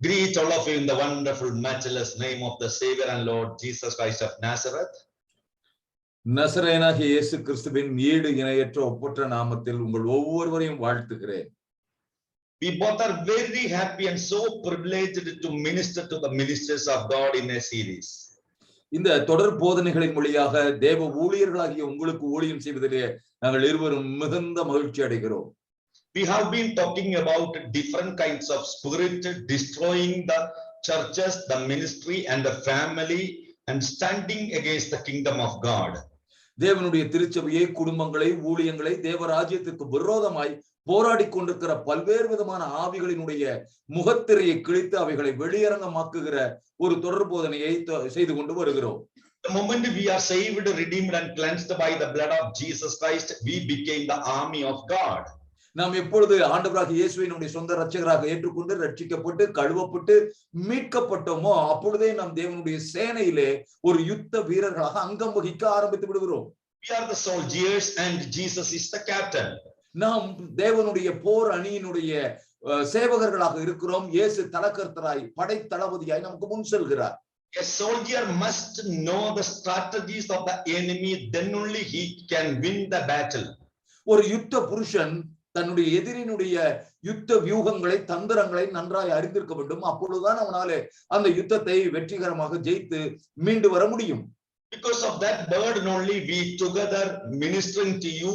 Greet all of you in the wonderful, matchless name of the Savior and Lord Jesus Christ of Nazareth. நசரேயனாகிய இயேசு கிறிஸ்துவின் ஈடு இணையற்ற ஒப்பற்ற நாமத்தில் உங்கள் ஒவ்வொருவரையும் வாழ்த்துகிறேன். We both are very happy and so privileged to minister to the ministers of God in a series. இந்த தொடர் போதனைகளின் வழியாக தேவ ஊழியர்களாகிய உங்களுக்கு ஊழியம் செய்வதிலே நாங்கள் இருவரும் மிகுந்த மகிழ்ச்சி அடைகிறோம். We have been talking about different kinds of spirit destroying the churches, the ministry and the family and standing against the kingdom of God. தேவனுடைய திருச்சபையை, குடும்பங்களை, ஊழியங்களை தேவராஜ்யத்திற்கு விரோதமாய் போராடி கொண்டிருக்கிற பல்வேறு விதமான ஆவிகளினுடைய முகத்திரையை கிழித்து அவைகளை வெளியரங்கமாக்குகிற ஒரு தொடர் போதனையை செய்து கொண்டு வருகிறோம். The moment we are saved, redeemed and cleansed by the blood of Jesus Christ, we became the army of God. நாம் எப்பொழுது ஆண்டவராகிய இயேசுவை நம்முடைய சொந்த இரட்சகராக ஏற்றுக்கொண்டு ரட்சிக்கப்பட்டு கழுவப்பட்டு மீட்கப்பட்டோமோ அப்பொழுதே நாம் தேவனுடைய சேனையிலே ஒரு யுத்த வீரர்களாக அங்கம் வகிக்க ஆரம்பித்து விடுகிறோம். We are the soldiers and Jesus is the captain. நாம் தேவனுடைய போர் அணியினுடைய சேவகர்களாக இருக்கிறோம். இயேசு தலக்கர்த்தராய் படை தளபதியாய் நமக்கு முன் செல்கிறார். A soldier must know the strategies of the enemy, then only he can win the battle. ஒரு யுத்த புருஷன் தன்னுடைய எதிரினுடைய யுத்த வியூகங்களை, தந்திரங்களை நன்றாய் அறிந்திருக்க வேண்டும். அப்பொழுதுதான் அவனாலே அந்த யுத்தத்தை வெற்றிகரமாக ஜெயித்து மீண்டு வர முடியும். Because of that burden only we together ministering to you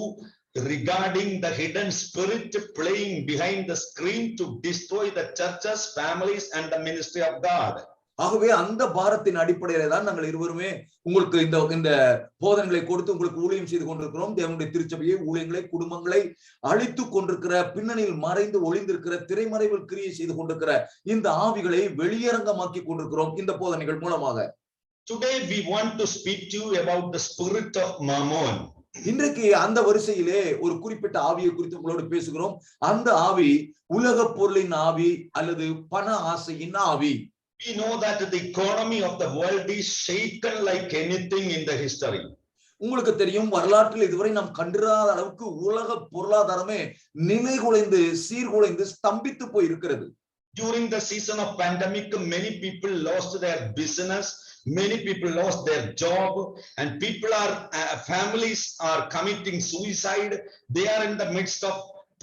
regarding the hidden spirit playing behind the screen to destroy the churches, families and the ministry of God. ஆகவே அந்த பாரத்தின் அடிப்படையில தான் நாங்கள் இருவருமே உங்களுக்கு இந்த போதனைகளை கொடுத்து உங்களுக்கு ஊழியம் செய்து கொண்டிருக்கிறோம். தேவனுடைய திருச்சபையை, ஊழியங்களை, குடும்பங்களை அழித்து கொண்டிருக்கிற, பின்னணியில் மறைந்து ஒளிந்திருக்கிற, திரைமறைவில் கிரியை செய்து கொண்டிருக்கிற இந்த ஆவிகளை வெளியரங்கமாக்கி கொண்டிருக்கிறோம் இந்த போதனைகள் மூலமாக. Today we want to speak to you about the spirit of Mammon. இன்றைக்கு அந்த வரிசையிலே ஒரு குறிப்பிட்ட ஆவியை குறித்து உங்களோடு பேசுகிறோம். அந்த ஆவி உலக பொருளின் ஆவி அல்லது பண ஆசையின் ஆவி. We know that the economy of the world is shaken like anything in the history. உங்களுக்கு தெரியும், வரலாற்றில் இதுவரை நாம் கண்டிராத அளவுக்கு உலக பொருளாதாரமே நிலைகுலைந்து சீர்குலைந்து ஸ்தம்பித்து போய் இருக்கிறது. During the season of pandemic, many people lost their business, many people lost their job, and people are families are committing suicide. They are in the midst of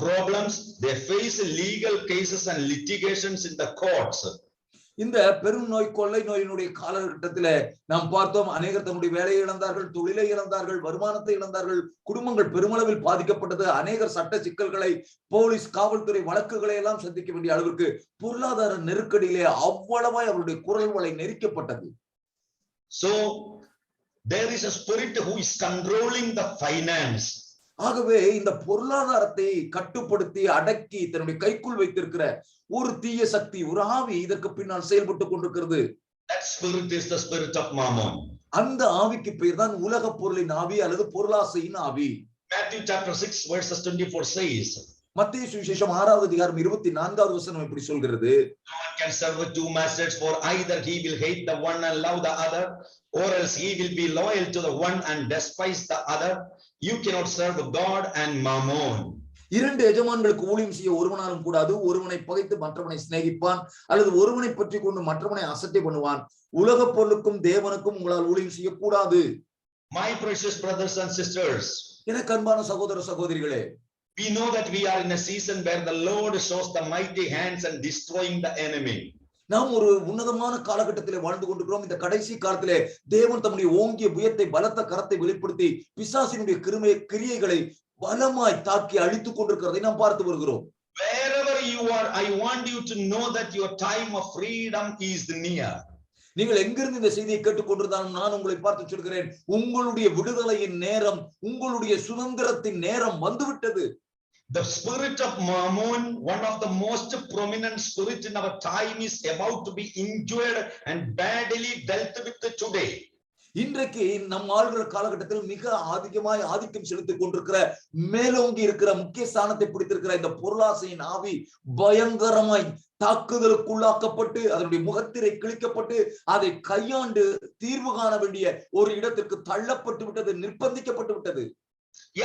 problems. They face legal cases and litigations in the courts. இந்த பெரும் நோய், கொள்ளை நோயினுடைய காலகட்டத்தில நாம் பார்த்தோம், அநேகர் தன்னுடைய வேலையை இழந்தார்கள், தொழிலை இழந்தார்கள், வருமானத்தை இழந்தார்கள், குடும்பங்கள் பெருமளவில் பாதிக்கப்பட்டது. அநேகர் சட்ட சிக்கல்களை, போலீஸ், காவல்துறை வழக்குகளை எல்லாம் சந்திக்க வேண்டிய அளவிற்கு பொருளாதார நெருக்கடியிலே அவ்வளவாய் அவருடைய குரல் வலை நெரிக்கப்பட்டது. So there is a spirit who is controlling the finance. ஆகவே இந்த பொருளாதாரத்தை கட்டுப்படுத்தி அடக்கி தன்னுடைய கைக்குள் வைத்திருக்கிற ஒரு தீய சக்தி, ஒரு ஆவி இதற்கு பின்னால் செயல்பட்டு கொண்டிருக்கிறது. That spirit is the spirit of Mammon. அந்த ஆவிக்கு பெயர் தான் உலக பொருளின் ஆவி அல்லது பொருளாசையின் ஆவி. Matthew chapter 6 verses 24 says, மத்தேயு சுவிசேஷம் 6வது அதிகாரம் 24வது வசனம் இப்படி சொல்கிறது, no one can serve two masters, for either he will hate the one and love the other, or else he will be loyal to the one and despise the other. You cannot serve God and Mammon. இரண்டு எஜமான்களுக்கு ஊழியம் செய்ய ஒருவனாலும் கூடாது. ஒருவனை பகைத்து மற்றவனை சிநேகிப்பான், அல்லது ஒருவனை பற்றி கொண்டு மற்றவனை அசட்டை பண்ணுவான். உலக பொருளுக்கும் தேவனுக்கும் உங்களால் ஊழியம் செய்யக்கூடாது. My precious brothers and sisters, எனக்கு அன்பான சகோதர சகோதரிகளே, we know that we are in a season where the Lord shows the mighty hands and destroying the enemy. நாம் ஒரு உன்னதமான காலகட்டத்திலே வாழ்ந்து கொண்டிருக்கிறோம். இந்த கடைசி காலத்திலே தேவன் தம்முடைய ஓங்கிய புயத்தை, பலத்த கரத்தை வெளிப்படுத்தி பிசாசினுடைய கிரியைகளை பலமாய் தாக்கி அழித்துக் கொண்டிருக்கிறதை நாம் பார்த்து வருகிறோம். Wherever you are, I want you to know that your time of freedom is near. நீங்கள் எங்கிருந்து இந்த செய்தியை கேட்டுக் கொண்டிருந்தாலும் நான் உங்களை பார்த்து சொல்கிறேன், உங்களுடைய விடுதலையின் நேரம், உங்களுடைய சுதந்திரத்தின் நேரம் வந்துவிட்டது. The spirit of Mammon, one of the most prominent spirits in our time, is about to be injured and badly dealt with today. இன்றைக்கு நம் ஆளுகிற காலகட்டத்தில் மிக அதிகமாய் ஆதிக்கம் செலுத்திக் கொண்டிருக்கிற, மேலோங்கி இருக்கிற, முக்கிய ஸ்தானத்தை பிடித்திருக்கிற இந்த பொருளாசையின் ஆவி பயங்கரமாய் தாக்குதலுக்குள்ளாக்கப்பட்டு அதனுடைய முகத்திரை கிழிக்கப்பட்டு அதை கையாண்டு தீர்வு காண வேண்டிய ஒரு இடத்திற்கு தள்ளப்பட்டு விட்டது, நிர்பந்திக்கப்பட்டு விட்டது.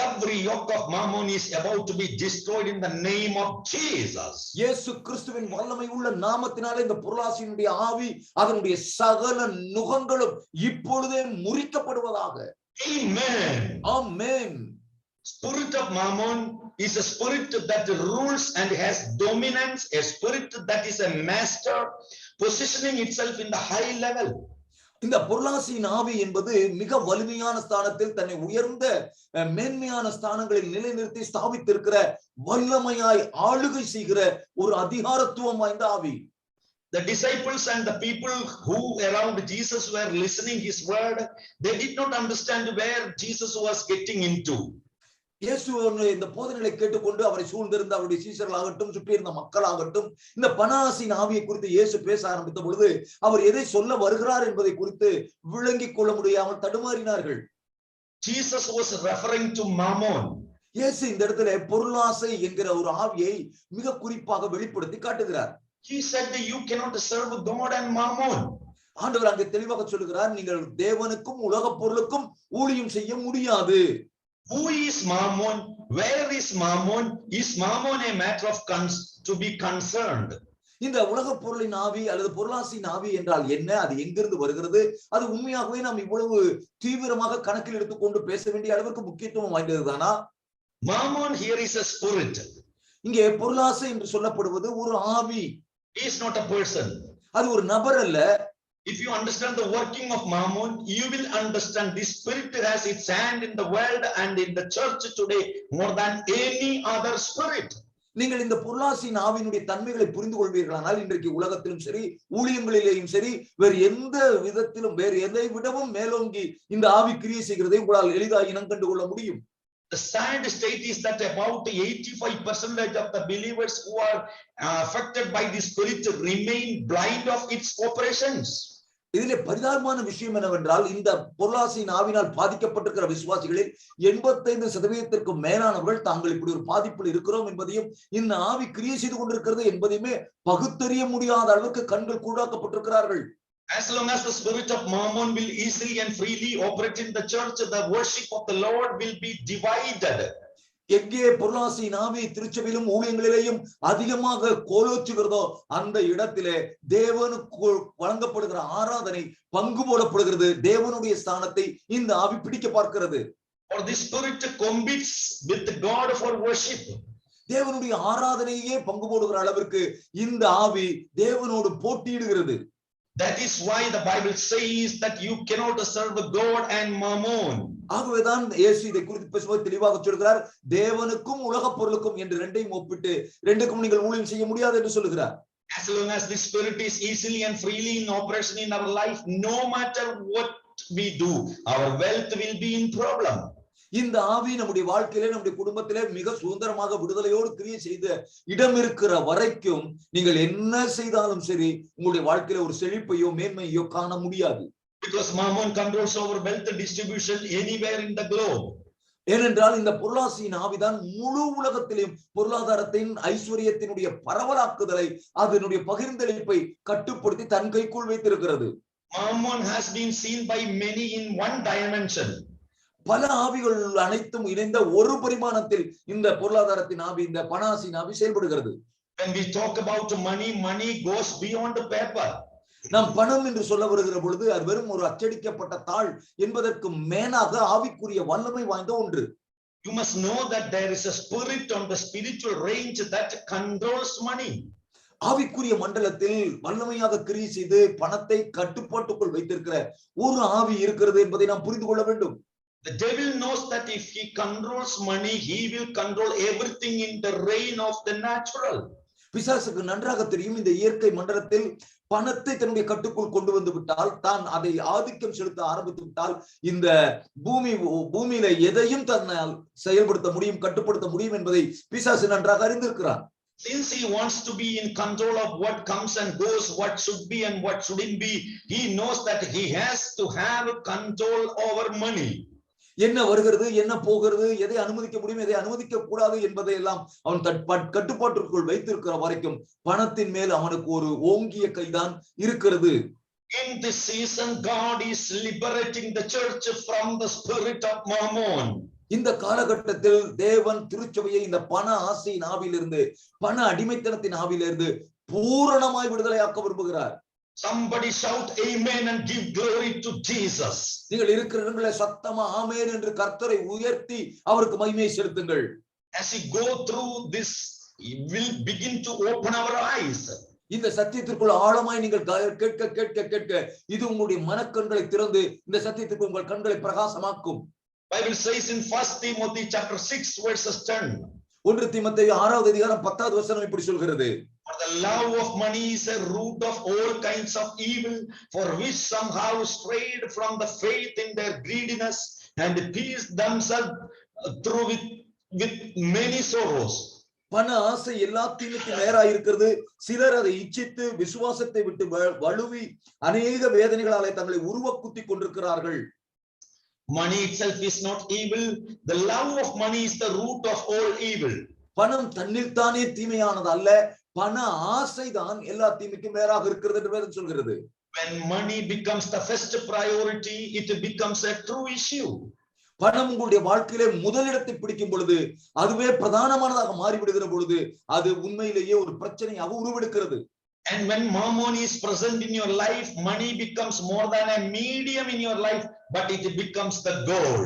Every yoke of mammon is about to be destroyed in the name of Jesus. இயேசு கிறிஸ்துவின் வல்லமை உள்ள நாமத்தினாலே இந்த பொருளாசையினுடைய ஆவி அதனுடைய சகல நுகங்களும் இப்பொழுதே முறிக்கப்படுவதாக. Amen. Amen. Spirit of mammon is a spirit that rules and has dominance, a spirit that is a master, positioning itself in the high level. இந்த பொருளாசையின் ஆவி என்பது மிக வலிமையான ஸ்தானத்தில் தன்னை உயர்ந்த மேன்மையான ஸ்தானங்களில் நிலைநிறுத்தி ஸ்தாபித்திருக்கிற வல்லமையாய் ஆளுகை செய்கிற ஒரு அதிகாரத்துவம் வாய்ந்த ஆவி. The disciples and the people who around Jesus were listening his word, they did not understand where Jesus was getting into. இயேசு இந்த போதனைகளை கேட்டுக்கொண்டு அவரை சூழ்ந்திருந்த அவருடைய சீஷர்களாகட்டும் சுற்றி இருந்த மக்களாகட்டும் இந்த பணாசின் ஆவியை குறித்து இயேசு பேச ஆரம்பித்த பொழுது அவர் எதை சொல்ல வருகிறார் என்பதை குறித்து விளங்கிக் கொள்ள முடியாமல் தடுமாறினார்கள். Jesus was referring to mammon. இயேசு இந்த இடத்துல பொருளாசை என்கிற ஒரு ஆவியை மிக குறிப்பாக வெளிப்படுத்தி காட்டுகிறார். He said that you cannot serve God and mammon. ஆண்டவர் அங்கே தெளிவாக சொல்லுகிறார், நீங்கள் தேவனுக்கும் உலக பொருளுக்கும் ஊழியம் செய்ய முடியாது. Who is mammon? Where is mammon? Is mammon a matter of to be concerned? இந்த உலக பொருளின் ஆவி அல்லது பொருளாசையின் ஆவி என்றால் என்ன, அது எங்கிருந்து வருகிறது, அது உண்மையாகவே நாம் இவ்வளவு தீவிரமாக கணக்கில் எடுத்துக்கொண்டு பேச வேண்டிய அளவுக்கு முக்கியத்துவம் வாய்ந்ததுதானா? Mammon here is a spirit. இங்கே பொருளாசை என்று சொல்லப்படுவது ஒரு ஆவி. He is not a person. அது ஒரு நபர் அல்ல. If you understand the working of mammon, you will understand this spirit has its hand in the world and in the church today more than any other spirit. நீங்கள் இந்த பொருளாசையின் ஆவியினுடைய தன்மைகளை புரிந்து கொள்வீர்களானால் இன்றைக்கு உலகத்திலும் சரி ஊழியங்களிலேயும் சரி வேறு எந்த விதத்திலும் வேறு எதை விடவும் மேலோங்கி இந்த ஆவி கிரியை செய்கிறதை உங்களால் எளிதாக இனம் கண்டு கொள்ள முடியும். The sad state is that about 85% of the believers who are affected by this spirit remain blind of its operations. இதிலே பரிதாபமான விஷயம் என்னவென்றால் இந்த பொருளாசையின் ஆவினால் பாதிக்கப்பட்டிருக்கிற விசுவாசிகளில் 85% மேலானவர்கள் தாங்கள் இப்படி ஒரு பாதிப்பில் இருக்கிறோம் என்பதையும் இந்த ஆவி கிரியை செய்து கொண்டிருக்கிறது என்பதையுமே பகுத்தறிய முடியாத அளவுக்கு கண்கள் கூடாக்கப்பட்டிருக்கிறார்கள். As long as the spirit of mammon will easily and freely operate in the church, the worship of the Lord will be divided. எங்கே பொருளாசையின் ஆவி திருச்சபையிலும் ஊழியங்களிலேயும் அதிகமாக கோலோச்சுகிறதோ அந்த இடத்திலே தேவனுக்கு வழங்கப்படுகிற ஆராதனை பங்கு போடப்படுகிறது. தேவனுடைய ஸ்தானத்தை இந்த ஆவி பிடிக்க பார்க்கிறது. Or this spirit competes with God for worship. தேவனுடைய ஆராதனையே பங்கு போடுகிற அளவிற்கு இந்த ஆவி தேவனோடு போட்டியிடுகிறது. That is why the Bible says that you cannot serve God and mammon. ஆகவேதான் இயேசு இதை குறித்து பேசும்போது தெளிவாக சொல்கிறார், தேவனுக்கும் உலக பொருளுக்கும் என்று ரெண்டையும் ஒப்பிட்டு ரெண்டுக்கும் நீங்கள் ஊழியம் செய்ய முடியாது என்று சொல்லுகிறார். As long as the spirit is easily and freely in operation in our life, no matter what we do, our wealth will be in problem. இந்த ஆவி நம்முடைய வாழ்க்கையிலே நம்முடைய குடும்பத்திலே மிக சுதந்திரமாக விடுதலையோடு கிரியை செய்த இடம் இருக்கிற வரைக்கும் நீங்கள் என்ன செய்தாலும் சரி உங்களுடைய வாழ்க்கையில ஒரு செழிப்பையோ மேன்மையோ காண முடியாது. Because mammon controls over wealth distribution anywhere in the globe. ஏனென்றால் இந்த பொருளாசையின் ஆவிதான் முழு உலகத்திலும் பொருளாதாரத்தின் ஐஸ்வர்யத்தினுடைய பரவலாக்குதலை அதனுடைய பகிர்ந்தளிப்பை கட்டுப்படுத்தி தன் கைக்குள் வைத்திருக்கிறது. Mammon has been seen by many in one dimension. பல ஆவிகள் அனைத்தும் இணைந்த ஒரு பரிமாணத்தில் இந்த பொருளாதாரத்தின் ஆவி இந்த பணாசின் ஆவி செயல்படுகிறது. When we talk about money, money goes beyond the paper. நாம் பணம் என்று சொல்ல வருகிற பொழுது அது வெறும் ஒரு அச்சடிக்கப்பட்ட தாள் என்பதற்கு மேலாக ஆவிக்குரிய வல்லமை வாய்ந்த ஒன்று. You must know that there is a spirit on the spiritual range that controls money. ஆவிக்குரிய மண்டலத்தில் வல்லமையாக கிரியை செய்து பணத்தை கட்டுப்பாட்டுக்குள் வைத்திருக்கிற ஒரு ஆவி இருக்கிறது என்பதை நாம் புரிந்து கொள்ள வேண்டும். The devil knows that if he controls money, he will control everything in the reign of the natural. பிசாசுக்கு நன்றாக தெரியும் இந்த இயற்கை மண்டலத்தில் பணத்தை தன்னுடைய கட்டுக்குள் கொண்டு வந்து விட்டால் தான் அதை ஆதிக்கம் செலுத்த ஆரம்பித்து விட்டால் இந்த பூமியில எதையும் தன்னால் செயல்படுத்த முடியும் கட்டுப்படுத்த முடியும் என்பதை பிசாசு நன்றாக அறிந்திருக்கிறான். Since he wants to be in control of what comes and goes, what should be and what shouldn't be, he knows that he has to have control over money. என்ன வருகிறது என்ன போகிறது எதை அனுமதிக்க முடியும் எதை அனுமதிக்க கூடாது என்பதை எல்லாம் அவன் கட்டுப்பாட்டிற்குள் வைத்திருக்கிற வரைக்கும் பணத்தின் மேல் அவனுக்கு ஒரு ஓங்கிய கைதான் இருக்கிறது. In this season, God is liberating the church from the spirit of mammon. இந்த காலகட்டத்தில் தேவன் திருச்சபையை இந்த பண ஆசையின் ஆவியிலிருந்து, பண அடிமைத்தனத்தின் ஆவியிலிருந்து பூரணமாய் விடுதலையாக்க விரும்புகிறார். Somebody shout amen and give glory to Jesus. நீங்கள் இருக்கிற இடங்களில் சத்தமா ஆமென் என்று கர்த்தரை உயர்த்தி அவருக்கு மகிமை செலுத்துங்கள். As we go through this, we will begin to open our eyes. இந்த சத்தியத்திற்குள் ஆழமாய் நீங்கள் கேட்க கேட்க கேட்க இது உங்களுடைய மனக்கண்களை திறந்து இந்த சத்தியத்திற்கு உங்கள் கண்களை பிரகாசமாக்கும். Bible says in 1 Timothy chapter 6 verses 10. 1 தீமோத்தேயு 6வது அதிகாரம் 10வது வசனம் இப்படி சொல்கிறது. For the love of money is a root of all kinds of evil, for which some have strayed from the faith in their greediness and pierced themselves through with many sorrows. பண ஆசை எல்லா தீமைக்கும் நேராக இருக்கிறது. சிலர் அதை இச்சித்து விசுவாசத்தை விட்டு வழுவி அநேக வேதனைகளாலே தங்களை உருவக்குத்தி கொண்டிருக்கிறார்கள். Money itself is not evil. The love of money is the root of all evil. பணம் தன்னில் தானே தீமையானது அல்ல, பண ஆசைதான் எல்லா தீமைக்கும் நேராக இருக்கிறது என்று வேதம் சொல்கிறது. When money becomes the first priority, it becomes a true issue. பணம் உங்களுடைய வாழ்க்கையிலே முதலிடத்தை பிடிக்கும் பொழுது, அதுவே பிரதானமானதாக மாறிவிடுகிற பொழுது, அது உண்மையிலேயே ஒரு பிரச்சனையாக உருவெடுக்கிறது. And when mammon is present in your life, money becomes more than a medium in your life, but it becomes the goal.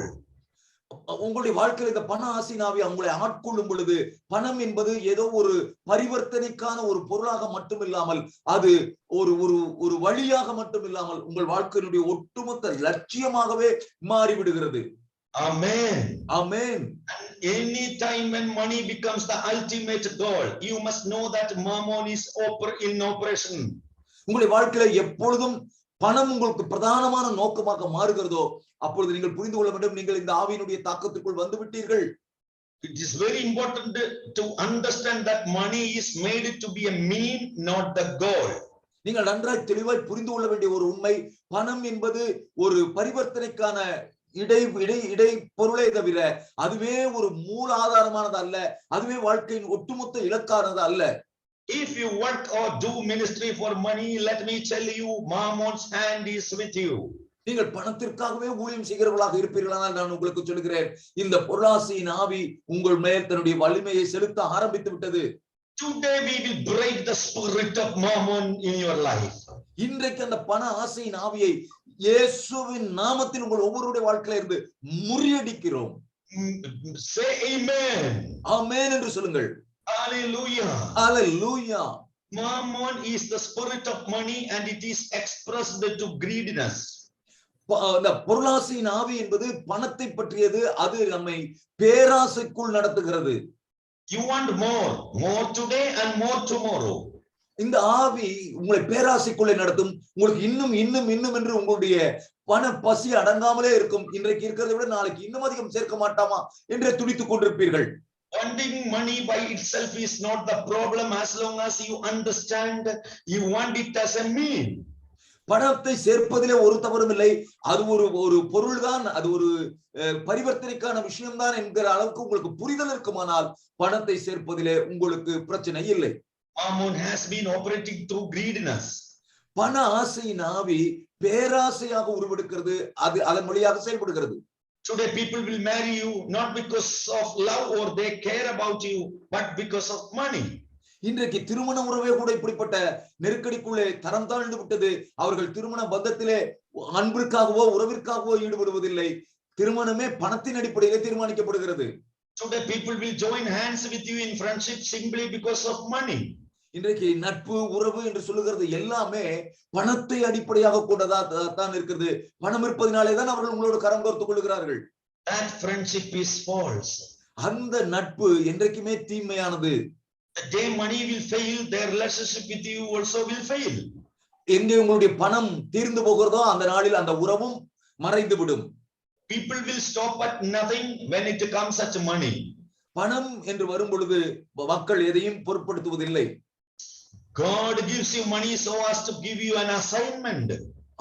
உங்களுடைய வாழ்க்கையில் இந்த பண ஆசையினாவே உங்களை ஆட்கொள்ளும் பொழுது, பணம் என்பது ஏதோ ஒரு பரிவர்த்தனைக்கான ஒரு பொருளாக மட்டுமில்லாமல், அது ஒரு ஒரு ஒரு வழியாக மட்டுமில்லாமல் உங்கள் வாழ்க்கையினுடைய ஒட்டுமொத்த லட்சியமாகவே மாறிவிடுகிறது. Amen. Amen. Any time when money becomes the ultimate goal, you must know that mammon is in operation. உங்களுடைய வாழ்க்கையில எப்பொழுதும் பணம் உங்களுக்கு பிரதானமான நோக்கமாக மாறுகிறதோ அப்பொழுது நீங்கள் புரிந்து கொள்ள வேண்டும், நீங்கள் இந்த ஆவியினுடைய தாக்கத்திற்குள் வந்து விட்டீர்கள். It is very important to understand that money is made to be a mean, not the goal. நீங்கள் நன்றாய் தெளிவாய் புரிந்து கொள்ள வேண்டிய ஒரு உண்மை, பணம் என்பது ஒரு பரிவர்த்தனைக்கான இடை பொருளே தவிர அதுவே ஒரு மூல ஆதாரமானது அல்ல, அதுவே வாழ்க்கையின் ஒட்டுமொத்த இலக்கானது அல்ல. If you work or do ministry for money, let me tell you, Mammon's hand is with you. நீங்கள் பணத்திற்காகவே ஊழியம் செய்கிறவர்களாக இருப்பீர்களானால் நான் உங்களுக்கு சொல்கிறேன், இந்த பொருளாசையின் ஆவி உங்கள் மேல் தன்னுடைய வலிமையை செலுத்த ஆரம்பித்து விட்டது. Today we will break the spirit of Mammon in your life. இன்றைக்கு அந்த பண ஆசையின் ஆவியை இயேசுவின் நாமத்தில் உங்கள் ஒவ்வொருடைய வாழ்க்கையில இருந்து முறியடிக்கிறோம். Say amen. ஆமென் என்று சொல்லுங்கள். Hallelujah. Hallelujah. Mammon is the spirit of money and it is expressed to greediness. இந்த பொருளாசையின் ஆவி என்பது பணத்தை பற்றியது, அது நம்மை பேராசைக்குள் நடத்துகிறது. You want more today and more tomorrow. இந்த ஆவி உங்களை பேராசைக்குள்ளே நடத்தும். உங்களுக்கு இன்னும் இன்னும் இன்னும் என்று உங்களுடைய பண பசி அடங்காமலே இருக்கும். இன்றைக்கு இருக்கிறதை விட நாளைக்கு இன்னும் அதிகம் சேர்க்க மாட்டாமா என்றே துடித்துக் கொண்டிருப்பீர்கள். Wanting money by itself is not the problem as long as you understand you want it as a mean. பணத்தை சேர்ப்பதிலே ஒரு தவறும் இல்லை. அது ஒரு பொருள் தான், அது ஒரு பரிவர்த்தனைக்கான விஷயம்தான் என்கிற அளவுக்கு உங்களுக்கு புரிதல் இருக்குமானால் பணத்தை சேர்ப்பதிலே உங்களுக்கு பிரச்சனை இல்லை. Mammon has been operating through greediness. பண ஆசையின் ஆவி பேராசையாக உருவெடுக்கிறது, அது அதன் வழியாக செயல்படுகிறது. Today people will marry you not because of love or they care about you, but because of money. இன்றைக்கு திருமண உறவே கூட இப்படிப்பட்ட நெருக்கடிக்குள்ளே தரம் தாழ்ந்து விட்டது. அவர்கள் திருமண பந்தத்திலே அன்பிற்காகவோ உறவிற்காகவோ ஈடுபடுவதில்லை. திருமணமே பணத்தின் அடிப்படையிலே தீர்மானிக்கப்படுகிறது. Today people will join hands with you in friendship simply because of money. இன்றைக்கு நட்பு உறவு என்று சொல்லுகிறது எல்லாமே பணத்தை அடிப்படையாக கொண்டதா தான் இருக்கிறது. பணம் இருப்பதினாலே தான் அவர்கள் உங்களோடு கரம் கோர்த்துக் கொள்கிறார்கள். That friendship is false. அந்த நட்பு என்றைக்குமே தீமையானது. The day money will fail, their relationship with you also will fail. எங்கே உங்களுடைய பணம் தீர்ந்து போகிறதோ அந்த நாளில் அந்த உறவும் மறைந்து விடும். People will stop at nothing when it comes at money. பணம் என்று வரும் பொழுது மக்கள் எதையும் பொருட்படுத்துவதில்லை. God gives you money so as to give you an assignment.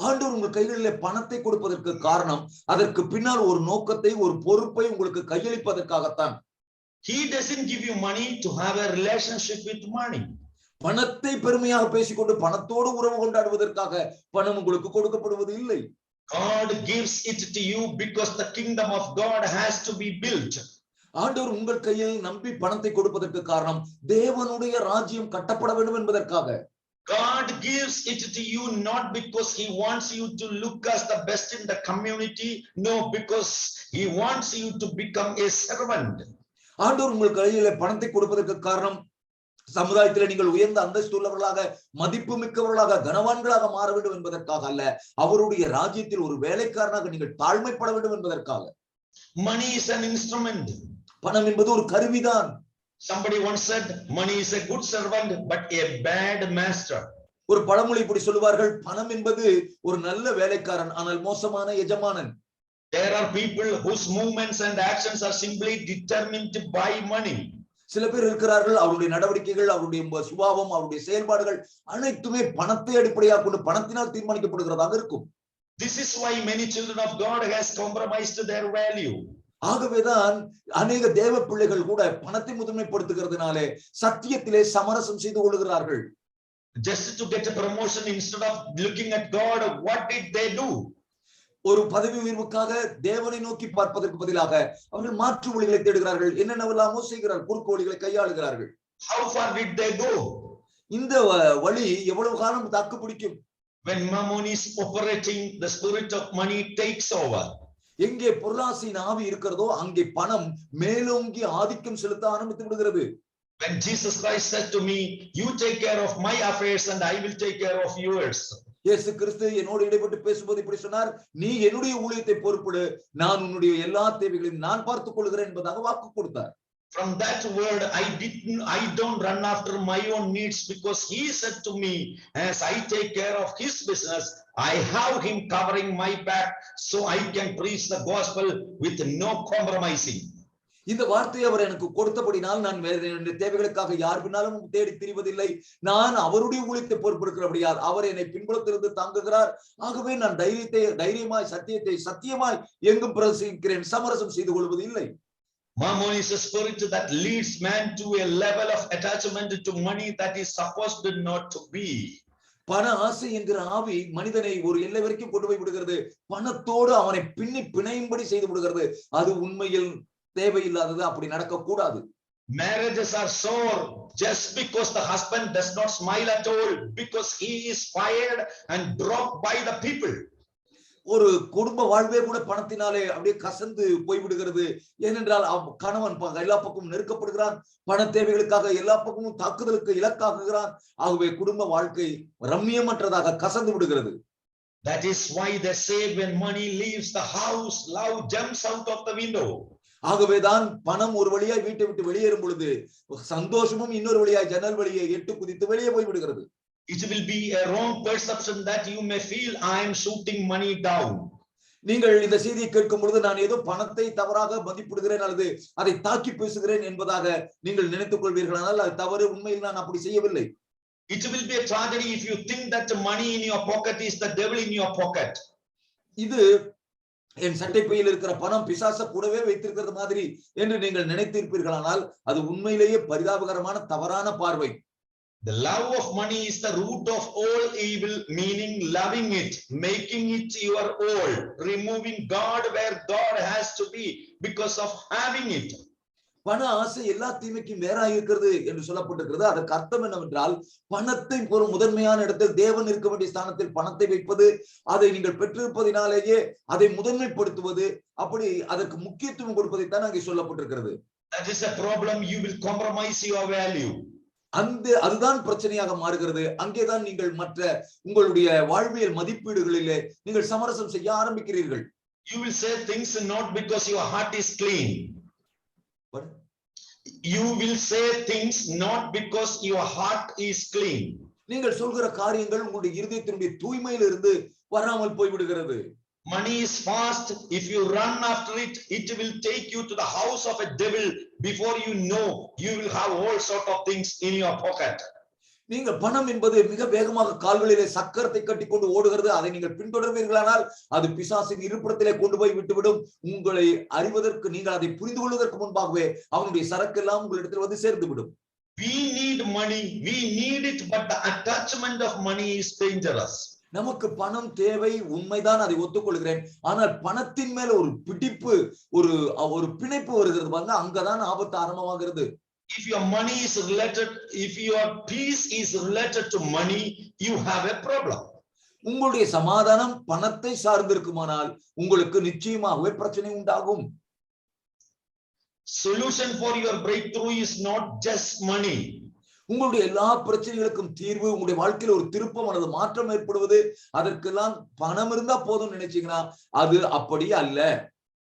ஆண்டவர் உங்கள் கைகளிலே பணத்தை கொடுப்பதற்கு காரணம் அதற்கு பின்னால் ஒரு நோக்கத்தை, ஒரு பொறுப்பை உங்களுக்கு கையளிப்பதற்காகத்தான். He doesn't give you money to have a relationship with money. பணத்தை பெருமையாக பேசிக்கொண்டு பணத்தோடு உறவு கொண்டாடுவதற்காக பணம் உங்களுக்கு கொடுக்கப்படுவது இல்லை. God gives it to you because the kingdom of God has to be built. ஆண்டவர் உங்கள் கையில் நம்பி பணத்தை கொடுப்பதற்கு காரணம் தேவனுடைய ராஜ்யம் கட்டப்பட வேண்டும் என்பதற்காக. God gives it to you not because he wants you to look as the best in the community. No, because he wants you to become a servant. ஆண்டவர் உங்கள் கையில பணத்தை கொடுப்பதற்கு காரணம் சமுதாயத்தில் நீங்கள் உயர்ந்த அந்தஸ்து உள்ளவர்களாக, மதிப்பு மிக்கவர்களாக, கனவான்களாக மாற வேண்டும் என்பதற்காக அல்ல, அவருடைய ராஜ்யத்தில் ஒரு வேலைக்காரனாக நீங்கள் தாழ்மைப்பட வேண்டும் என்பதற்காக. Money is an instrument. பணம் என்பது ஒரு கருவிதான். Somebody once said, money is a good servant but a bad master. ஒரு பழமொழி இப்படி சொல்லுவார்கள், பணம் என்பது ஒரு நல்ல வேலைக்காரன் ஆனால் மோசமான எஜமானன். There are people whose movements and actions are simply determined by money. சில பேர் இருக்கிறார்கள், அவருடைய நடவடிக்கைகள், அவருடைய சுபாவம், அவருடைய செயல்பாடுகள் அனைத்துமே பணத்தை அடிப்படையாக கொண்டு பணத்தினால் தீர்மானிக்கப்படுகிறதாக இருக்கும். This is why many children of God has compromised their value. ஆகவேதான் அநேக தேவ பிள்ளைகள் கூட பணத்தை முதன்மைப்படுத்துகிறதுனாலே சத்தியத்திலே சமரசம் செய்து கொள்கிறார்கள். Just to get a promotion instead of looking at God, what did they do? ஒரு பதவி உயர்வுக்காக தேவனை நோக்கி பார்ப்பதற்கு பதிலாக அவர்கள் மாற்று வழிகளை தேடுகிறார்கள், என்னென்னவெல்லாமோ செய்கிறார்கள், குறுக்கு வழிகளை கையாளுகிறார்கள். How far did they go? இந்த வழி எவ்வளவு காலம் தாக்கு பிடிக்கும்? When mammon is operating, the spirit of money takes over. எங்கே பொருளாசையின் ஆவி இருக்கிறதோ அங்கே பணம் மேலோங்கி ஆதிக்கம் செலுத்த ஆரம்பித்து விடுகிறது. When Jesus Christ said to me, you take care of my affairs and I will take care of yours. இயேசு கிறிஸ்து என்னோடு இடைப்பட்டு பேசும்போது இப்படி சொன்னார், நீ என்னுடைய ஊழியத்தை பொறுப்பெடு, நான் உன்னுடைய எல்லா தேவைகளையும் நான் பார்த்துக் கொள்கிறேன் என்பதாக வாக்கு கொடுத்தார். From that word, I don't run after my own needs because he said to me, as I take care of his business, I have him covering my back so I can preach the gospel with no compromising. இந்த வார்த்தையை அவர் எனக்கு கொடுத்தபடினால் நான் தேவைகளுக்காக யார் பின்னாலும் தேடி திரிவதில்லை. நான் அவருடைய ஊழியத்தை பொறுப்பெடுக்கிறபடியால் அவர் என்னை பின்புலத்திலிருந்து தாங்குகிறார். ஆகவே நான் தைரியமாய் சத்தியமாய் எங்கும் பிரசங்கிக்கிறேன், சமரசம் செய்து கொள்வது இல்லை. Mammon is a spirit that leads man to a level of attachment to money that is supposed not to be. பண ஆசை என்கிற ஆவி மனிதனை ஒரு எல்லை வரைக்கும் கொண்டு போய் விடுகிறது. பணத்தோடு அவனை பிணையும்படி செய்து விடுகிறது. அது உண்மையில் தேவையில்லாதது, அப்படி நடக்க கூடாது. Marriages are sore just because the husband does not smile at all, because he is fired and dropped by the people. ஒரு குடும்ப வாழ்வே கூட பணத்தினாலே அப்படியே கசந்து போய்விடுகிறது. ஏனென்றால் கணவன் எல்லா பக்கமும் நெருக்கப்படுகிறான், பண தேவைகளுக்காக எல்லா பக்கமும் தாக்குதலுக்கு இலக்காக்குகிறான். ஆகவே குடும்ப வாழ்க்கை ரம்மியமற்றதாக கசந்து விடுகிறது. That is why they say when money leaves the house, love jumps out of the window. ஆகவேதான் பணம் ஒரு வழியாய் வீட்டை விட்டு வெளியேறும் பொழுது சந்தோஷமும் இன்னொரு வழியாய் ஜன்னல் வழியை எட்டு குதித்து வெளியே போய் விடுகிறது. It will be a wrong perception that you may feel I am shooting money down. நீங்கள் இந்த செய்தியை கேட்கும் பொழுது நான் ஏதோ பணத்தை தவறாக மதிப்பிடுகிறேன் அல்லது அதை தாக்கி பேசுகிறேன் என்பதாக நீங்கள் நினைத்துக் கொள்வீர்களானால் அது தவறு. உண்மையில் நான் அப்படி செய்யவில்லை. It will be a tragedy if you think that the money in your pocket is the devil in your pocket. இது என் சட்டை பையில் இருக்கிற பணம் பிசாச கூடவே வைத்திருக்கிறது மாதிரி என்று நீங்கள் நினைத்திருப்பீர்களானால் அது உண்மையிலேயே பரிதாபகரமான தவறான பார்வை. The love of money is the root of all evil, meaning loving it, making it your own, removing God where God has to be because of having it. பண ஆசை எல்லா தீமைக்கும் வேறாய் இருக்கிறது என்று சொல்லப்பட்டிருக்கிறது. அதற்கு அர்த்தம் என்னவென்றால் பணத்தை ஒரு முதன்மையான இடத்தில் தேவன் இருக்க வேண்டிய ஸ்தானத்தில் பணத்தை வைப்பது, அதை நீங்கள் பெற்றிருப்பதினாலேயே அதை முதன்மைப்படுத்துவது, அப்படி அதற்கு முக்கியத்துவம் கொடுப்பதைத்தான் அங்கே சொல்லப்பட்டிருக்கிறது. That is a problem. You will compromise your value. அதுதான் பிரச்சனையாக மாறுகிறது. அங்கேதான் நீங்கள் மற்ற உங்களுடைய வாழ்வியல் மதிப்பீடுகளிலே நீங்கள் சமரசம் செய்ய ஆரம்பிக்கிறீர்கள். You will say things not because your heart is clean. You will say things not because your heart is clean. நீங்கள் சொல்கிற காரியங்கள் உங்களுடைய இருதயத்தினுடைய தூய்மையிலிருந்து வராமல் போய்விடுகிறது. Money is fast. If you run after it, it will take you to the house of a devil. Before you know, you will have all sort of things in your pocket. நீங்கள் பணம் என்பது மிக வேகமாக கால்களிலே சக்கரத்தை கட்டி கொண்டு ஓடுகிறது. அதை நீங்கள் பின்தொடர்வீர்களானால் அது பிசாசின் இருப்பிடத்திலே கொண்டு போய் விட்டுவிடும். உங்களை அறிவதற்கு, நீங்கள் அதை புரிந்து கொள்வதற்கு முன்பாகவே அவனுடைய சரக்கெல்லாம் உங்களிடத்தில் வந்து சேர்ந்து விடும். We need money. We need it, but the attachment of money is dangerous. நமக்கு பணம் தேவை, உண்மைதான், அதை ஒத்துக்கொள்கிறேன். ஆனால் பணத்தின் மேல ஒரு பிடிப்பு, ஒரு ஒரு பிணைப்பு வருகிறது பாருங்க, அங்கதான் ஆபத்து ஆரம்பமாகிறது. If your money is related, if your peace is related to money, you have a problem. உங்களுடைய சமாதானம் பணத்தை சார்ந்திருக்குமானால் உங்களுக்கு நிச்சயமாகவே பிரச்சனை உண்டாகும். Solution for your breakthrough is not just money. உங்களுடைய எல்லா பிரச்சனைகளுக்கும் தீர்வு, உங்களுடைய வாழ்க்கையில ஒரு திருப்பம் அல்லது மாற்றம் ஏற்படுவது, அதற்கெல்லாம் பணம் இருந்தா போதும் நினைச்சீங்கன்னா அது அப்படி அல்ல.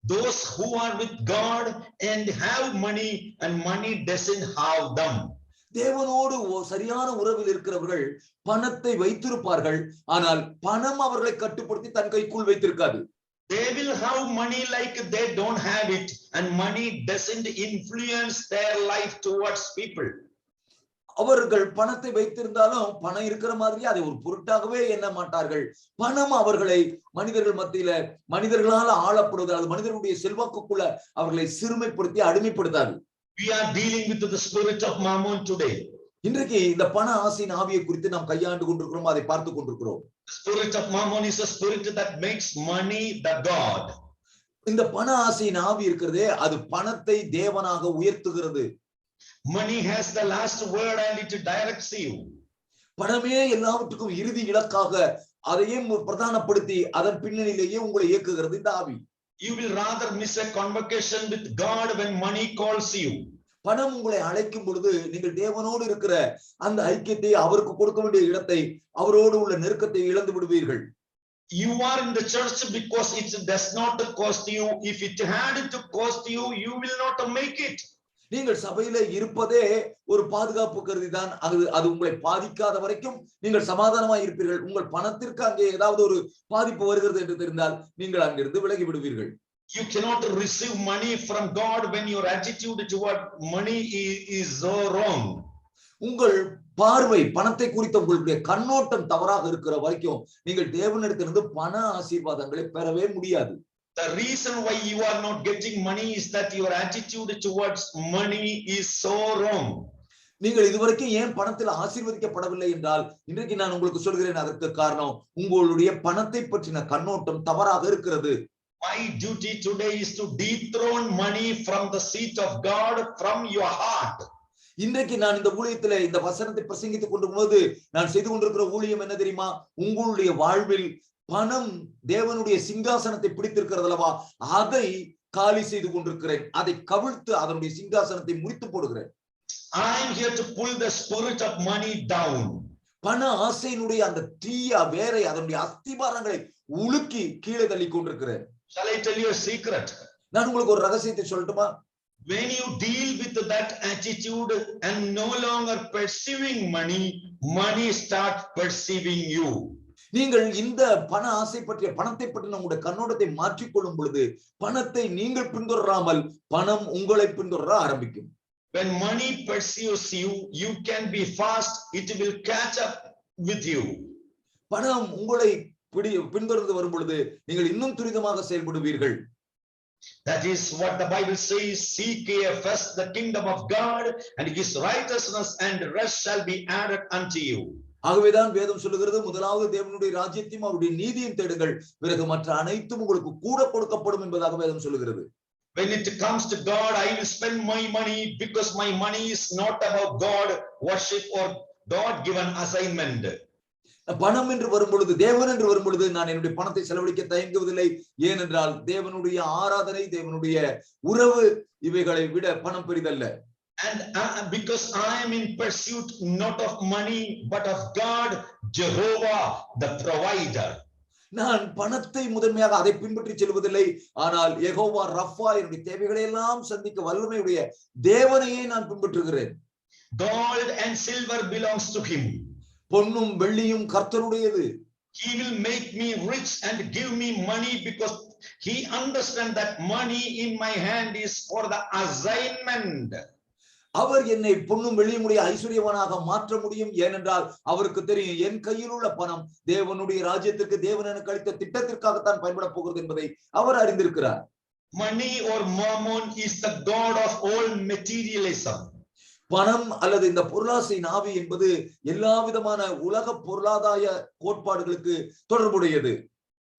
Those who are with God and have money and money doesn't have them. தேவனோடு சரியான உறவில் இருக்கிறவர்கள் பணத்தை வைத்திருப்பார்கள், ஆனால் பணம் அவர்களை கட்டுப்படுத்தி தன் கைக்குள் வைத்திருக்காது. They will have money like they don't have it, and money doesn't influence their life towards people. அவர்கள் பணத்தை வைத்திருந்தாலும் பணம் இருக்கிற மாதிரி அதை ஒரு பொருட்டாகவே எண்ண மாட்டார்கள். பணம் அவர்களை மனிதர்கள் மத்தியில மனிதர்களால் ஆளப்படுவது, அது மனிதர்களுடைய செல்வாக்குக்குள்ள அவர்களை சிறுமைப்படுத்தி அடிமைப்படுத்தாது. We are dealing with the spirit of mammon today. இன்றைக்கு இந்த பண ஆசையின் ஆவியை குறித்து நாம் கையாண்டு கொண்டிருக்கிறோம், அதை பார்த்து கொண்டிருக்கிறோம். The spirit of mammon is a spirit that makes money the god. இந்த பண ஆசையின் ஆவி இருக்கிறதே, அது பணத்தை தேவனாக உயர்த்துகிறது. Money has the last word and it directs you. பணமே எல்லாவற்றுக்கும் இறுதி இலக்காக அதையே பிரதானப்படுத்தி அதன் பின்னணியிலேயே உங்களை இயக்குகிறது இந்த ஆவி. You will rather miss a convocation with God when money calls you. பணம் உங்களை அழைக்கும் பொழுது நீங்கள் தேவனோடு இருக்கிற அந்த ஐக்கியத்தை, அவருக்கு கொடுக்க வேண்டிய இடத்தை, அவரோடு உள்ள நெருக்கத்தை இழந்து விடுவீர்கள். You are in the church because it does not cost you. If it had to cost you, you will not make it. நீங்கள் சபையில இருப்பதே ஒரு பாதுகாப்பு கருதிதான். அது உங்களை பாதிக்காத வரைக்கும் நீங்கள் சமாதானமா இருப்பீர்கள். உங்கள் பணத்திற்கு அங்கே ஏதாவது ஒரு பாதிப்பு வருகிறது என்று தெரிந்தால் நீங்கள் அங்கிருந்து விலகி விடுவீர்கள். You cannot receive money from God when your attitude toward money is so wrong. உங்கள் பார்வை, பணத்தை குறித்த உங்களுடைய கண்ணோட்டம் தவறாக இருக்கிற வரைக்கும் நீங்கள் தேவனிடத்திலிருந்து பண ஆசீர்வாதங்களை பெறவே முடியாது. The reason why you are not getting money is that your attitude towards money is so wrong. நீங்கள் இதுவரைக்கும் ஏன் பணத்தில் ஆசீர்வதிக்கப்படவில்லை என்றால், இன்றைக்கு நான் உங்களுக்கு சொல்கிறேன், அதற்கு காரணம் உங்களுடைய பணத்தை பற்றின கண்ணோட்டம் தவறாக இருக்கிறது. My duty today is to dethrone money from the seat of God from your heart. இன்றைக்கு நான் இந்த ஊழியத்துல இந்த வசனத்தை பிரசங்கித்துக் கொண்டிருக்கும்போது நான் செய்து கொண்டிருக்கிற ஊழியம் என்ன தெரியுமா? உங்களுடைய வாழ்வில் பணம் தேவனுடைய சிங்காசனத்தை பிடித்திருக்கிறது அல்லவா, அதை காலி செய்து கொண்டிருக்கிறேன். அதை கவிழ்த்து அதனுடைய சிங்காசனத்தை முறித்து போடுகிறேன். I am here to pull the spirit of money down. பண ஆசையினுடைய அந்த தீய வேரை, அதனுடைய அஸ்திபாரங்களை உலுக்கி கீழே தள்ளி கொண்டிருக்கிறேன். Shall I tell you a secret? நான் உங்களுக்கு ஒரு ரகசியத்தை சொல்லட்டுமா? When you deal with that attitude and no longer perceiving money, money starts perceiving you. நீங்கள் இந்த பண ஆசை பற்றிய, பணத்தை பற்றின உங்களுடைய கண்ணோட்டத்தை மாற்றிக்கொள்ளும் பொழுது பணத்தை நீங்கள் பின்தொடராமல் பணம் உங்களை பின்தொடர ஆரம்பிக்கும். When money pursues you, you can be fast, it will catch up with you. பணம் உங்களை பின்தொடர்ந்து வரும் பொழுது நீங்கள் இன்னும் துரிதமாக செயல்படுவீர்கள். That is what the Bible says, seek ye first the kingdom of God and his righteousness, and the rest shall be added unto you. ஆகவேதான் வேதம் சொல்லுகிறது, முதலாவது தேவனுடைய ராஜ்யத்தையும் அவருடைய நீதியையும் தேடுங்கள், பிறகு மற்ற அனைத்தும் உங்களுக்கு கூட கொடுக்கப்படும் என்பதாக வேதம் சொல்லுகிறது. When it comes to God, I will spend my money because my money is not about God worship or God given assignment. பணம் என்று வரும் பொழுது, தேவன் என்று வரும் பொழுது நான் என்னுடைய பணத்தை செலவழிக்க தயங்குவதில்லை. ஏனென்றால் தேவனுடைய ஆராதனை, தேவனுடைய உறவு, இவைகளை விட பணம் பெரிதல்ல. And because I am in pursuit not of money but of God, Jehovah the provider. நான் பணத்தை முதன்மையாக அதை பின்பற்றி செல்வதில்லை, ஆனால் யெகோவா ரஃபா, என்னுடைய தேவைகளை எல்லாம் சந்திக்க வல்லமையுடைய தேவனையே நான் பின்பற்றுகிறேன். Gold and silver belongs to him. பொன்னும் வெள்ளியும் கர்த்தருடையது. He will make me rich and give me money because he understands that money in my hand is for the assignment. அவர் என்னை பொன்னும் வெள்ளியுடைய ஐஸ்வர்யவானாக மாற்ற முடியும். ஏனென்றால் அவருக்கு தெரியும், என் கையில் உள்ள பணம் தேவனுடைய ராஜ்யத்திற்கு, தேவன் எனக்கு அளித்த திட்டத்திற்காகத்தான் பயன்பட போகிறது என்பதை அவர் அறிந்திருக்கிறார். Money or mammon is the god of all materialism. பணம் அல்லது இந்த பொருளாசையின் ஆவி என்பது எல்லா விதமான உலக பொருளாதார கோட்பாடுகளுக்கு தொடர்புடையது.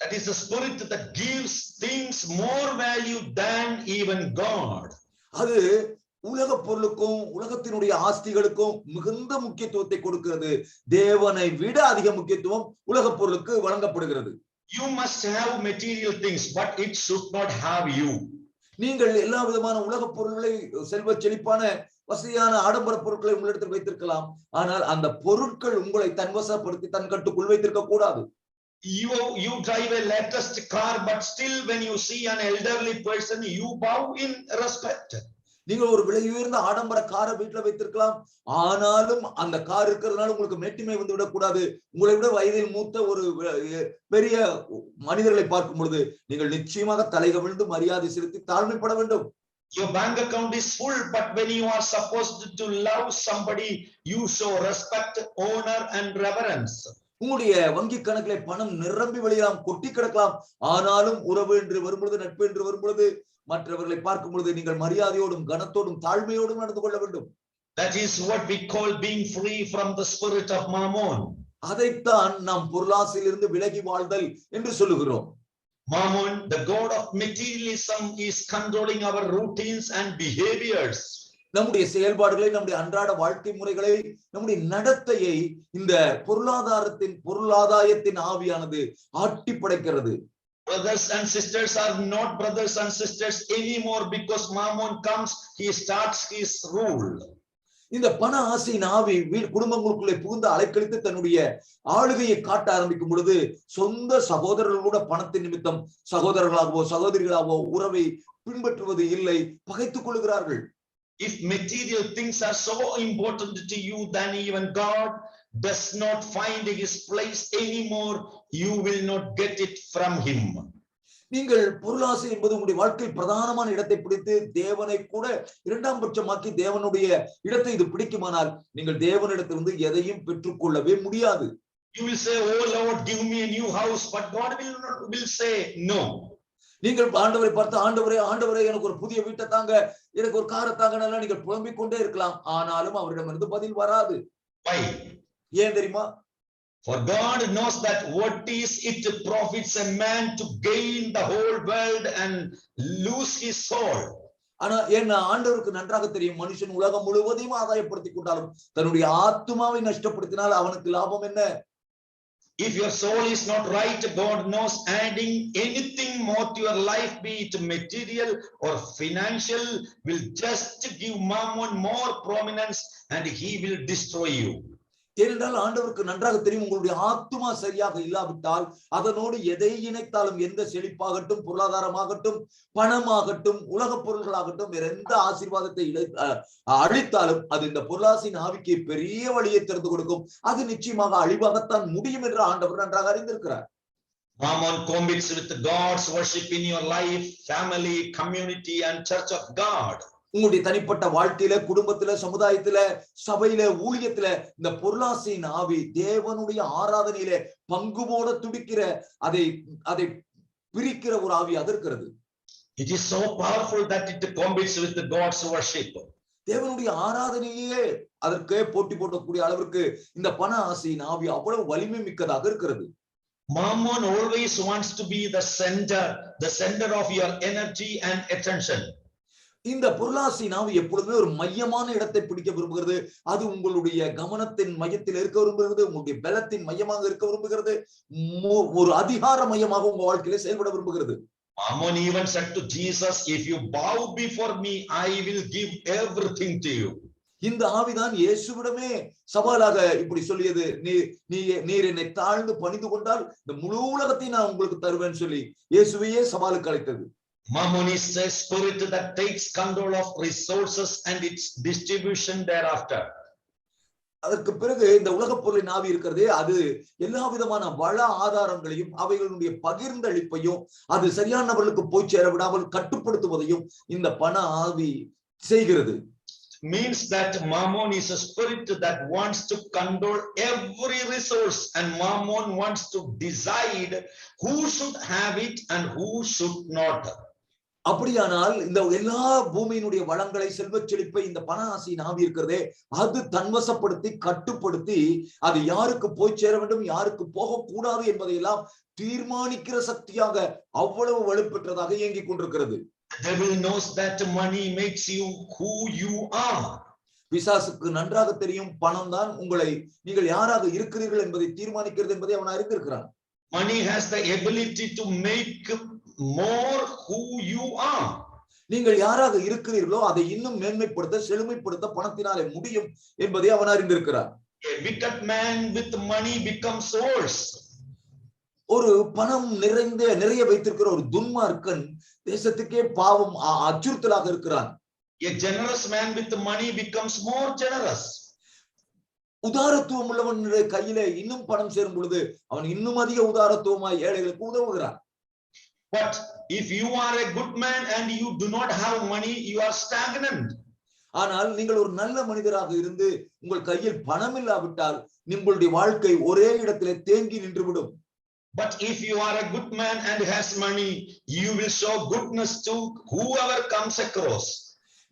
That is the spirit that gives things more value than even God. அது உலக பொருளுக்கும் உலகத்தினுடைய ஆஸ்திகளுக்கும் மிகுந்த முக்கியத்துவத்தை கொடுக்கிறது. தேவனை விட அதிக முக்கியத்துவம் உலக பொருளுக்கு வழங்கப்படுகிறது. You must have material things, but it should not have you. நீங்கள் எல்லா விதமான உலக பொருள்களை, செல்வ செழிப்பான வசதியான ஆடம்பர பொருட்களை உங்களிடத்தில் வைத்திருக்கலாம். ஆனால் அந்த பொருட்கள் உங்களை தன்வசப்படுத்தி தன் கட்டுக்குள் வைத்திருக்க கூடாது. You drive a latest car, but still when you see an elderly person, you bow in respect. நீங்கள் ஒரு விலை உயர்ந்த ஆடம்பர காரை வீட்டுல வைத்திருக்கலாம். ஆனாலும் அந்த கார் இருக்கிறதுனால உங்களுக்கு மேட்டிமை வந்து விடக்கூடாது. உங்களை விட வயதில் மூத்த ஒரு பெரிய மனிதர்களை பார்க்கும் பொழுது நீங்கள் நிச்சயமாக தலைகவிழ்ந்து மரியாதை செலுத்தி தாழ்மைப்பட வேண்டும். Your bank account is full, but when you are supposed to love somebody, you show respect, honor and reverence. உங்களுடைய வங்கி கணக்கிலே பணம் நிரம்பி வழியலாம், கொட்டி கிடக்கலாம். ஆனாலும் உறவு என்று வரும்பொழுது, நட்பு என்று வரும்பொழுது, மற்றவர்களை பார்க்கும் பொழுது நீங்கள் மரியாதையோடும் கனத்தோடும் தாழ்மையோடும் நடந்து கொள்ள வேண்டும். That is what we call being free from the spirit of mammon. அதைத்தான் நாம் பொருளாசையிலிருந்து விலகி வாழ்தல் என்று சொல்லுகிறோம். Mammon, the god of materialism, is controlling our routines and behaviors. நம்முடைய செயல்பாடுகளை, நம்முடைய அன்றாட வாழ்க்கை முறைகளை, நம்முடைய நடத்தையை இந்த பொருளாதாயத்தின் ஆவியானது ஆட்டி படைக்கிறது. Brothers and sisters are not brothers and sisters anymore because mammon comes, he starts his rule. இந்த பண ஆசையின் ஆவி குடும்பங்களுக்குள்ளே புகுந்து அலைக்கழித்து தன்னுடைய ஆளுகையை காட்ட ஆரம்பிக்கும் பொழுது சொந்த சகோதரர்களோட பணத்தின் நிமித்தம் சகோதரர்களாகவோ சகோதரிகளாகவோ உறவை பின்பற்றுவது இல்லை, பகைத்துக் கொள்கிறார்கள். If material things are so important to you than even God does not find his place anymore, you will not get it from him. நீங்கள் பொருளாசை என்பது உங்களுடைய வாழ்க்கையில் பிரதானமான இடத்தை பிடித்து தேவனை கூட இரண்டாம் பட்சமாக்கி தேவனுடைய இடத்தை இது பிடிக்குமானால் நீங்கள் தேவனிடத்திலிருந்து எதையும் பெற்றுக்கொள்ளவே முடியாது. You will say, oh Lord, give me a new house, but God will say no. நீங்கள் ஆண்டவரை பார்த்து, ஆண்டவரே எனக்கு ஒரு புதிய வீட்டை தாங்க, எனக்கு ஒரு காரை தாங்கனால நீங்கள் புலம்பிக் கொண்டே இருக்கலாம். ஆனாலும் அவரிடமிருந்து பதில் வராது. Why? ஏன் தெரியுமா? For God knows that what is it profits a man to gain the whole world and lose his soul. ஆனா என்ன ஆண்டவருக்கு நன்றாக தெரியும், மனுஷன் உலகம் முழுவதையும் ஆதாயப்படுத்திக் கொண்டாலும் தன்னுடைய ஆத்துமாவை நஷ்டப்படுத்தினால் அவனுக்கு லாபம் என்ன? If your soul is not right, God knows adding anything more to your life, be it material or financial, will just give mammon more prominence and he will destroy you. ஏனென்றால் ஆண்டவருக்கு நன்றாக தெரியும், உங்களுடைய ஆத்துமா சரியாக இல்லாவிட்டால் அதனோடு எதை இணைத்தாலும், எந்த செழிப்பாகட்டும், பொருளாதாரமாகட்டும், பணமாகட்டும், உலக பொருள்களாகட்டும், வேற எந்த ஆசீர்வாதத்தை அழித்தாலும் அது இந்த பொருளாசையின் ஆவிக்கு பெரிய வழியை திறந்து கொடுக்கும். அது நிச்சயமாக அழிவாகத்தான் முடியும் என்று ஆண்டவர் நன்றாக அறிந்திருக்கிறார். Mammon competes with God's worship in your life, family, community and church of God. உங்களுடைய தனிப்பட்ட வாழ்க்கையில, குடும்பத்துல, சமுதாயத்துல, சபையில, ஊழியத்துல இந்த பொருளாசையின் ஆவி தேவனுடைய ஆராதனையில பங்கு போட துடிக்கிற, அதை பிரிக்கிற ஒரு ஆவி அது இருக்கிறது. It is so powerful that it competes with the God's worship. தேவனுடைய ஆராதனையே அதற்கே போட்டி போடக்கூடிய அளவிற்கு இந்த பண ஆசையின் ஆவி அவ்வளவு வலிமை மிக்கதாக இருக்கிறது. Mammon always wants to be the center of your energy and attention. இந்த பொருளாசையின் ஆவி எப்பொழுதுமே ஒரு மையமான இடத்தை பிடிக்க விரும்புகிறது. அது உங்களுடைய கவனத்தின் மையத்தில் இருக்க விரும்புகிறது, உங்களுடைய பலத்தின் மையமாக இருக்க விரும்புகிறது, ஒரு அதிகார மையமாக உங்க வாழ்க்கையில செயல்பட விரும்புகிறது. Mammon even said to Jesus, if you bow before me, I will give everything to you. இந்த ஆவிதான் இயேசுவிடமே சவாலாக இப்படி சொல்லியது, நீர் என்னை தாழ்ந்து பணிந்து கொண்டால் இந்த முழு உலகத்தையும் நான் உங்களுக்கு தருவேன்னு சொல்லி இயேசுவையே சவாலுக்கு அழைத்தது. Mammon is a spirit that takes control of resources and its distribution thereafter. அதற்கு பிறகு இந்த உலக பொருளின் ஆவி இருக்கிறதே, அது எல்லா விதமான வள ஆதாரங்களையும் அவைகளுடைய பகிர்ந்தளிப்பையும் அது சரியான நபர்களுக்கு போய் சேர விடாமல் கட்டுப்படுத்துவதையும் இந்த பண ஆவி செய்கிறது. Means that Mammon is a spirit that wants to control every resource, and Mammon wants to decide who should have it and who should not. அப்படியானால் இந்த எல்லா பூமியினுடைய வளங்களை செல்வச் செழிப்பை இந்த பண ஆசை ஆவி இருக்கிறதே அது தன்வசப்படுத்தி கட்டுப்படுத்தி அது யாருக்கு போய் சேர வேண்டும் யாருக்கு போகக்கூடாது என்பதையெல்லாம் தீர்மானிக்கிற சக்தியாக அவ்வளவு வலுப்பெற்றதாக இயங்கிக் கொண்டிருக்கிறது. The devil knows that money makes you who you are. பிசாசுக்கு நன்றாக தெரியும் பணம் தான் உங்களை நீங்கள் யாராக இருக்கிறீர்கள் என்பதை தீர்மானிக்கிறது என்பதை அவன் அறிந்திருக்கிறான். Money has the ability to make more who you are. நீங்கள் யாராக இருக்கிறீர்களோ அதை இன்னும் மேன்மைப்படுத்த செழுமைப்படுத்த பணத்தினாலே முடியும் என்பதை அவன் அறிந்திருக்கிறான். A wicked man with money becomes worse. ஒரு பணம் நிறைய வைத்திருக்கிற ஒரு துன்மார்க்கன் தேசத்துக்கே பாவம் அச்சுறுத்தலாக இருக்கிறான். A generous man with money becomes more generous. உதாரத்துவம் உள்ளவனுடைய கையில இன்னும் பணம் சேரும் பொழுது அவன் இன்னும் அதிக உதாரத்துவமாய் ஏழைகளுக்கு உதவுகிறான். But if you are a good man and you do not have money, you are stagnant. ஆனால் நீங்கள் ஒரு நல்ல மனிதராக இருந்து உங்கள் கையில் பணம் இல்லாவிட்டால் உங்களுடைய வாழ்க்கை ஒரே இடத்திலே தேங்கி நின்றுவிடும். But if you are a good man and has money, you will show goodness to whoever comes across.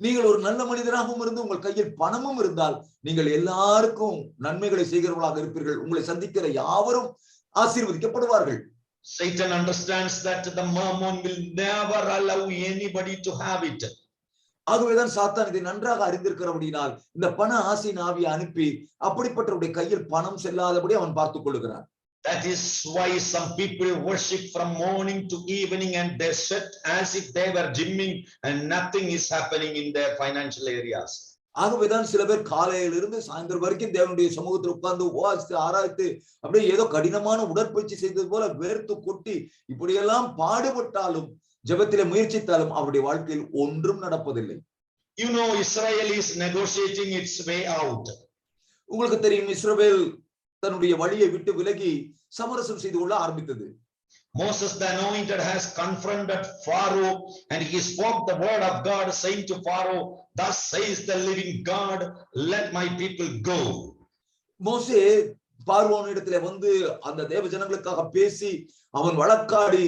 நீங்கள் ஒரு நல்ல மனிதராகவும் இருந்து உங்கள் கையில் பணமும் இருந்தால் நீங்கள் எல்லாருக்கும் நன்மைகளை செய்கிறவர்களாக இருப்பீர்கள். உங்களை சந்திக்கிற யாவரும் ஆசீர்வதிக்கப்படுவார்கள். Satan understands that the mammon will never allow anybody to have it. ஆகவேதான் சாத்தான் இதை நன்றாக அறிந்திருக்கிறபடியால் இந்த பண ஆசை ஆவியை அனுப்பி அப்படிப்பட்டவருடைய கையில் பணம் செல்லாதபடி அவன் பார்த்துக் கொள்கிறான். That is why some people worship from morning to evening and they sweat as if they were gymming and nothing is happening in their financial areas. ஆகவேதான் சில பேர் காலையிலிருந்து சாயந்தரம் வரைக்கும் தேவனுடைய சமூகத்தில் உட்கார்ந்து உபாசித்து ஆராய்த்து அப்படியே ஏதோ கடினமான உடற்பயிற்சி செய்தது போல வேர்த்து கொட்டி இப்படியெல்லாம் பாடுபட்டாலும் ஜெபத்திலே முயற்சித்தாலும் அவருடைய வாழ்க்கையில் ஒன்றும் நடப்பதில்லை. You know, Israel is negotiating its way out. உங்களுக்கு தெரியும் இஸ்ரவேல் தன்னுடைய வழியை விட்டு விலகி சமரசம் செய்து கொள்ள ஆரம்பித்தது. Moses the anointed has confronted Pharaoh and he spoke the word of God saying to Pharaoh, thus says the living God, let my people go. மோசே பார்வோனிடத்திலே வந்து அந்த தேவ ஜனங்களுக்காக பேசி அவன் வழக்காடி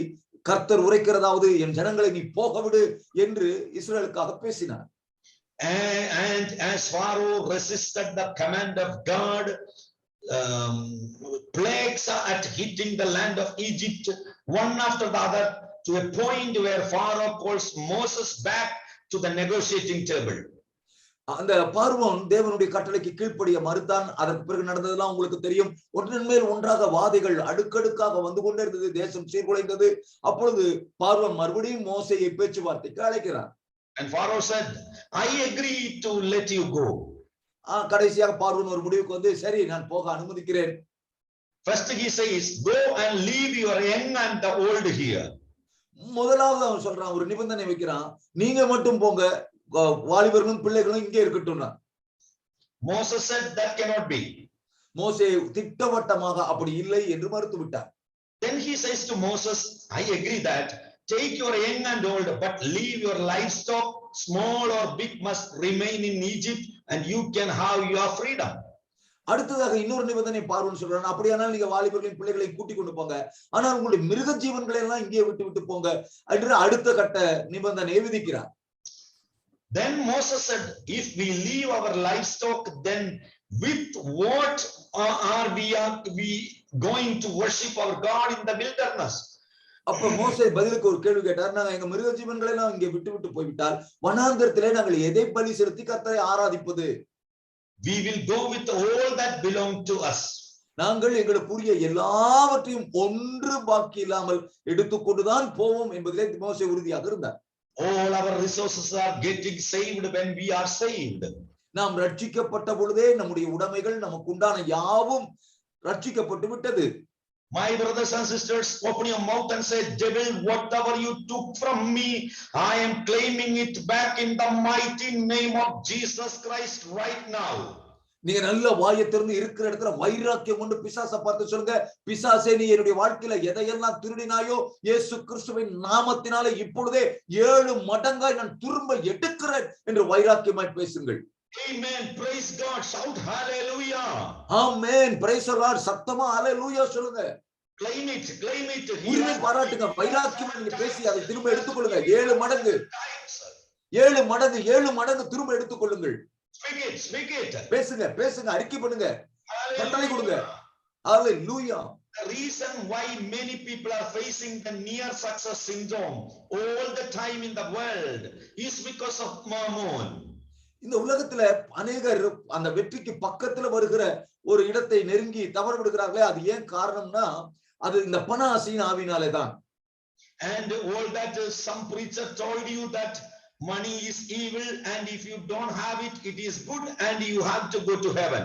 கர்த்தர் உரைக்கிறதாவது என் ஜனங்களை நீ போக விடு என்று இஸ்ரவேலுக்காக பேசினார். And as Pharaoh resisted the command of God, plagues are hitting the land of Egypt one after the other to a point where Pharaoh calls Moses back to the negotiating table. அந்த பார்வோன் தேவனுடைய கட்டளைக்கு கீழ்ப்படிய மறுத்தான். அதற்கு பிறகு நடந்ததெல்லாம் உங்களுக்கு தெரியும். ஒன்றின் மேல் ஒன்றாக வாதைகள் அடுக்கடுக்காக வந்து கொண்டே இருந்தது. தேசம் சீர்குலைந்தது. அப்பொழுது பார்வோன் மறுபடியும் மோசேயை பேச்சுவார்த்தைக்கு அழைக்கிறார். And Pharaoh said, I agree to let you go. கடைசியாக பார்வோன் ஒரு முடிவுக்கு வந்து சரி நான் போக அனுமதிக்கிறேன். First he says, go and leave your young and the old here. முதலாவது அவன் சொல்றான், ஒரு நிபந்தனை வைக்கிறான், நீங்க மட்டும் போங்க, வாலிபர்களும் பிள்ளைகளும் இங்கே இருக்கட்டும். Moses said that cannot be. மோசே திட்டவட்டமாக அப்படி இல்லை என்று மறுத்து விட்டார். Then he says to Moses, I agree that take your young and old, but leave your livestock, small or big, must remain in Egypt and you can have your freedom. அடுத்ததாக இன்னொரு நிபந்தனை பார்வோன் சொல்றான், அப்படியானால் நீங்க வாலிபர்களின் பிள்ளைகளை கூட்டிக் கொண்டு போங்க, ஆனால் உங்களுடைய மிருக ஜீவன்களை எல்லாம் இங்கே விட்டு போங்க என்று அடுத்த கட்ட நிபந்தனை விதிக்கிறார். Then Moses said, if we leave our livestock, then with what are we going to worship our God in the wilderness? அப்ப மோசே பதிலுக்கு ஒரு கேள்வி கேட்டார், நாங்க எங்க மிருக ஜீவன்களை எல்லாம் இங்கே விட்டு போய்விட்டால் வனாந்தரத்திலே நாங்கள் எதை பலி செலுத்தி கர்த்தரை ஆராதிப்பது? We will go with all that belong to us. நாங்கள் எங்களுக்குரிய எல்லாவற்றையும் ஒன்று பாக்கி இல்லாமல் எடுத்துக்கொண்டுதான் போவோம் என்பதிலே மோசே உறுதியாக இருந்தார். All our resources are getting saved when we are saved. நாம் ரட்சிக்கப்பட்ட பொழுதே நம்முடைய உடைமைகள் நமக்கு உண்டான யாவும் ரட்சிக்கப்பட்டு விட்டது. My brothers and sisters, open your mouth and say, devil, whatever you took from me, I am claiming it back in the mighty name of Jesus Christ right now. நீங்க நல்ல வாயை திறந்து இருக்கிற இடத்துல வைராக்கியம் கொண்டு பிசாசை பார்த்து சொல்லுங்க, பிசாசே நீ என்னுடைய வாழ்க்கையில எதையெல்லாம் திருடினாயோ இயேசு கிறிஸ்துவின் நாமத்தினாலே இப்பொழுதே 7 மடங்காய் நான் திரும்ப எடுக்கிறேன் என்று வைராக்கியமாய் பேசுங்கள். Amen. Praise God. Shout hallelujah. Amen. Praise the Lord. சத்தமா hallelujah சொல்லுங்க. Claim it, claim it. உரிமை பாராட்டுங்க. வைராக்கியமா நீங்க பேசி அதை திரும்ப எடுத்துக்கொள்ளுங்க. 7 மடங்கு 7 மடங்கு 7 மடங்கு திரும்ப எடுத்துக்கொள்ளுங்கள். Speak it, speak it. பேசுங்க, பேசுங்க, அறிக்கை பண்ணுங்க, கட்டளை கொடுங்க. Hallelujah. The reason why many people are facing the near success syndrome all the time in the world is because of Mammon. இந்த உலகத்துல அநேகர் அந்த வெற்றிக்கு பக்கத்துல வருகிற ஒரு இடத்தை நெருங்கி தவறு விடுகிறார்களே, அது ஏன் காரணம்னா அது இந்த பண ஆசையின் ஆவினாலே தான். And all that some preacher told you that money is evil and if you don't have it, it is good and you have to go to heaven.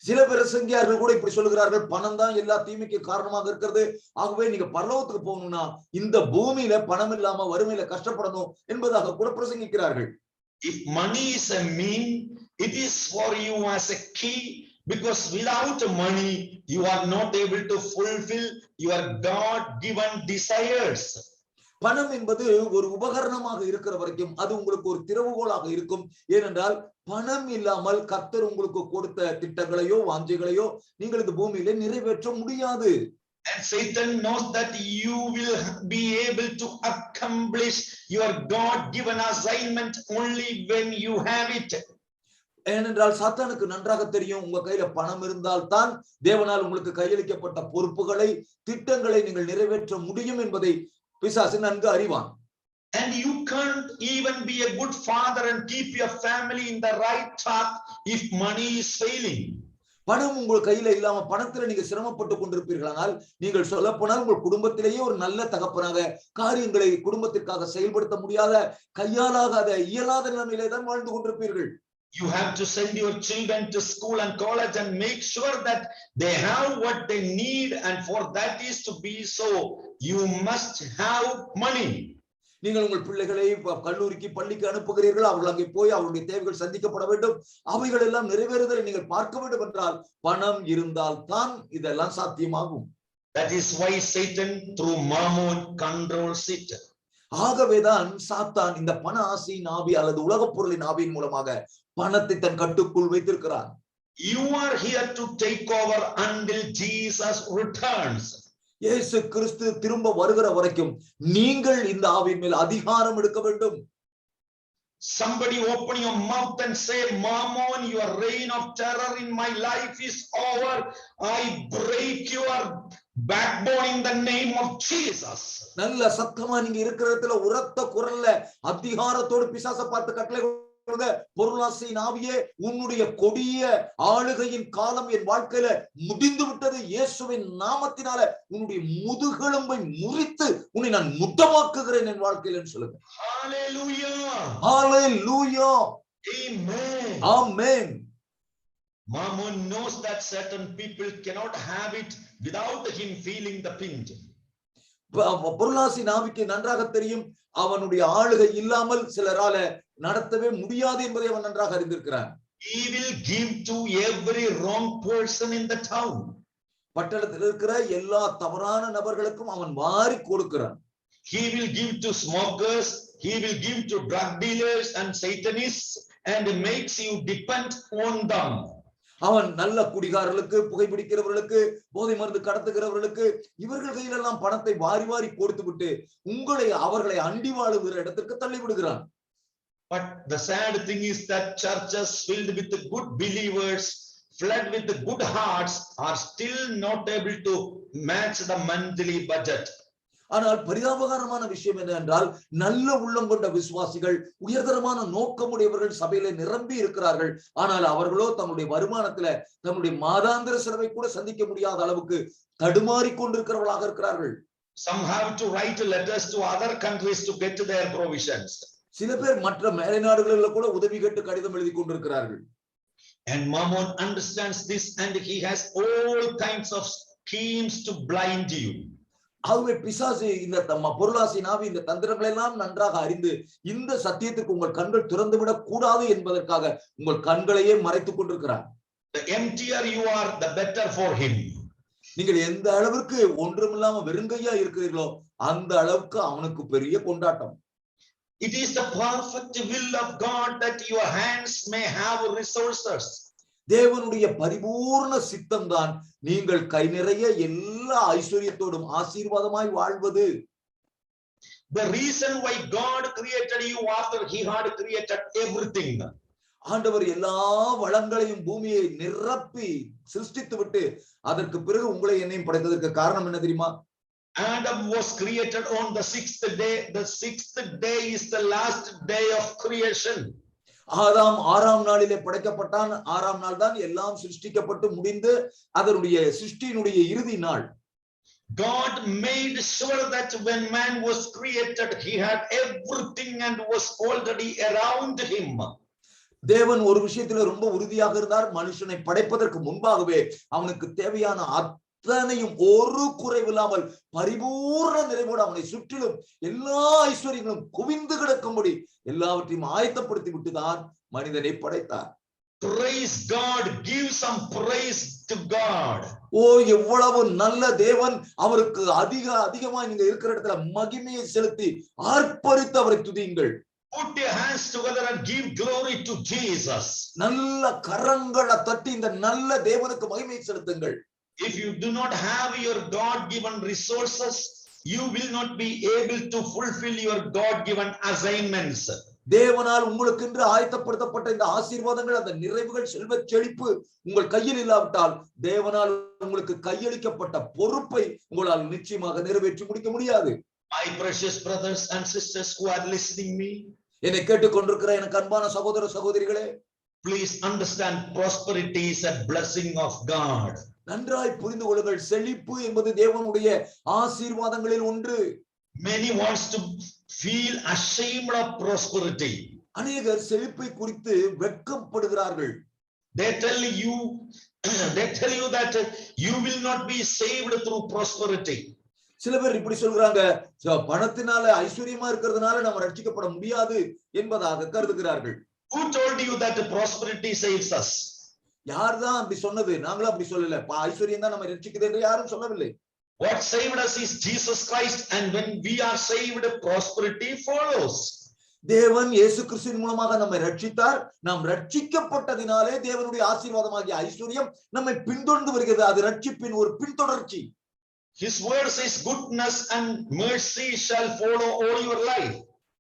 சில பிரசங்கியார்கள் கூட இப்படி சொல்லுகிறார்கள், பணம் தான் எல்லா தீமைக்கு காரணமாக இருக்கிறது, ஆகவே நீங்க பரலோகத்துக்கு போகணும்னா இந்த பூமியில பணம் இல்லாம வறுமையில கஷ்டப்படணும் என்பதாக கூட பிரசங்கிக்கிறார்கள். If money is a mean, it is for you as a key, because without money you are not able to fulfill your God-given desires. பணம் என்பது ஒரு உபகரணமாக இருக்கிற வரைக்கும் அது உங்களுக்கு ஒரு திறவுகோலாக இருக்கும். ஏனென்றால் பணம் இல்லாமல் கர்த்தர் உங்களுக்கு கொடுத்த திட்டங்களையோ வாஞ்சைகளையோ நீங்கள் இந்த பூமியில நிறைவேற்ற முடியாது. And Satan knows that you will be able to accomplish your God-given assignment only when you have it. ஏனென்றால் சாத்தானுக்கு நன்றாக தெரியும், உங்க கையில பணம் இருந்தால் தான் தேவனால் உங்களுக்கு கையளிக்கப்பட்ட பொறுப்புகளை திட்டங்களை நீங்கள் நிறைவேற்ற முடியும் என்பதை பிசாசு நன்கு அறிவான். And you can't even be a good father and keep your family in the right path if money is failing. பணம் உங்கள் கையில இல்லாம பணத்துல நீங்க சிரமப்பட்டு கொண்டிருப்பீர்களானால் நீங்கள் சொல்ல போனால் உங்கள் குடும்பத்திலேயே ஒரு நல்ல தகப்பனாக காரியங்களை குடும்பத்திற்காக செயல்படுத்த முடியாத, கையாலாகாத, இயலாத நிலையிலே தான் வாழ்ந்து கொண்டிருப்பீர்கள். You have to send your children to school and college and make sure that they have what they need, and for that is to be so, you must have money. நீங்கள் உங்கள் பிள்ளைகளை கல்லூரிக்கு பள்ளிக்கு அனுப்புகிறீர்கள், அவர்கள் அங்கே போய் அவருடைய தேவைகள் சந்திக்கப்பட வேண்டும், அவைகள் எல்லாம் நிறைவேறுதலை நீங்கள் பார்க்க வேண்டும் என்றால் பணம் இருந்தால் தான் இதெல்லாம் சாத்தியமாகும். That is why Satan through Mammon controls it. ஆகவேதான் சாத்தான் இந்த பண ஆசையின் ஆவி அல்லது உலகப் பொருளின் ஆவியின் மூலமாக பணத்தை தன் கட்டுக்குள் வைத்திருக்கிறான். You are here to take over until Jesus returns. இயேசு கிறிஸ்து திரும்ப வருகிற வரைக்கும் நீங்கள் இந்த ஆவியின் மேல் அதிகாரம் எடுக்க வேண்டும். Somebody open your mouth and say, Mammon, your reign of terror in my life is over. I break your backbone in the name of Jesus. நல்ல சத்தமா நீங்க இருக்கிற இடத்துல உரத்த குரல்ல அதிகாரத்தோடு பிசாசை பார்த்து கட்டளை பொருளாசையின் ஆவியே, உன்னுடைய கொடிய ஆளுகையின் காலம் என் வாழ்க்கையில முடிந்து விட்டது. இயேசுவின் நாமத்தினால உன்னுடைய முதுகெலும்பை முறித்து உன்னை நான் முத்தமாக்குகிறேன் என் வாழ்க்கையில சொல்லுங்க. Hallelujah. Hallelujah. Amen. Amen. Mammon knows that certain people cannot have it without him feeling the pinch. பொருளாசி நாவிக்கு நன்றாக தெரியும், அவனுடைய ஆளுகை இல்லாமல் சிலரால நடத்தவே முடியாது என்பதை அவன் நன்றாக அறிந்திருக்கிறான். He will give to every wrong person in the town. பட்டணத்தில் இருக்கிற எல்லா தவறான நபர்களுக்கும் அவன் வாரி கொடுக்கிறான். He will give to smokers, he will give to drug dealers and Satanists, and makes you depend on them. அவன் நல்ல குடிகாரர்களுக்கு, புகைப்பிடிக்கிறவர்களுக்கு, போதை மருந்து கடத்துகிறவர்களுக்கு இவர்கள் கையிலெல்லாம் பணத்தை வாரி வாரி கொடுத்து விட்டு அவர்களை அண்டி வாழுகிற இடத்திற்கு தள்ளி விடுகிறான். But the sad thing is that churches filled with the good believers, flooded with the good hearts, are still not able to match the monthly budget. ஆனால் பரிதாபகரமான விஷயம் என்னவென்றால், நல்ல உள்ளம் கொண்ட விசுவாசிகள், உயர்தரமான நோக்கமுடையவர்கள் சபையில நிரம்பி இருக்கிறார்கள். ஆனால் அவர்களோ தங்களுடைய வருமானத்துல தங்களுடைய மாதாந்திர செலவை கூட சந்திக்க முடியாத அளவுக்கு தடுமாறி கொண்டிருக்கிறவர்களாக இருக்கிறார்கள். Some have to write letters to other countries to get their provisions. சில பேர் மற்ற மேலை நாடுகளில் கூட உதவி கேட்டு கடிதம் எழுதி கொண்டிருக்கிறார்கள். And Mammon understands this, and he has all kinds of schemes to blind you. ஆகவே பிசாசு இந்த பொருளாசி நாவி இந்த தந்திரங்களை எல்லாம் நன்றாக அறிந்து இந்த சத்தியத்துக்கு உங்கள் கண்கள் திறந்து விடக் கூடாது என்பதற்காக உங்கள் கண்களையே மறைத்துக் கொண்டிருக்கிறார். The emptier you are, the better for him. நீங்கள் எந்த அளவிற்கு ஒன்றுமில்லாம வெறுங்கையா இருக்கிறீர்களோ அந்த அளவுக்கு அவனுக்கு பெரிய கொண்டாட்டம். It is the perfect will of God that your hands may have resources. தேவனுடைய பரிபூர்ண சித்தம் தான் நீங்கள் கை நிறைய எல்லா எல்லா ஐஸ்வர்யத்தோடும் ஆசீர்வாதமாய் வாழ்வது. The reason why God created you after he had created everything. ஆண்டவர் எல்லா வளங்களையும் பூமியை நிரப்பி சிருஷ்டித்து விட்டு அதற்கு பிறகு உங்களை என்னையும் படைத்ததற்கு காரணம் என்ன தெரியுமா? Adam was created on the sixth day. The sixth day is the last day of creation. ஆதாம் 6ஆம் நாளிலே படைக்கப்பட்டான். 6ஆம் நாள் தான் எல்லாம் சிருஷ்டிக்கப்பட்டு முடிந்து அதனுடைய சிருஷ்டியினுடைய இறுதி நாள். God made sure that when man was created, he had everything and was already around him. தேவன் ஒரு விஷயத்துல ரொம்ப உறுதியாக இருந்தார். மனுஷனை படைப்பதற்கு முன்பாகவே அவனுக்கு தேவையான அத்தனையும் ஒரு குறைவில்லாமல் பரிபூர்ண நிறைவோடு அவனை சுற்றிலும் எல்லா ஐஸ்வர்யங்களும் குவிந்து கிடக்கும்படி எல்லாவற்றையும் ஆயத்தப்படுத்தி விட்டுதான் மனிதனை படைத்தார். Praise God, give some praise to God. ஓ எவ்வளவு நல்ல தேவன்! அவருக்கு அதிகமா நீங்க இருக்கிற இடத்துல மகிமையை செலுத்தி ஆர்ப்பரித்து அவரை துதியுங்கள். Put your hands together and give glory to Jesus. நல்ல கரங்களை தட்டி இந்த நல்ல தேவனுக்கு மகிமை செலுத்துங்கள். If you do not have your God given resources, you will not be able to fulfill your God given assignments. தேவனால் உங்களுக்கு என்று ஆயத்தப்படுத்தப்பட்ட இந்த ஆசீர்வாதங்கள், அந்த நிறைவுகள், செல்வ செழிப்பு உங்கள் கையில் இல்லாவிட்டால் தேவனால் உங்களுக்கு கையளிக்கப்பட்ட பொறுப்பை உங்களால் நிச்சயமாக நிறைவேற்றி முடிக்க முடியாது. My precious brothers and sisters who are listening me, என்னை கேட்டுக்கொண்டிருக்கிற எனக்கு அன்பான சகோதர சகோதரிகளே, please understand prosperity is a blessing of God. நன்றாய் புரிந்து கொள்ளுங்கள், செழிப்பு என்பது தேவனுடைய ஆசீர்வாதங்களில் ஒன்று. Many wants to feel ashamed of prosperity. அநேகர் செழிப்பை குறித்து வெட்கப்படுகிறார்கள். They tell you that you will not be saved through prosperity. சில பேர் இப்படி சொல்றாங்க, பணத்தினால ஐஸ்வர்யமா இருக்கிறதுனால நம்ம ரட்சிக்கப்பட முடியாது என்பதாக கருதுகிறார்கள். Who told you that prosperity saves us? யார்தான் அப்படி சொன்னது? நாங்களும் அப்படி சொல்லல. ஐஸ்வர்யம் தான் நம்ம ரட்சிக்குது என்று யாரும் சொல்லவில்லை. What saved us is Jesus Christ, and when we are saved, prosperity follows. தேவன் இயேசு கிறிஸ்துவின் மூலமாக நம்மை ரட்சித்தார். நாம் ரட்சிக்கப்பட்டதினாலே தேவனுடைய ஆசீர்வாதமாகிய ஐஸ்வர்யம் நம்மை பின்தொடர்ந்து வருகிறது. அது ரட்சிப்பின் ஒரு பின்தொடர்ச்சி. His word says goodness and mercy shall follow all your life.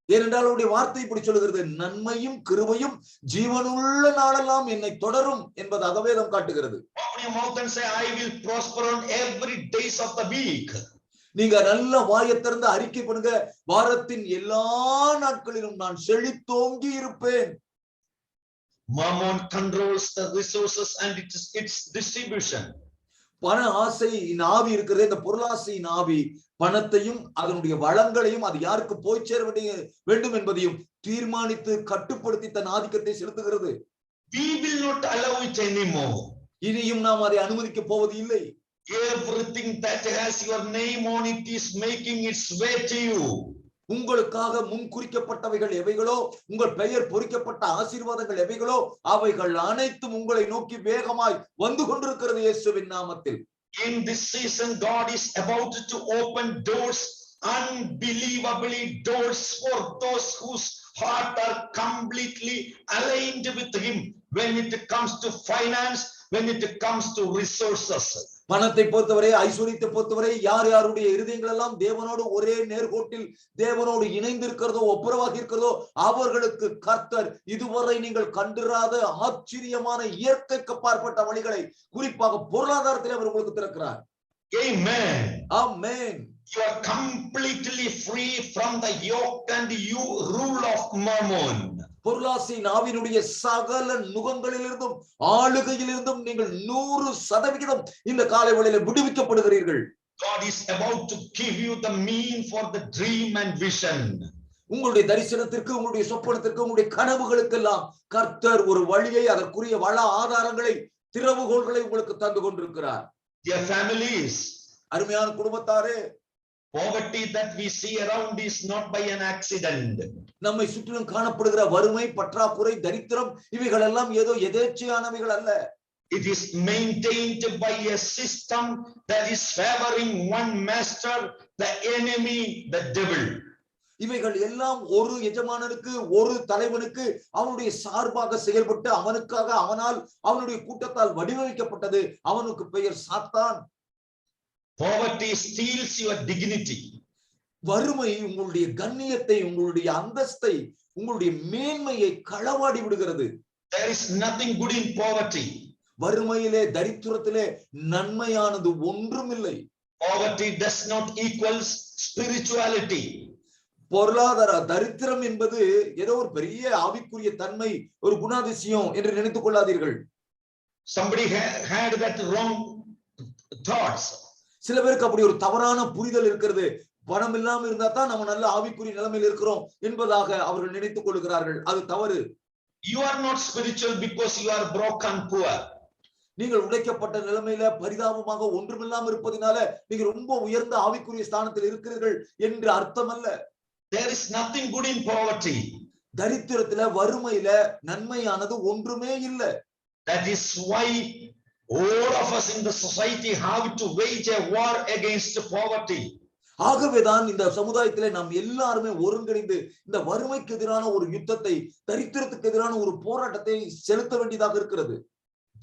ஏனென்றால் அவருடைய வார்த்தை இப்படி சொல்லுகிறது, நன்மையும் கிருபையும் ஜீவனுள்ள நாளெல்லாம் என்னை தொடரும் என்பதாக வேதம் காட்டுகிறது. Open your mouth and say, I will prosper on every days of the week. நீங்க நல்ல வாயை திறந்து அறிக்கை பண்ணுங்க, வாரத்தின் எல்லா நாட்களிலும் நான் செழித்தோங்கி இருப்பேன். Mammon controls the resources and its distribution. பண ஆசையின் ஆவி இருக்கிறது. இந்த பொருளாசையின் ஆவி பணத்தையும் அதனுடைய வளங்களையும் அது யாருக்கு போய் சேர வேண்டும் என்பதையும் தீர்மானித்து கட்டுப்படுத்தி தன் ஆதிக்கத்தை செலுத்துகிறது. We will not allow it anymore. இனியும் நாம் அதை அனுமதிக்க போவது இல்லை. Everything that has your name on it is making its way to you. உங்களுக்காக முன் குறிக்கப்பட்டவைகள் எவைகளோ, உங்கள் பெயர் பொறிக்கப்பட்ட ஆசீர்வாதங்கள் எவைகளோ, அவைகள் அனைத்தும் உங்களை நோக்கி வேகமாய் வந்து கொண்டிருக்கிறது இயேசுவின் நாமத்தில். In this season, God is about to open doors, unbelievably doors for those whose heart are completely aligned with Him when it comes to finance, when it comes to resources. பணத்தை பொறுத்தவரை, ஐஸ்வர்யத்தை பொறுத்தவரை யார் யாருடைய இருதயங்கள் எல்லாம் தேவனோடு ஒரே நேர்கோட்டில் தேவனோடு இணைந்திருக்கிறதோ, ஒப்புரவாகி இருக்கிறதோ, அவர்களுக்கு கர்த்தர் இதுவரை நீங்கள் கண்டிராத ஆச்சரியமான இயற்கைக்கு அப்பாற்பட்ட வழிகளை, குறிப்பாக பொருளாதாரத்தில் அவர் உங்களுக்கு திறக்கிறார். Amen. Amen. You are completely free from the yoke and you rule of Mammon. பொருளாசையின் ஆவியினுடைய சகல நுகங்களிலிருந்தும் ஆளுகையிலிருந்தும் நீங்கள் 100% இந்த காலை வேளையிலே விடுவிக்கப்படுகிறீர்கள். God is about to give you the mean for the dream and vision. உங்களுடைய தரிசனத்திற்கு, உங்களுடைய சொப்பனத்திற்கு, உங்களுடைய கனவுகளுக்கெல்லாம் கர்த்தர் ஒரு வழியை, அதற்குரிய வள ஆதாரங்களை, திறவுகோல்களை உங்களுக்கு தந்து கொண்டிருக்கிறார். Dear families, அருமையான குடும்பத்தாரே, poverty that we see around is not by an accident. நம்மை சுற்றிலும் காணப்படுகிற வறுமை, பற்றாக்குறை, தரித்திரம் இவைகள் எல்லாம் ஏதோ எதேச்சையானவைகள் அல்ல. It is maintained by a system that is favoring one master, the enemy, the devil. இவைகள் எல்லாம் ஒரு எஜமானனுக்கு, ஒரு தலைவனுக்கு அவனுடைய சார்பாக செயல்பட்டு அவனுக்காக, அவனால், அவனுடைய கூட்டத்தால் வடிவமைக்கப்பட்டது. அவனுக்கு பெயர் சாத்தான். Poverty steals your dignity. வறுமை உங்களுடைய கண்ணியத்தை, உங்களுடைய அந்தஸ்தை, உங்களுடைய மேன்மையை களவாடி விடுகிறது. There is nothing good in poverty. வறுமையிலே, தரித்திரத்திலே நன்மையானது ஒன்றுமில்லை. Poverty does not equals spirituality. பொருளாதார தரித்திரம் என்பது ஏதோ ஒரு பெரிய ஆவிக்குரிய தன்மை, ஒரு குணாதிசயம் என்று நினைத்துக் கொள்ளாதீர்கள். Somebody had that wrong thoughts. சில பேருக்கு அப்படி ஒரு தவறான புரிதல் இருக்கிறது. பணம் இல்லாம இருந்தா தான் நம்ம நல்ல ஆவிக்குரிய நிலைமையில் இருக்கிறோம் என்பதாக அவர்கள் நினைத்துக் கொள்கிறார்கள். அது தவறு. You are not spiritual because you are broken poor. நீங்கள் உடைக்கப்பட்ட நிலைமையில பரிதாபமாக ஒன்றுமில்லாம இருப்பதினால நீங்க ரொம்ப உயர்ந்த ஆவிக்குரிய ஸ்தானத்தில் இருக்கிறீர்கள் என்று அர்த்தம் அல்ல. There is nothing good in poverty. தரித்திரத்துல, வறுமையில நன்மையானது ஒன்றுமே இல்லை. That is why all of us in the society have to wage a war against poverty. ஆகவேதான் இந்த சமுதாயத்திலே நாம் எல்லாருமே ஒருங்கிணைந்து இந்த வறுமைக்கு எதிரான ஒரு யுத்தத்தை, தரித்திரத்துக்கு எதிரான ஒரு போராட்டத்தை செலுத்த வேண்டியதாக இருக்கிறது.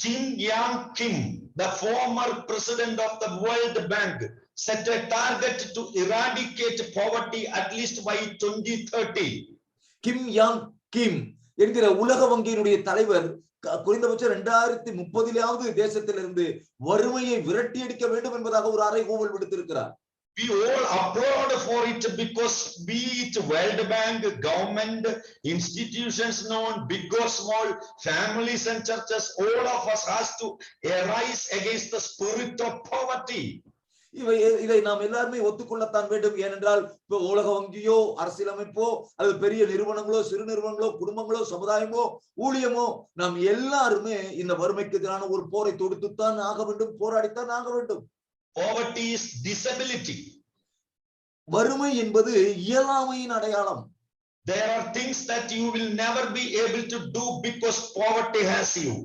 Jim Yang Kim, the former president of the World Bank, set a target to eradicate poverty at least by 2030. Kim Yong Kim என்கிற உலக வங்கியினுடைய தலைவர் குறைந்தபட்சம் 2030 தேசத்திலிருந்து வறுமையை விரட்டி அடிக்க வேண்டும் என்பதாக ஒரு அறைகூவல் விடுத்திருக்கிறார். We all applaud for it because be it World Bank, government, institutions known, big or small, families and churches, all of us has to arise against the spirit of poverty. இதை நாம் எல்லாருமே ஒத்துக்கொள்ளத்தான் வேண்டும். ஏனென்றால் உலக வங்கியோ, அரசியலமைப்போ, அது பெரிய நிறுவனங்களோ, சிறு நிறுவனங்களோ, குடும்பங்களோ, சமுதாயமோ, ஊழியமோ, நாம் எல்லாருமே இந்த வறுமைக்கு எதிரான ஒரு போரை தொடுத்துத்தான் ஆக வேண்டும், போராடித்தான் ஆக வேண்டும். Poverty is disability. வறுமை என்பது இயலாமையின் அடையாளம். There are things that you will never be able to do because poverty has you.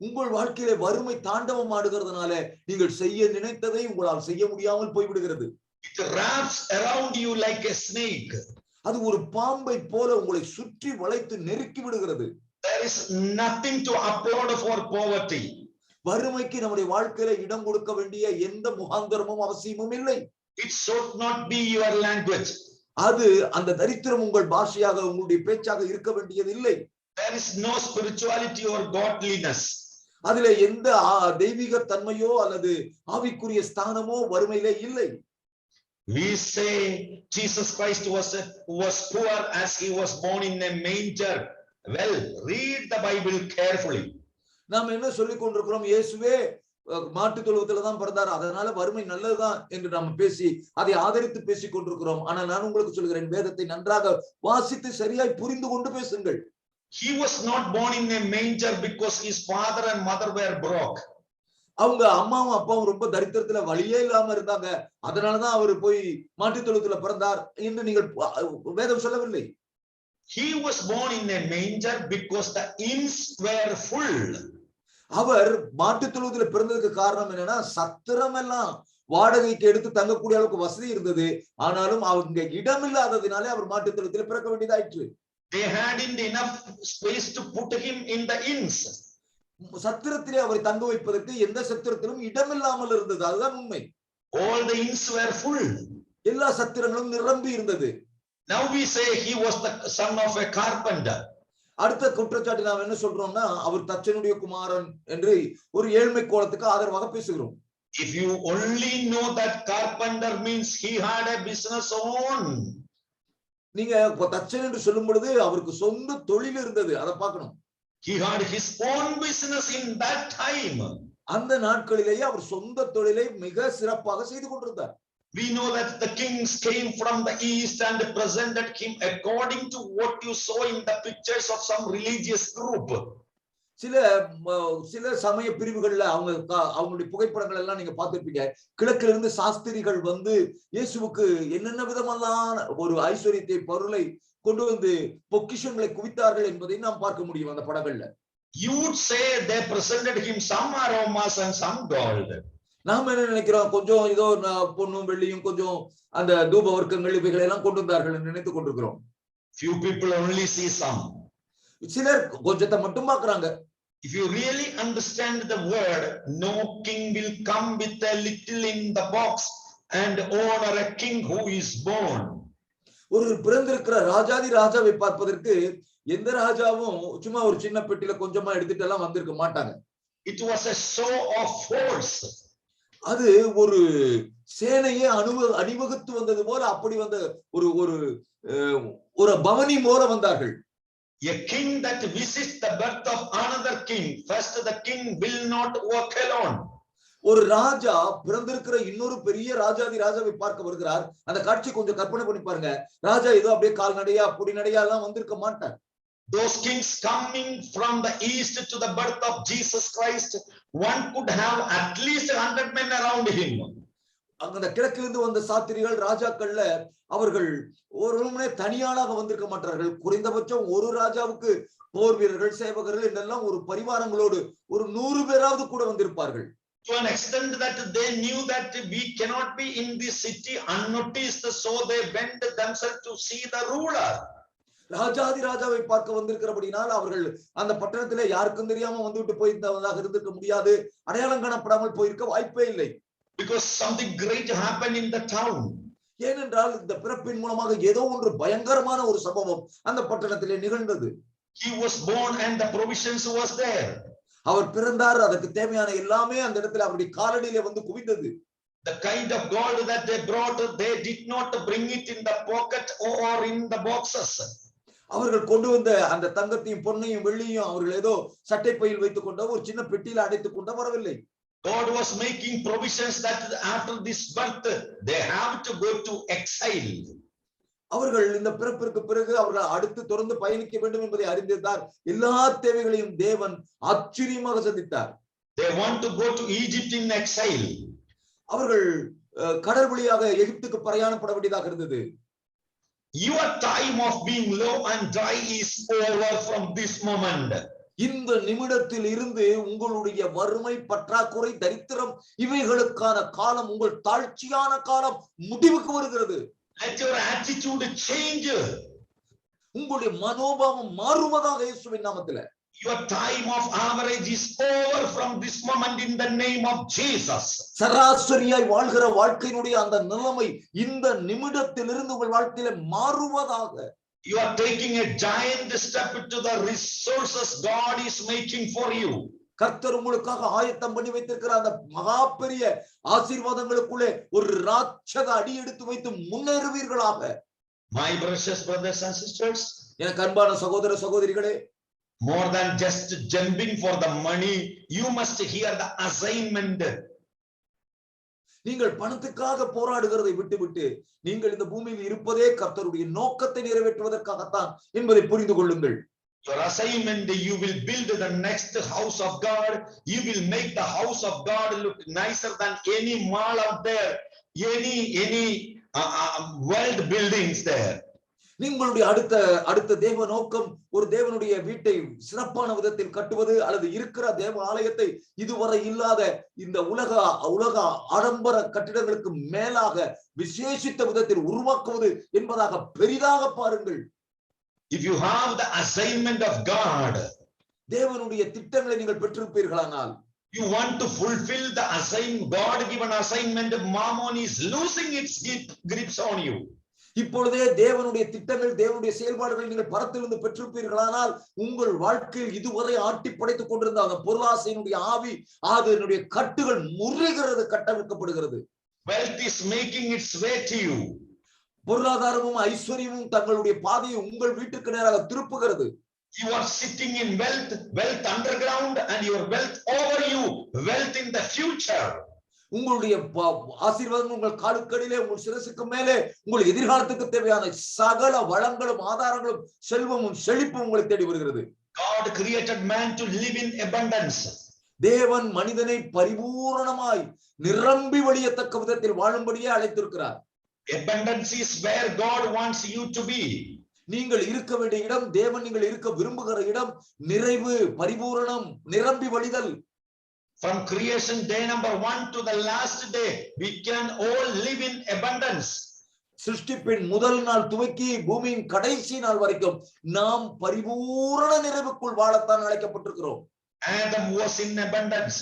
உங்கள் வாழ்க்கையிலே வறுமை தாண்டவம் ஆடுகிறதுனால நீங்கள் செய்ய நினைத்ததை உங்களால் செய்ய முடியாமல் போய்விடுகிறது. It wraps around you like a snake. அது ஒரு பாம்பை போல உங்களை சுற்றி வளைத்து நெருக்கி விடுகிறது. There is nothing to applaud for poverty. வறுமைக்கு நம்முடைய வாழ்க்கையில இடம் கொடுக்க வேண்டிய எந்த முகாந்தரமும் அவசியமும் இல்லை. It should not be your language. அது அந்த தரித்திரம் உங்கள் பாஷையாக, உங்களுடைய பேச்சாக இருக்க வேண்டியது இல்லை. There is no spirituality or godliness. அதுல எந்த தெய்வீக தன்மையோ அல்லது ஆவிக்குரிய ஸ்தானமோ வறுமையிலே இல்லை. We say Jesus Christ was poor as he was born in a manger. Well, read the Bible carefully. நாம் என்ன சொல்லிக் கொண்டிருக்கிறோம்? இயேசுவே மாட்டு தொழுவத்துல தான் பிறந்தார், அதனால வறுமை நல்லதுதான் என்று நாம் பேசி அதை ஆதரித்து பேசிக் கொண்டிருக்கிறோம். ஆனால் நான் உங்களுக்கு சொல்கிறேன், வேதத்தை நன்றாக வாசித்து சரியாய் புரிந்து கொண்டு பேசுங்கள். He was not born in a manger because his father and mother were broke. அவங்க அம்மாவும் அப்பாவும் ரொம்ப தரித்திரத்துல வழியே இல்லாம இருந்தாங்க, அதனாலதான் அவர் போய் மாட்டு தொழுவத்துல பிறந்தார் என்று நீங்கள் வேதம் சொல்லவில்லை. He was born in a manger because the inns were full. அவர் மாட்டு தொழுவத்துல பிறந்ததுக்கு காரணம் என்னன்னா, சத்திரம் எல்லாம் வாடகைக்கு எடுத்து தங்கக்கூடிய அளவுக்கு வசதி இருந்தது. ஆனாலும் அவங்க இடம் இல்லாததினாலே அவர் மாட்டு தொழுவத்துல பிறக்க வேண்டியதாயிற்று. They hadn't enough space to put him in the inns. சத்திரத்திலே அவரை தங்க வைப்பதற்கு எந்த சத்திரத்திலும் இடம் இல்லாமல் இருந்தது. அதுதான் உண்மை. All the inns were full. எல்லா சத்திரங்களும் நிரம்பி இருந்தது. Now we say he was the son of a carpenter. அடுத்த குற்றச்சாட்டு நாம் என்ன சொல்றோம்னா, அவர் தச்சனுடைய குமாரன் என்று ஒரு ஏழ்மை கோலத்துக்கு ஆதரவாக பேசுகிறோம். If you only know that carpenter means he had a business own. நீங்க தச்சன் என்று சொல்லும் பொழுது அவருக்கு சொந்த தொழில் இருந்தது, அதை பார்க்கணும். He had his own business in that time. அந்த நாட்களிலேயே அவர் சொந்த தொழிலை மிக சிறப்பாக செய்து கொண்டிருந்தார். We know that the kings came from the east and presented him according to what you saw in the pictures of some religious group. சில சமய பிரிவுகள்ல அவங்களுடைய புகைப்படங்கள் எல்லாம் நீங்க பார்த்திருப்பீங்க. கிழக்கிலிருந்து இருந்து சாஸ்திரிகள் வந்து இயேசுவுக்கு என்னென்ன விதமான ஒரு ஐஸ்வர்யத்தை, பொருளை கொண்டு வந்து பொக்கிஷங்களை குவித்தார்கள் என்பதை நாம் பார்க்க முடியும் அந்த படங்கள்ல. You would say they presented him some aromas and some gold. நாம என்ன நினைக்கிறோம், கொஞ்சம் ஏதோ பொன்னும் வெள்ளியும் கொஞ்சம் அந்த தூப வர்க்கங்கள் இவைகளை எல்லாம் கொண்டு வந்தார்கள் என்று நினைத்துக் கொண்டிருக்கிறோம். Few people only see some. சிலர் கொஞ்சத்தை மட்டும் பார்க்கறாங்க. If you really understand the word, no king will come with a little in the box and honor a king who is born. ஒரு பிறந்திருக்கிற ராஜாதி ராஜாவை பார்ப்பதற்கு எந்த ராஜாவும் சும்மா ஒரு சின்ன பெட்டியில கொஞ்சமா எடுத்துட்டு எல்லாம் வந்திருக்க மாட்டாங்க. It was a show of force. அது ஒரு சேனையே அணிவகுத்து வந்தது போல அப்படி வந்த ஒரு ஒரு ஒரு பவனி போல வந்தார்கள். A king that visits the birth of another king, first the king will not walk alone. ஒரு ராஜா பிறந்திருக்கிற இன்னொரு பெரிய ராஜாதி ராஜாவை பார்க்க வருகிறார். அந்த காட்சி கொஞ்சம் கற்பனை பண்ணி பாருங்க. ராஜா ஏதோ அப்படியே கால்நடையா பொடி நடையா எல்லாம் வந்திருக்க மாட்டார். Those kings coming from the east to the birth of Jesus Christ, one could have at least 100 men around him. அந்த கிழக்கிலிருந்து வந்த சாத்திரிகள் ராஜாக்கள்ல அவர்கள் ஒருவனே தனியாளாக வந்திருக்க மாட்டார்கள். குறைந்தபட்சம் ஒரு ராஜாவுக்கு போர் வீரர்கள், சேவகர்கள் என்றெல்லாம் ஒரு பரிவாரங்களோடு ஒரு 100 பேராவது கூட வந்திருப்பார்கள். To an extent that they knew that we cannot be in this city unnoticed, so they went themselves to see the ruler. ராஜாதி ராஜாவை பார்க்க வந்திருக்கிறபடினால் அவர்கள் அந்த பட்டணத்திலே யாருக்கும் தெரியாம வந்துவிட்டு போயிருந்ததாக இருந்திருக்க முடியாது. அடையாளம் காணப்படாமல் போயிருக்க வாய்ப்பே இல்லை. Because something great happened in the town. ஏனென்றால் இந்த பிறப்பின் மூலமாக ஏதோ ஒன்று பயங்கரமான ஒரு சம்பவம் அந்த பட்டணத்திலே நிகழ்ந்தது. He was born and the provisions was there. அவர் பிறந்தார், அதற்கு தேவையான எல்லாமே அந்த இடத்துல அவருடைய காலடியிலே வந்து குவிந்தது. The kind of gold that they brought, they did not bring it in the pocket or in the boxes. அவர்கள் கொண்டு வந்த அந்த தங்கத்தையும் பொன்னையும் வெள்ளியும் அவர்கள் ஏதோ சட்டை பையில் வைத்துக் கொண்ட ஒரு சின்ன பெட்டியில அடைத்துக் கொண்டு வரவில்லை. God was making provisions that after this birth they have to go to exile. அவர்கள் இந்த பிறப்பிற்கு பிறகு அவர்கள் அடுத்து தொடர்ந்து பயணிக்க வேண்டும் என்பதை அறிந்திருந்தார். எல்லா தேவைகளையும் தேவன் ஆச்சரியமாக சந்தித்தார். They want to go to Egypt in exile. அவர்கள் கடல் வழியாக எகிப்துக்கு பிரயாணப்பட வேண்டியதாக இருந்தது. Your time of being low and dry is over from this moment. இந்த நிமிடத்தில் இருந்து உங்களுடைய வறுமை, பற்றாக்குறை, தரித்திரம் இவைகளுக்கான காலம், உங்கள் தாழ்ச்சியான காலம் முடிவுக்கு வருகிறது. Let your attitude change. உங்களுடைய மனோபாவம் மாறுவதாக இயேசுவின் நாமத்திலே. Your time of average is over from this moment in the name of Jesus. சராசரியாய் வாழ்கிற வாழ்க்கையினுடைய அந்த நிலைமை இந்த நிமிடத்திலிருந்து உங்கள் வாழ்க்கையிலே மாறுவதாக. You are taking a giant step to the resources God is making for you. கர்த்தர் உங்களுக்காக ஆயத்தம் பண்ணி வைத்திருக்கிற அந்த மகா பெரிய ஆசீர்வாதங்களுக்குள்ளே ஒரு ராட்சத அடி எடுத்து வைத்து முன்னேறுவீர்களாக. My precious brothers and sisters, எனக்கு அன்பான சகோதர சகோதரிகளே, more than just jumping for the money, you must hear the assignment. நீங்கள் பணத்துக்காக போராடுகிறதை விட்டுவிட்டு நீங்கள் இந்த பூமியில் இருப்பதே கர்த்தருடைய நோக்கத்தை நிறைவேற்றுவதற்காகத்தான் என்பதை புரிந்து கொள்ளுங்கள். Your assignment, you will build the next house of God. You will make the house of God look nicer than any mall out there, any world buildings there. நீங்களுடைய அடுத்த தேவ நோக்கம் ஒரு தேவனுடைய வீட்டை சிறப்பான விதத்தில் கட்டுவது அல்லது இருக்கிற தேவ ஆலயத்தை இதுவரை இல்லாத இந்த உலக ஆடம்பர கட்டிடங்களுக்கு மேலாக விசேஷித்த விதத்தில் உருவாக்குவது என்பதாக பெரிதாக பாருங்கள். If you have the assignment of God, தேவனுடைய திட்டங்களை நீங்கள் பெற்றிருப்பீர்களானால், you want to fulfill the God given assignment, mammon is losing its grips on you. இப்பொழுதே தேவனுடைய திட்டங்கள், தேவனுடைய செயல்பாடுகளை நீங்கள் பரத்திலிருந்து பெற்றிருப்பீர்களானால் உங்கள் வாழ்க்கையில் இதுவரை ஆட்டி படைத்துக் கொண்டிருந்த அந்த பொருளாசையினுடைய ஆவி அதனுடைய கட்டுகள் முறிகிறது, கட்டவிழ்க்கப்படுகிறது. Wealth is making its way to you. பொருளாதாரமும் ஐஸ்வர்யமும் தங்களுடைய பாதையை உங்கள் வீட்டுக்கு நேராக திருப்புகிறது. You are sitting in wealth underground, and your wealth over you, wealth in the future. உங்களுடைய ஆசீர்வாதம் உங்கள் காலுக்கடியிலே, உங்கள் சிரசுக்கு மேலே உங்கள் எதிர்காலத்துக்கு தேவையான சகல வளங்களும் ஆதாரங்களும் செல்வமும் செழிப்பும் உங்களை தேடி வருகிறது. God created man to live in abundance. தேவன் மனிதனை பரிபூரணமாய் நிரம்பி வழியத்தக்க விதத்தில் வாழும்படியே அழைத்திருக்கிறார். Abundance is where God wants you to be. நீங்கள் இருக்க வேண்டிய இடம், தேவன் நீங்கள் இருக்க விரும்புகிற இடம் நிறைவு, பரிபூரணம், நிரம்பி வழிதல். From creation day number 1 to the last day, we can all live in abundance. சிருஷ்டிப்பின் முதல் நாள் துவக்கி பூமியின் கடைசி நாள் வரைக்கும் நாம் பரிபூரண நிறைவுக்குள் வாழத்தான் அழைக்கப்பட்டிருக்கிறோம். Adam was in abundance.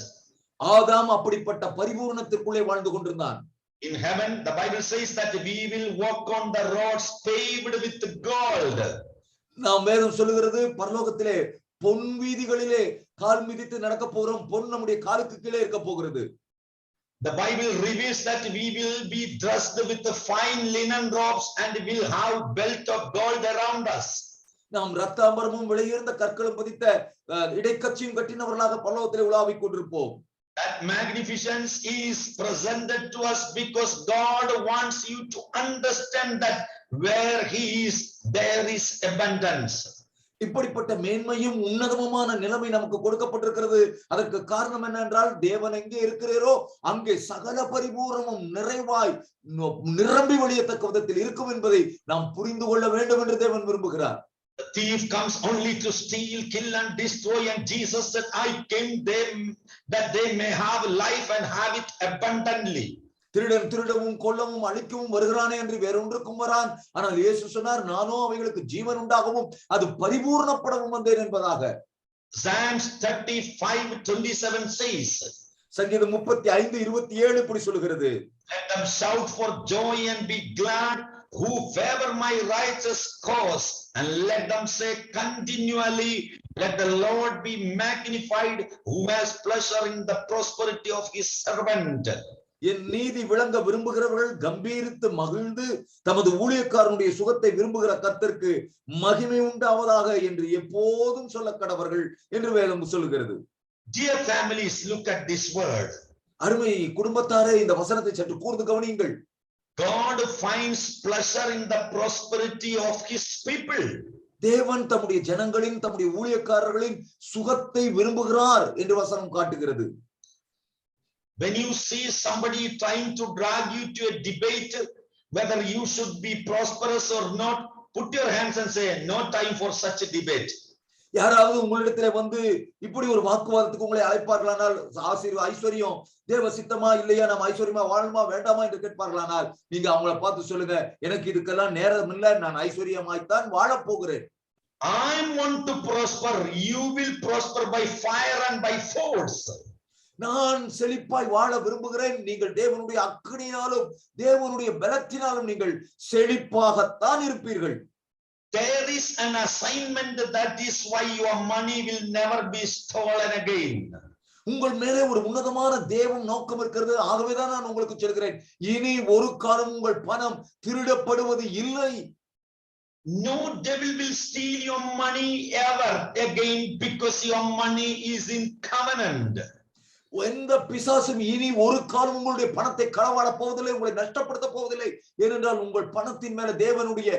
ஆதாம் அப்படிப்பட்ட பரிபூரணத்திற்குள்ளே வாழ்ந்து கொண்டிருந்தான். In heaven, the Bible says that we will walk on the roads paved with gold. நாம் வேதம் சொல்லுகிறது பரலோகத்திலே பொன் வீதிகளிலே கால் மிதித்து நடக்க போகிறோம். பொன் நம்முடைய காலுக்கு கீழே இருக்க போகிறது. The Bible reveals that we will be dressed with the fine linen robes and will have belt of gold around us. நாம் ரத்தாம்பரமும் விலையுயர்ந்த கற்களும் பதித்த இடைக்கச்சியும் கட்டினவர்களாக பரலோகத்திலே உலாவிக் கொண்டிருப்போம். That magnificence is presented to us because God wants you to understand that where He is, there is abundance. இப்படிப்பட்ட மேன்மையும் உன்னதமான நிலைமை நமக்கு கொடுக்கப்பட்டிருக்கிறது. அதற்கு காரணம் என்னவென்றால் தேவன் எங்கே இருக்கிறாரோ அங்கே சகல பரிபூரணமும் நிறைவாய் நிரம்பி வழியத்தக்க விதத்தில் இருக்கும் என்பதை நாம் புரிந்து கொள்ள வேண்டும் என்று தேவன் விரும்புகிறார். The thief comes only to steal, kill and destroy, and Jesus said, I came them that they may have life and have it abundantly. திருடன் திருடவும் கொல்லவும் அழிக்கவும் வருகிறானே என்று வேறொன்றுக்கும் வரான். ஆனால் இயேசு சொன்னார், நானோ அவைகளுக்கு ஜீவன் உண்டாகவும் அது பரிபூர்ணப்படவும் வந்தேன் என்பதாக. Psalms 35:27 says, சங்கீதம் 35:27 இப்படி சொல்லுகிறது. Let them shout for joy and be glad who favor my righteous cause, and let them say continually, let the Lord be magnified who has pleasure in the prosperity of his servant. என் நீதி விளங்க விரும்புகிறவர்கள் கம்பீரித்து மகிழ்ந்து தமது ஊழியக்காரனுடைய சுகத்தை விரும்புகிற கர்த்தருக்கு மகிமை உண்டாவதாக என்று எப்போதும் சொல்ல கடவர்கள் என்று வேதம் சொல்லுகிறது. Dear families, look at this word. அருமை குடும்பத்தாரே, இந்த வசனத்தை சற்று கூர்ந்து கவனியுங்கள். God finds pleasure in the prosperity of his people. தேவன் தம்முடைய ஜனங்களின் தம்முடைய ஊழியக்காரர்களின் சுகத்தை விரும்புகிறார் என்று வசனம் காட்டுகிறது. When you see somebody trying to drag you to a debate whether you should be prosperous or not, put your hands and say, no time for such a debate. யாராவது உங்களிடத்திலே வந்து இப்படி ஒரு வாக்குவாதத்துக்கு உங்களை அழைப்பார்களானால், ஐஸ்வர்யம் தேவ சித்தமா இல்லையா, நம்ம ஐஸ்வர்யமா வாழணுமா வேண்டாமா என்று கேட்பார்களானால், நீங்க அவங்கள பார்த்து சொல்லுங்க, எனக்கு இதுக்கெல்லாம் நேரம் இல்லை, நான் ஐஸ்வர்யமாய்த்தான் வாழப் போகிறேன். I want to prosper. You will prosper by fire and by force. நான் செழிப்பாய் வாழ விரும்புகிறேன். நீங்கள் தேவனுடைய அக்கினியினாலும் தேவனுடைய பலத்தினாலும் நீங்கள் செழிப்பாகத்தான் இருப்பீர்கள். There is an assignment, that is why your money will never be stolen again. உங்கள் மேலே ஒரு உன்னதமான தேவம் நோக்கம் இருக்கிறது. ஆகவேதான் நான் உங்களுக்கு சொல்கிறேன், இனி ஒரு காலம் உங்கள் பணம் திருடப்படுவது இல்லை. No devil will steal your money ever again because your money is in covenant. எந்த பிசாசும் இனி ஒரு காலம் உங்களுடைய பணத்தை களவாட போவதில்லை, உங்களை நஷ்டப்படுத்த போவதில்லை. ஏனென்றால் உங்கள் பணத்தின் மேல தேவனுடைய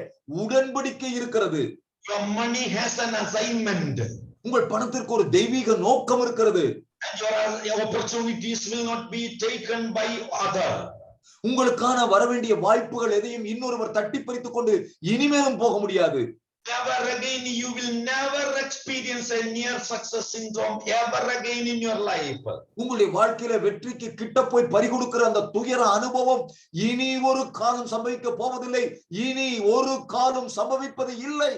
உடன்படிக்கை இருக்கிறது. Your money has an assignment. உங்கள் பணத்திற்கு ஒரு தெய்வீக நோக்கம் இருக்கிறது. And your opportunities will not be taken by other. உங்களுக்கான வரவேண்டிய வாய்ப்புகள் எதையும் இன்னொருவர் தட்டி பறித்துக் கொண்டு இனிமேலும் போக முடியாது. Ever again you will never experience a near success syndrome ever again in your life. உங்களுடைய வாழ்க்கையில வெற்றிக்கு கிட்ட போய் பறிகொடுக்கிற அந்த துயர அனுபவம் இனி ஒரு காலம் சம்பவிக்க போவதில்லை. இனி ஒரு காலம் சம்பவிப்பது இல்லை.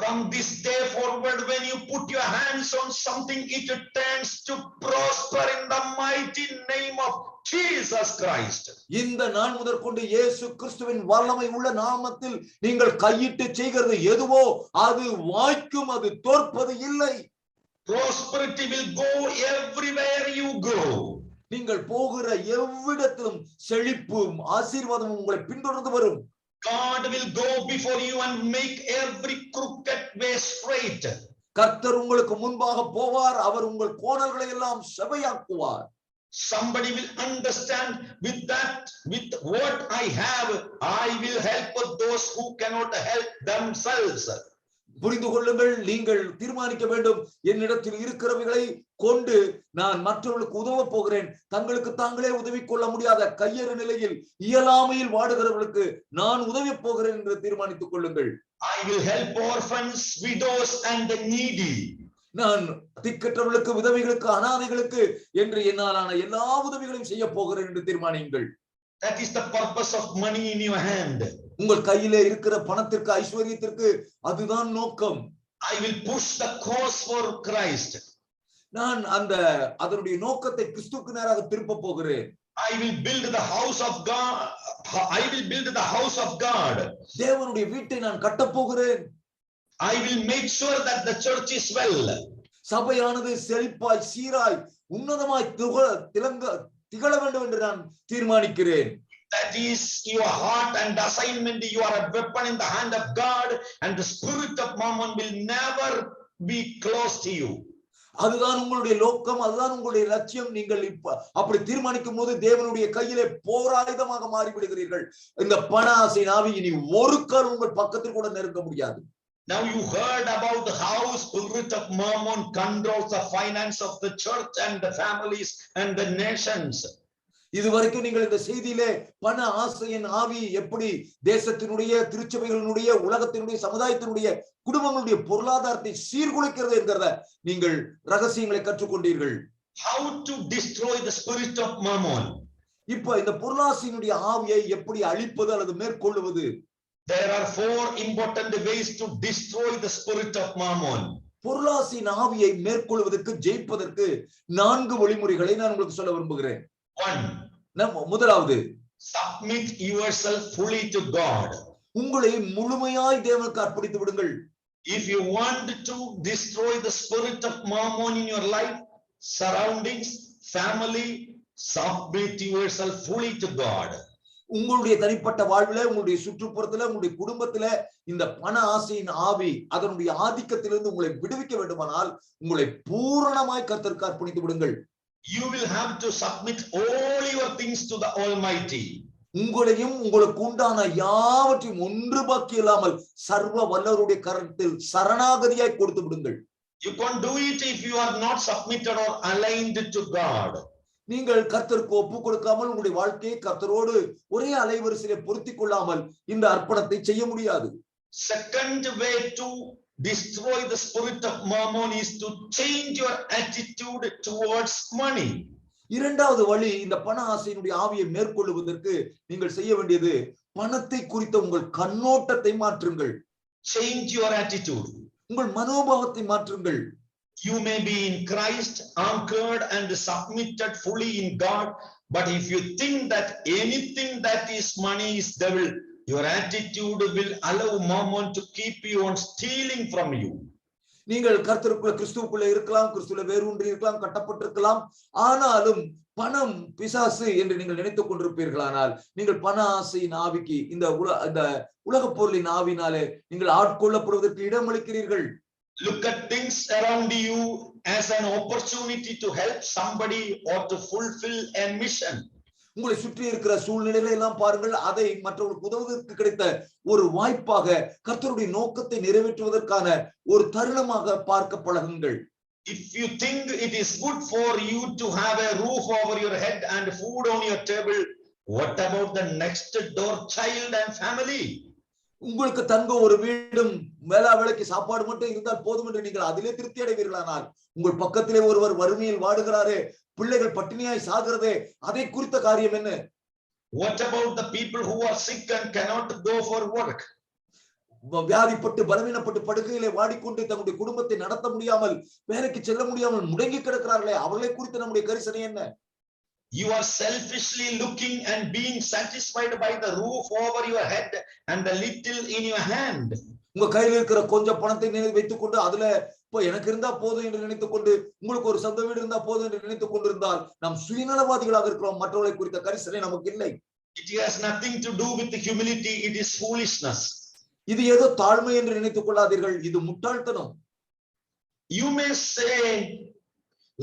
From this day forward, when you put your hands on something, it turns to prosper in the mighty name of Jesus Christ. இந்த நாள் முதற்கொண்டு இயேசு கிறிஸ்துவின் வல்லமை உள்ள நாமத்தில் நீங்கள் கையிட்டு செய்கிறது எதுவோ அது வாய்க்கும், அது தோற்பது இல்லை. Prosperity will go everywhere you go. நீங்கள் போகிற எவ்விடத்திலும் செழிப்பும் ஆசீர்வாதமும் உங்களை பின்தொடர்ந்து வரும். God will go before you and make every crooked way straight. கர்த்தர் உங்களுக்கு முன்பாக போவார், அவர் உங்கள் கோணல்களை எல்லாம் செவையாக்குவார். Somebody will understand with what I have, I will help those who cannot help themselves. புரிந்து கொள்ளுங்கள், நீங்கள் தீர்மானிக்க வேண்டும், என்னிடத்தில் இருக்கிறவைகளை கொண்டு நான் மற்றவர்களுக்கு உதவ போகிறேன். தங்களுக்கு தாங்களே உதவி கொள்ள முடியாத கையறு நிலையில் இயலாமையில் வாடுகிறவர்களுக்கு நான் உதவி போகிறேன் என்று தீர்மானித்துக் கொள்ளுங்கள். I will help orphans, widows and the needy. நான் திக்கற்றவர்களுக்கு, விதவைகளுக்கு, அனாதைகளுக்கு என்று என்னாலான எல்லா உதவிகளையும் செய்ய போகிறேன் என்று தீர்மானியுங்கள். That is the purpose of money in your hand. உங்கள் கையிலே இருக்கிற பணத்திற்கு, ஐஸ்வர்யத்திற்கு அதுதான் நோக்கம். I will push the cause for Christ. நான் அந்த அதனுடைய நோக்கத்தை கிறிஸ்துவுக்கு நேராக திருப்ப போகிறேன். I will build the house of God. I will build the house of God. தேவனுடைய வீட்டை நான் கட்டப் போகிறேன். I will make sure that the church is well. சபையானது செழிப்பாய் சீராய் உன்னதமாய் திகழ வேண்டும் என்று நான் தீர்மானிக்கிறேன். That is your heart and assignment. You are a weapon in the hand of God, and the spirit of Mammon will never be close to you. அதுதான் உங்களுடைய நோக்கம், அதுதான் உங்களுடைய லட்சியம். நீங்கள் அப்படி தீர்மானிக்கும் போது தேவனுடைய கையிலே போராயுதமாக மாறிவிடுகிறீர்கள். இந்த பண ஆசை ஆவி இனி ஒரு கால் உங்கள் பக்கத்தில் கூட நெருங்க முடியாது. Now you heard about how spirit of Mammon controls the finance of the church and the families and the nations. இதுவரைக்கும் நீங்கள் இந்த செய்தியிலே பண ஆசையின் ஆவி எப்படி தேசத்தினுடைய, திருச்சபைகளினுடைய, உலகத்தினுடைய, சமுதாயத்தினுடைய, குடும்பங்களுடைய பொருளாதாரத்தை சீர்குலைக்கிறது என்கிறத நீங்கள் ரகசியங்களை கற்றுக்கொண்டீர்கள். How to destroy the spirit of Mammon. இப்ப இந்த பொருளாசையினுடைய ஆவியை எப்படி அழிப்பது அல்லது மேற்கொள்வது? There are 4 important ways to destroy the spirit of Mammon. பொருளாசையின் ஆவியை மேற்கொள்வதற்கு, ஜெயிப்பதற்கு 4 வழிமுறைகளை நான் உங்களுக்கு சொல்ல விரும்புகிறேன். 1. முதலாவது, submit yourself fully to God. உங்களை முழுமையாய் தேவனுக்கு அர்ப்பணித்து விடுங்கள். If you want to destroy the spirit of Mammon in your life, surroundings, family, submit yourself fully to God. உங்களுடைய தனிப்பட்ட வாழ்வில, உங்களுடைய சுற்றுப்புறத்துல, உங்களுடைய குடும்பத்துல இந்த பண ஆசையின் ஆவி அதனுடைய ஆதிக்கத்திலிருந்து உங்களை விடுவிக்க வேண்டுமானால் உங்களை பூரணமாய் கர்த்தருக்கு அர்ப்பணித்து விடுங்கள். You will have to submit all your things to the Almighty. உங்களையும் உங்களுக்கு உண்டான யாவற்றையும் ஒன்று பாக்கி இல்லாமல் சர்வ வல்லவருடைய கரத்தில் சரணாகதியாய் கொடுத்து விடுங்கள். You can't do it if you are not submitted or aligned to God. நீங்கள் கர்த்தருக்கு ஒப்பு கொடுக்காமல் உங்களுடைய வாழ்க்கையை கர்த்தரோடு ஒரே அலைவரிசையிலே பொருத்திக் கொள்ளாமல் இந்த அர்ப்பணத்தை செய்ய முடியாது. Second way to destroy the spirit of Mammon is to change your attitude towards money. இரண்டாவது வழி, இந்த பண ஆசையினுடைய ஆவியை மேற்கொள்வதற்கு நீங்கள் செய்ய வேண்டியது பணத்தை குறித்த உங்கள் கண்ணோட்டத்தை மாற்றுங்கள். Change your attitude. உங்கள் மனோபாவத்தை மாற்றுங்கள். You may be in Christ, anchored and submitted fully in God, but if you think that anything that is money is devil, your attitude will allow Mammon to keep you on stealing from you. நீங்கள் கர்த்தருக்குள்ள, கிறிஸ்துவுக்குள்ள இருக்கலாம், கிறிஸ்துவுல வேரூன்றி இருக்கலாம், கட்டப்பட்டிருக்கலாம். ஆனாலும் பணம் பிசாசு என்று நீங்கள் நினைத்துக் கொண்டிருப்பீர்களானால் நீங்கள் பண ஆசையின் ஆவிக்கு, இந்த உலக பொருளின் ஆவினாலே நீங்கள் ஆட்கொள்ளப்படுவதற்கு இடமளிக்கிறீர்கள். Look at things around you as an opportunity to help somebody or to fulfill a mission. உங்களை சுற்றி இருக்கிற சூழ்நிலைகளை எல்லாம் பாருங்கள், அதை மற்றவர்களுக்கு உதவுவதற்கு கிடைத்த ஒரு வாய்ப்பாக, கர்த்தருடைய நோக்கத்தை நிறைவேற்றுவதற்கான ஒரு தருணமாக பார்க்க பழகுங்கள். If you think it is good for you to have a roof over your head and food on your table, what about the next door child and family? உங்களுக்கு தங்க ஒரு வீடும் வேளா வேளைக்கு சாப்பாடு மட்டும் இருந்தால் போதும் என்று நீங்கள் அதிலே திருப்தி அடைவீர்களானால், உங்கள் பக்கத்திலே ஒருவர் வறுமையில் வாடுகிறாரே, பிள்ளைகள் பட்டினியாய் சாகிறதே, அதை குறித்த காரியம் என்ன? What about the people who are sick and cannot go for work? வியாதிப்பட்டு பலவீனப்பட்டு படுக்கையிலே வாடிக்கொண்டு தங்களுடைய குடும்பத்தை நடத்த முடியாமல், வேலைக்கு செல்ல முடியாமல் முடங்கி கிடக்கிறார்களே, அவர்களை குறித்து நம்முடைய கரிசனை என்ன? You are selfishly looking and being satisfied by the roof over your head and the little in your hand. உங்க கையில் இருக்கிற கொஞ்சம் பணத்தை வைத்துக் கொண்டு அதுல இப்ப எனக்கு இருந்தா போதும் என்று நினைத்துக் கொண்டு, உங்களுக்கு ஒரு சொந்த வீடு இருந்தா போதும் என்று நினைத்துக் கொண்டிருந்தால் நாம் சுயநலவாதிகளாக இருக்கிறோம். மற்றவர்களை குறித்த கரிசனை நமக்கு இல்லை. It has nothing to do with the humility. It is foolishness. இது ஏதோ தாழ்மை என்று நினைத்துக் கொள்ளாதீர்கள், இது முட்டாள்தனம். You may say,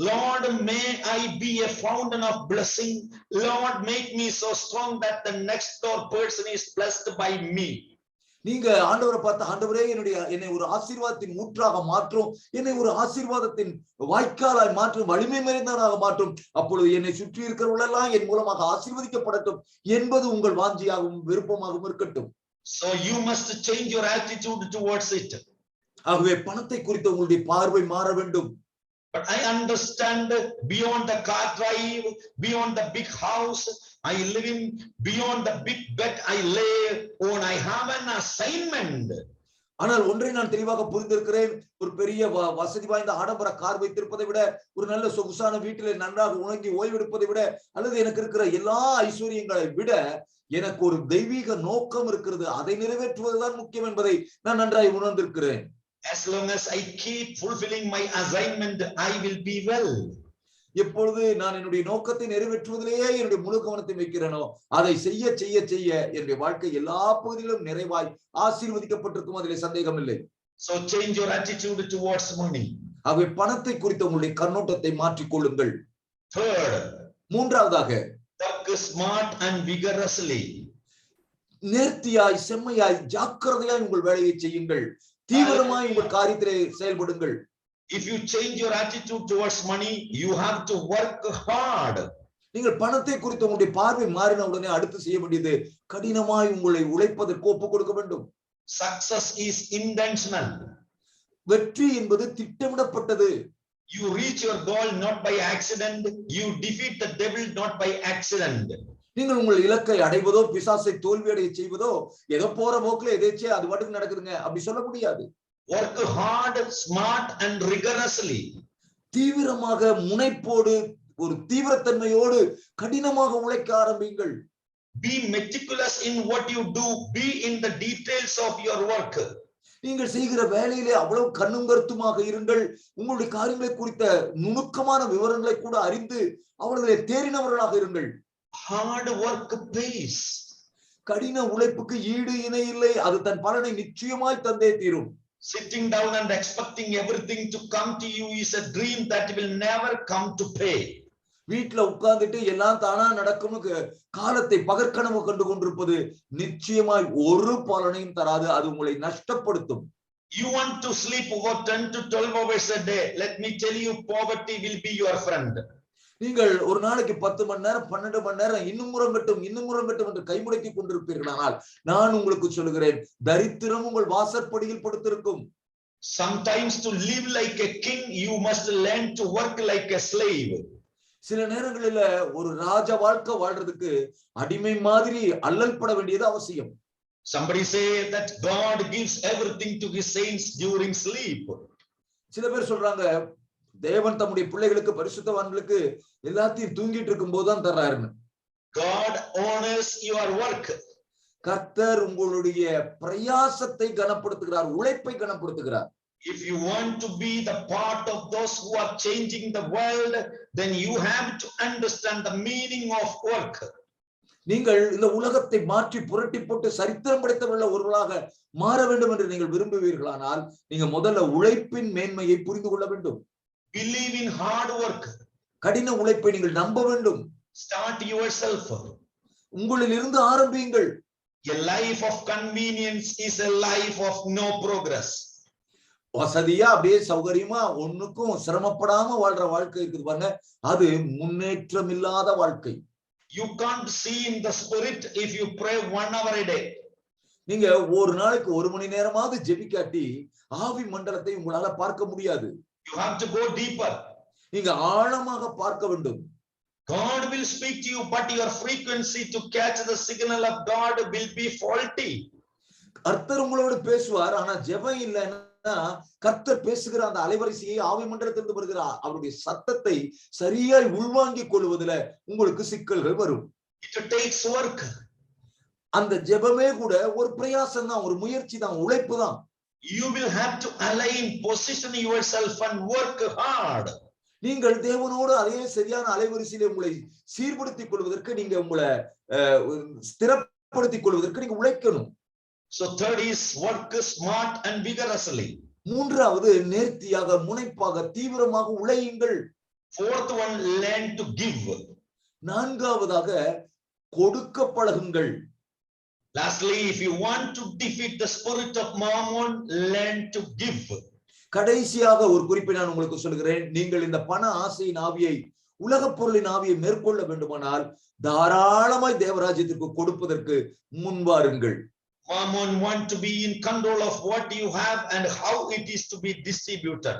Lord, may I be a fountain of blessing. Lord, make me so strong that the next door person is blessed by me. நீங்க ஆண்டவரை பார்த்து, ஆண்டவரே என்னை ஒரு ஆசீர்வாதத்தின் ஊற்றாக மாற்றும், என்னை ஒரு ஆசீர்வாதத்தின் வாய்க்காலாய் மாற்றும், வலிமை நிறைந்தவனாக மாற்றும், அப்பொழுது என்னை சுற்றி இருக்கிறவர்களெல்லாம் என் மூலமாக ஆசீர்வதிக்கப்படட்டும் என்பது உங்கள் வாஞ்சியாகவும் விருப்பமாகவும் இருக்கட்டும். So you must change your attitude towards it. ஆகவே பணத்தை குறித்த உங்களுடைய பார்வை மாற வேண்டும். But I understand beyond the car drive, beyond the big house I live in, beyond the big bed I lay on, I have an assignment. ஆனால் ஒன்றை நான் தெளிவாக புரிந்திருக்கிறேன், ஒரு பெரிய வசதி வாய்ந்த ஆடம்பர கார் வைத்திருப்பதை விட, ஒரு நல்ல சொகுசான வீட்டிலே நன்றாக உணங்கி ஓய்வெடுப்பதை விட, அல்லது எனக்கு இருக்கிற எல்லா ஐஸ்வர்யங்களை விட எனக்கு ஒரு தெய்வீக நோக்கம் இருக்கிறது, அதை நிறைவேற்றுவதுதான் முக்கியம் என்பதை நான் நன்றாய் உணர்ந்திருக்கிறேன். As long as I keep fulfilling my assignment, I will be well. எப்பொழுது நான் என்னுடைய நோக்கத்தை நிறைவேற்றுவதிலேயே என்னுடைய முழு கவனத்தை வைக்கிறேனோ, அதை செய்ய செய்ய செய்ய என்னுடைய வாழ்க்கை எல்லா பகுதியிலும் நிறைவாய் ஆசீர்வதிக்கப்பட்டிருக்கும், அதிலே சந்தேகம் இல்லை. So change your attitude towards money. ஆகவே பணத்தை குறித்த உங்களுடைய கண்ணோட்டத்தை மாற்றிக் கொள்ளுங்கள். Third, மூன்றாவதாக, work smart and vigorously. நேர்த்தியாய், செம்மையாய், ஜாக்கிரதையாய் உங்கள் வேலையை செய்யுங்கள். தீவிரமாய் உங்கள் காரியத்திலே செயல்படுங்கள். If you change your attitude towards money, you have to work hard. நீங்கள் பணத்தை குறித்து உங்களுடைய பார்வை மாறின உடனே அடுத்து செய்ய வேண்டியது கடினமாய் உங்களை உழைப்பதற்கு ஒப்புக் கொடுக்க வேண்டும். Success is intentional. வெற்றி என்பது திட்டமிடப்பட்டது. You reach your goal not by accident. You defeat the devil not by accident. நீங்கள் உங்கள் இலக்கை அடைவதோ, பிசாசை தோல்வி அடைய செய்வதோ, ஏதோ போற போக்குல எதேச்சே அது பாட்டுக்கு நடக்குதுங்க அப்படி சொல்ல முடியாது. Work hard, smart and rigorously. தீவிரமாக, முனைப்போடு, ஒரு தீவிரத்தன்மையோடு கடினமாக உழைக்க ஆரம்பிங்கள். Be meticulous in what you do. Be in the details of your work. நீங்கள் செய்கிற வேலையிலே அவ்வளவு கண்ணும் கருத்துமாக இருங்கள். உங்களுடைய காரியங்களை குறித்த நுணுக்கமான விவரங்களை கூட அறிந்து அவர்களை தேறினவர்களாக இருங்கள். Hard work pays. கடின உழைப்புக்கு ஈடு இணை இல்லை, அது தன் பலனை நிச்சயமாய் தந்தே தீரும். Sitting down and expecting everything to come to you is a dream that will never come to pay. வீட்டுல உட்கார்ந்துட்டு எல்லாம் தானா நடக்கும்னு காலத்தை பகற்கனவு கண்டு கொண்டிருப்பது நிச்சயமாய் ஒரு பலனையும் தராது, அது உங்களை நஷ்டப்படுத்தும். You want to sleep over 10 to 12 hours a day. Let me tell you, poverty will be your friend. நீங்கள் ஒரு நாளைக்கு 10 மணி நேரம் 12 மணி நேரம் இன்னும் முறங்கட்டும் என்று கைமுடக்கி கொண்டிருப்பீர்களானால் நான் உங்களுக்கு சொல்கிறேன், தரித்திரம் உங்கள் வாசற்படியில் படுத்திருக்கும். Sometimes to live like a king, you must learn to work like a slave. சில நேரங்களில ஒரு ராஜ வாழ்க்கை வாழ்றதுக்கு அடிமை மாதிரி அல்லல் பட வேண்டியது அவசியம். Somebody say that God gives everything to his saints during sleep. சில பேர் சொல்றாங்க, தேவன் தம்முடைய பிள்ளைகளுக்கு, பரிசுத்தவான்களுக்கு எல்லாத்தையும் தூங்கிட்டு இருக்கும் போதுதான் தர்றாருன்னு. God honors your work. கர்த்தர் உங்களுடைய பிரயாசத்தை கனப்படுத்துகிறார், உழைப்பை கனப்படுத்துகிறார். If you want to be the part of those who are changing the world, then you have to understand the meaning of work. நீங்கள் இந்த உலகத்தை மாற்றி புரட்டி போட்டு சரித்திரம் படைத்தவர்கள ஒருவராக மாற வேண்டும் என்று நீங்கள் விரும்புவீர்களானால் நீங்க முதல்ல உழைப்பின் மேன்மையை புரிந்து கொள்ள வேண்டும். Believe in hard work. கடின உழைப்பை நீங்கள் நம்ப வேண்டும். Start yourself. உங்களில் இருந்து ஆரம்பியுங்கள். A life of convenience is a life of no progress. வசதியா அப்படியே சௌகரியமா ஒண்ணுக்கும் சிரமப்படாம வாழ்ற வாழ்க்கை இருக்குது பாருங்க, அது முன்னேற்றம் இல்லாத வாழ்க்கை. You can't see in the spirit if you pray 1 hour a day. நீங்க ஒரு நாளைக்கு 1 மணி நேரமாவது ஜெபிக்காட்டி ஆவி மண்டலத்தை உங்களால பார்க்க முடியாது. You have to go deeper. நீங்க ஆழமாக பார்க்க வேண்டும். God will speak to you, but your frequency to catch the signal of God will be faulty. கர்த்தர் உங்களோடு பேசுவார், ஆனா ஜெபம் இல்லைன்னா கர்த்தர் பேசுகிற அந்த அலைவரிசையை ஆவி மண்டலத்திலிருந்து வருகிற அவருடைய சத்தத்தை சரியாய் உள்வாங்கிக் கொள்வதில் உங்களுக்கு சிக்கல்கள் வரும். It takes work. அந்த ஜெபமே கூட ஒரு பிரயாசம் தான், ஒரு முயற்சி தான், உழைப்பு தான். You will have to align, position yourself and work hard. நீங்கள் தேவனோடு அதே சரியான அலைவரிசையிலே உங்களை சீர்படுத்திக் கொள்வதற்கு, நீங்க உங்களை ஸ்திரப்படுத்திக் கொள்வதற்கு நீங்க உழைக்கணும். So third is work smart and vigorously. மூன்றாவது நேர்த்தியாக, முனைப்பாக, தீவிரமாக உழையுங்கள். Fourth one, learn to give. நான்காவதாக கொடுக்க பழகுங்கள். Lastly, if you want to defeat the spirit of mammon, learn to give. கடைசியாக ஒரு குறிப்பை நான் உங்களுக்கு சொல்கிறேன். நீங்கள் இந்த பண ஆசையின் ஆவியை, உலகப் பொருளின் ஆவியை மேற்கொள்ள வேண்டுமானால் தாராளமாய் தேவராஜ்யத்திற்கு கொடுப்பதற்கு முன்வாருங்கள். Mammon want to be in control of what you have and how it is to be distributed.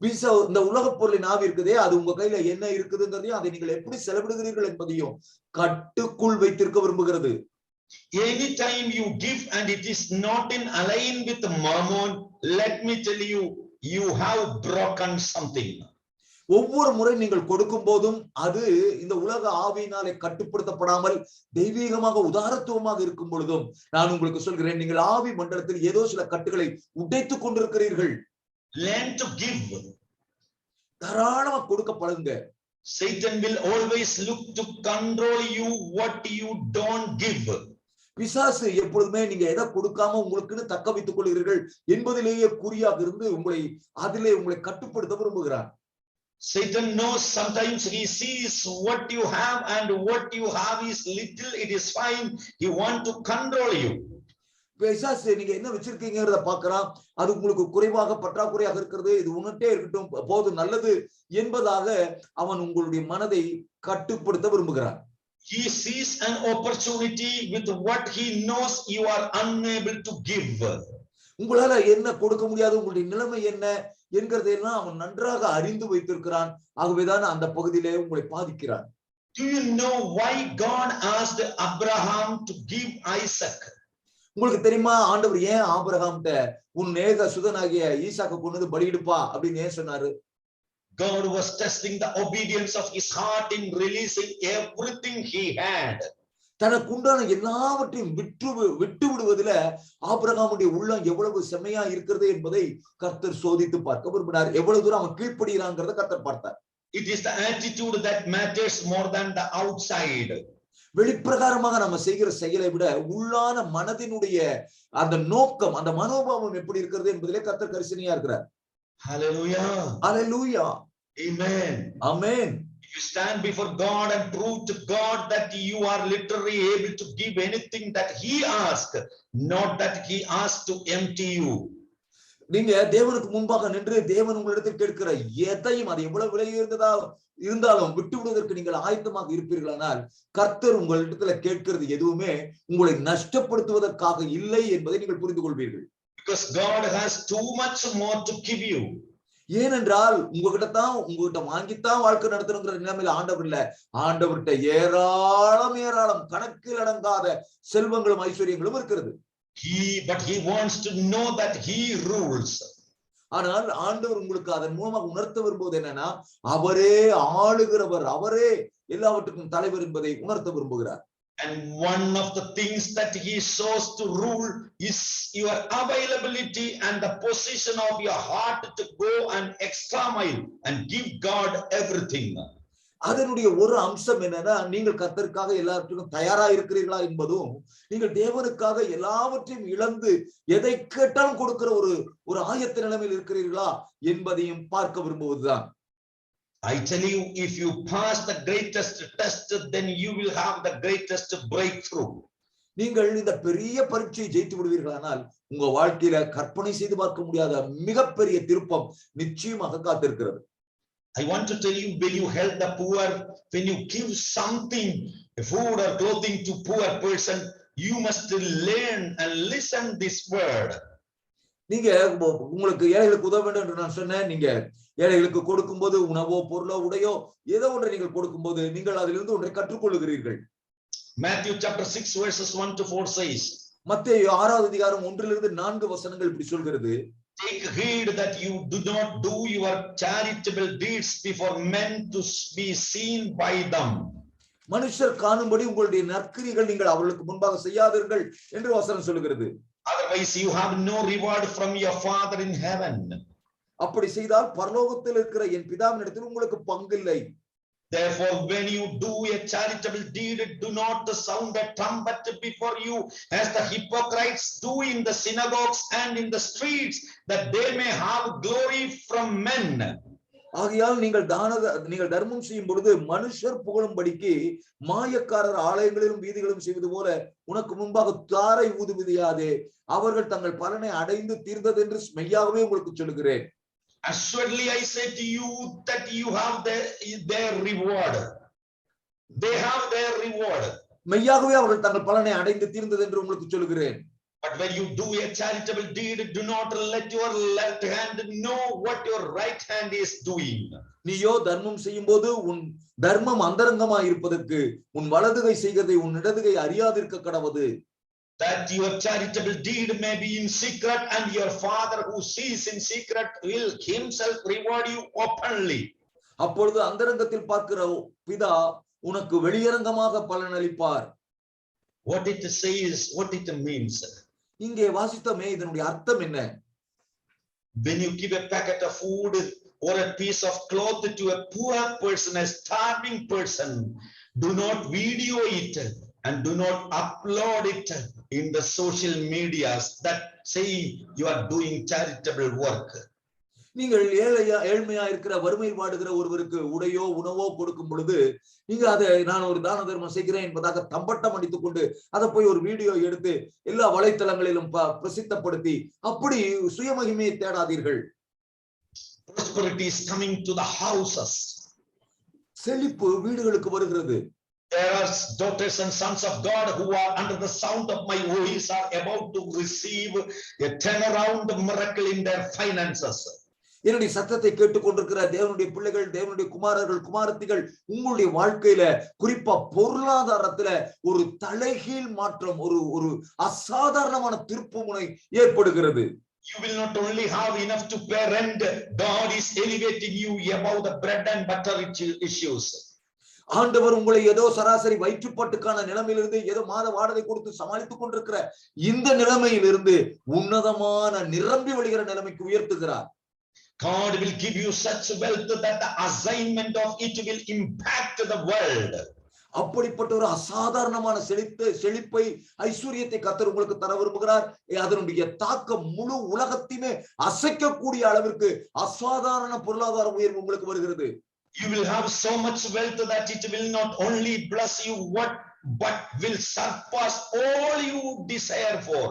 இந்த உலகப் பொருளின் ஆவி இருக்குதே, அது உங்க கையில என்ன இருக்குதுங்கிறதையும் அதை நீங்கள் எப்படி செலவிடுகிறீர்கள் என்பதையும் கட்டுக்குள் வைத்திருக்க விரும்புகிறது. Anytime you give and it is not in align with mammon, let me tell you, you have broken something. ஒவ்வொரு முறை நீங்கள் கொடுக்கும் போதும் அது இந்த உலக ஆவியினாலே கட்டுப்படுத்தப்படாமல் தெய்வீகமாக உதாரத்துவமாக இருக்கும் பொழுதும் நான் உங்களுக்கு சொல்கிறேன், நீங்கள் ஆவி மண்டலத்தில் ஏதோ சில கட்டுகளை உடைத்துக் கொண்டிருக்கிறீர்கள். Learn to give. தாராளமா கொடுக்க பழகுங்க. Satan will always look to control you what you don't give. பிசாசு எப்பொழுதுமே நீங்க எதை கொடுக்காம உங்களுக்குன்னு தக்க வைத்துக் கொள்கிறீர்கள் என்பதிலேயே குறியாக இருந்து உங்களை கட்டுப்படுத்த விரும்புகிறார். Satan knows sometimes he sees what you have and what you have is little, it is fine. He wants to control you. பிசாசு நீங்க என்ன வச்சிருக்கீங்கறத பார்க்கறான். அது உங்களுக்கு குறைவாக பற்றாக்குறையாக இருக்கிறது, இது உன்கிட்டே இருக்கட்டும், போதும், நல்லது என்பதாக அவன் உங்களுடைய மனதை கட்டுப்படுத்த விரும்புகிறான். He sees an opportunity with what he knows you are unable to give. உங்களால என்ன கொடுக்க முடியாது, உங்களுடைய நிலைமை என்ன என்கிறதையெல்லாம் அவன் நன்றாக அறிந்து வைத்திருக்கிறான். ஆகவேதான் அந்த பகுதியிலே உங்களை பாதிக்கிறான். Do you know why God asked Abraham to give Isaac? உங்களுக்கு தெரியுமா ஆண்டவர் ஏன் ஆபிரகாம்கிட்ட உன் ஏக சுதனாகிய ஈசாக்கை கொண்டு வந்து பலியிடுப்பா அப்படின்னு ஏன் சொன்னாரு? God was testing the obedience of his heart in releasing everything he had. தனக்குண்டான எல்லாவற்றையும் விட்டு விடுவதில் ஆபிரகாமுடைய உள்ளம் எவ்வளவு செம்மையா இருக்கிறது என்பதை கர்த்தர் சோதித்து பார்க்க விரும்பினார். எவ்வளவு தூரம் அவன் கீழ்ப்படிகிறாங்கிறத கர்த்தர் பார்த்தார். It is the attitude that matters more than the outside. வெளிப்பிரகாரமாக நம்ம செய்கிற செயலை விட உள்ளான மனதினுடைய அந்த நோக்கம், அந்த மனோபாவம் எப்படி இருக்கிறது என்பதிலே கர்த்தர் கரிசனையா இருக்கிறார். Hallelujah. Hallelujah. Amen. Amen. If you stand before God and prove to God that you are literally able to give anything that he asked, not that he asked to empty you. நீங்க தேவனுக்கு முன்பாக நின்று தேவன் உங்களிடத்தில் கேட்கிற எதையும், அது எவ்வளவு விலை இருந்தாலும் விட்டு விடுவதற்கு நீங்கள் ஆயத்தமாக இருப்பீர்களானால் கர்த்தர் உங்களிடத்துல கேட்கிறது எதுவுமே உங்களை நஷ்டப்படுத்துவதற்காக இல்லை என்பதை நீங்கள் புரிந்து கொள்வீர்கள். Because God has too much more to give you. ஏனென்றால் உங்ககிட்ட வாங்கித்தான் வாழ்க்கை நடத்தணுங்கிற நிலைமையில ஆண்டவர் இல்ல. ஆண்டவர்கிட்ட ஏராளம் கணக்கில் அடங்காத செல்வங்களும் ஐஸ்வர்யங்களும் இருக்கிறது. But he wants to know that he rules. ஆனால் ஆண்டவர் உங்களுக்கு அதன் மூலமாக உணர்த்த விரும்புவது என்னன்னா, அவரே ஆளுகிறவர், அவரே எல்லாவற்றுக்கும் தலைவர் என்பதை உணர்த்த விரும்புகிறார். And one of the things that he shows to rule is your availability and the position of your heart to go an extra mile and give God everything. அதனுடைய ஒரு அம்சம் என்னன்னா, நீங்கள் கர்த்தருக்காக எல்லாவற்றுக்கும் தயாரா இருக்கிறீர்களா என்பதும், நீங்கள் தேவனுக்காக எல்லாவற்றையும் இழந்து எதை கேட்டாலும் கொடுக்கிற ஒரு ஆயத்த நிலைமையில் இருக்கிறீர்களா என்பதையும் பார்க்க விரும்புவதுதான். I tell you, if you pass the greatest test, then you will have the greatest breakthrough. நீங்கள் இந்த பெரிய பரீட்சையை ஜெயித்து விடுவீர்களானால் உங்க வாழ்க்கையில கற்பனை செய்து பார்க்க முடியாத மிகப்பெரிய திருப்பம் நிச்சயமாக காத்திருக்கிறது. I want to tell you, when you help the poor, when you give something, food or clothing to poor person, you must learn and listen this word. நீங்க உங்களுக்கு ஏழைகளுக்கு உதவ வேண்டும் என்று நான் சொன்னேன். நீங்க ஏழைகளுக்கு கொடுக்கும் போது உணவோ பொருளோ உடையோ ஏதோ ஒன்றை நீங்கள் கொடுக்கும் போது நீங்கள் அதிலிருந்து ஒன்றை கற்றுக்கொள்ளுகிறீர்கள். Matthew chapter 6 verses 1 to 4 says, மத்தேயு 6வது அதிகாரம் 1 - 4 வசனங்கள் இப்படி சொல்கிறது. Take heed that you do not do your charitable deeds before men to be seen by them. மனுஷர் காணும்படி உங்களுடைய நற்கிரிகள் நீங்கள் அவர்களுக்கு முன்பாக செய்யாதீர்கள் என்று வசனம் சொல்கிறது. Otherwise you have no reward from your Father in heaven. அப்படி செய்தால் பரலோகத்தில் இருக்கிற என் பிதாவினிடத்தில் உங்களுக்கு பங்கில்லை. Therefore, when you do a charitable deed, do not sound a trumpet before you, as the hypocrites do in the synagogues and in the streets, that they may have glory from men. ஆகையால் நீங்கள் தர்மம் செய்யும் பொழுது மனுஷர் புகழும்படிக்கு மாயக்காரர் ஆலயங்களிலும் வீதிகளிலும் செய்வது போல உனக்கு முன்பாக தாரை ஊதுவதியாதே, அவர்கள் தங்கள் பலனை அடைந்து தீர்ந்தது என்று மெய்யாகவே உங்களுக்கு சொல்லுகிறேன். Assuredly I say to you that you have their reward. They have their reward. மெய்யாகவே அவர்கள் தங்கள் பலனை அடைந்து தீர்ந்தது என்று உங்களுக்கு சொல்லுகிறேன். But when you do a charitable deed, do not let your left hand know what your right hand is doing. நீயோ தர்மம் செய்யும் போது உன் தர்மம் அந்தரங்கமாய் இருப்பதற்கு உன் வலதுகை செய்கிறதை உன் இடதுகை அறியாதிருக்க கடவது. That your charitable deed may be in secret, and your Father who sees in secret will himself reward you openly. அப்பொழுது அந்தரங்கத்தில் பார்க்கிற பிதா உனக்கு வெளியரங்கமாக பலனளிப்பார். What it says, what it means. இங்கே வாசித்தமே இதனுடைய அர்த்தம் என்ன? When you give a packet of food or a piece of cloth to a poor person, a starving person, do not video it and do not upload it in the social medias that saying you are doing charitable work. நீங்கள் ஏழ்மையா இருக்கிற வறுமையில் வாடுகிற ஒருவருக்கு உடையோ உணவோ கொடுக்கும் பொழுது நீங்க அதை நான் ஒரு தான தர்மம் செய்கிறேன் என்பதாக தம்பட்டம் அடித்துக் கொண்டு அதை போய் ஒரு வீடியோ எடுத்து எல்லா வலைத்தளங்களிலும் பிரசித்தப்படுத்தி அப்படி சுயமகிமையை தேடாதீர்கள். Prosperity is coming to the houses. செழிப்பு வீடுகளுக்கு வருகிறது. There are daughters and sons of God who are under the sound of my voice are about to receive a turnaround miracle in their finances. என்னுடைய சத்தத்தை கேட்டுக்கொண்டிருக்கிற தேவனுடைய பிள்ளைகள், தேவனுடைய குமாரர்கள், குமாரத்திகள், உங்களுடைய வாழ்க்கையில குறிப்பா பொருளாதாரத்துல ஒரு தலைகீழ் மாற்றம், ஒரு அசாதாரணமான திருப்புமுனை ஏற்படுகிறது. You will not only have enough to pay rent, God is elevating you above the bread and butter issues. ஆண்டவர் உங்களை ஏதோ சராசரி வயிற்றுப்பாட்டுக்கான நிலைமையிலிருந்து ஏதோ மாத வாடகை கொடுத்து சமாளித்துக் கொண்டிருக்கிற இந்த நிலைமையிலிருந்து உன்னதமான நிரம்பி வழிகிற நிலைமைக்கு உயர்த்துகிறார். God will give you such wealth that the assignment of it will impact the world. அப்படிப்பட்ட ஒரு அசாதாரணமான செழிப்பை ஐஸ்வர்யத்தை கர்த்தர் உங்களுக்கு தர விரும்புகிறார். அதனுடைய தாக்கம் முழு உலகத்தையுமே அசைக்கக்கூடிய அளவிற்கு அசாதாரண பொருளாதார உயர்வு உங்களுக்கு வருகிறது. You will have so much wealth that it will not only bless you but will surpass all you desire for.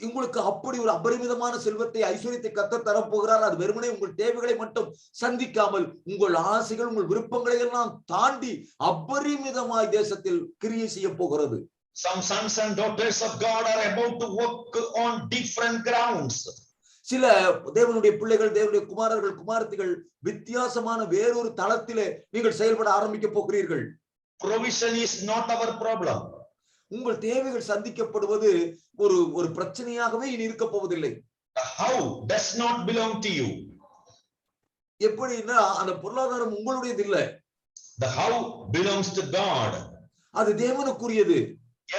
உங்களுக்கு அப்படி ஒரு அபரிமிதமான செல்வத்தை ஐஸ்வர்யத்தை கர்த்தர் தரப்போகிறார். அது வெறுமனே உங்கள் தேவைகளை மட்டும் சந்திக்காமல் உங்கள் ஆசைகள் உங்கள் விருப்பங்களை எல்லாம் தாண்டி அபரிமிதமாய் தேசத்தில் கிரியை செய்ய போகிறது. Some sons and daughters of God are about to work on different grounds. சில தேவனுடைய பிள்ளைகள், தேவனுடைய குமாரர்கள், குமாரத்திகள் வித்தியாசமான வேறொரு தளத்திலே நீங்கள் செயல்பட ஆரம்பிக்க போகிறீர்கள். Provision is not our problem. உங்கள் தேவைகள் சந்திக்கப்படுவது ஒரு பிரச்சனையாகவே இனி இருக்க போவதில்லை. How does not belong to you. எப்படின்னா அந்த பொருளாதாரம் உங்களுடையது இல்லை. The how belongs to God. அது தேவனுக்குரியது.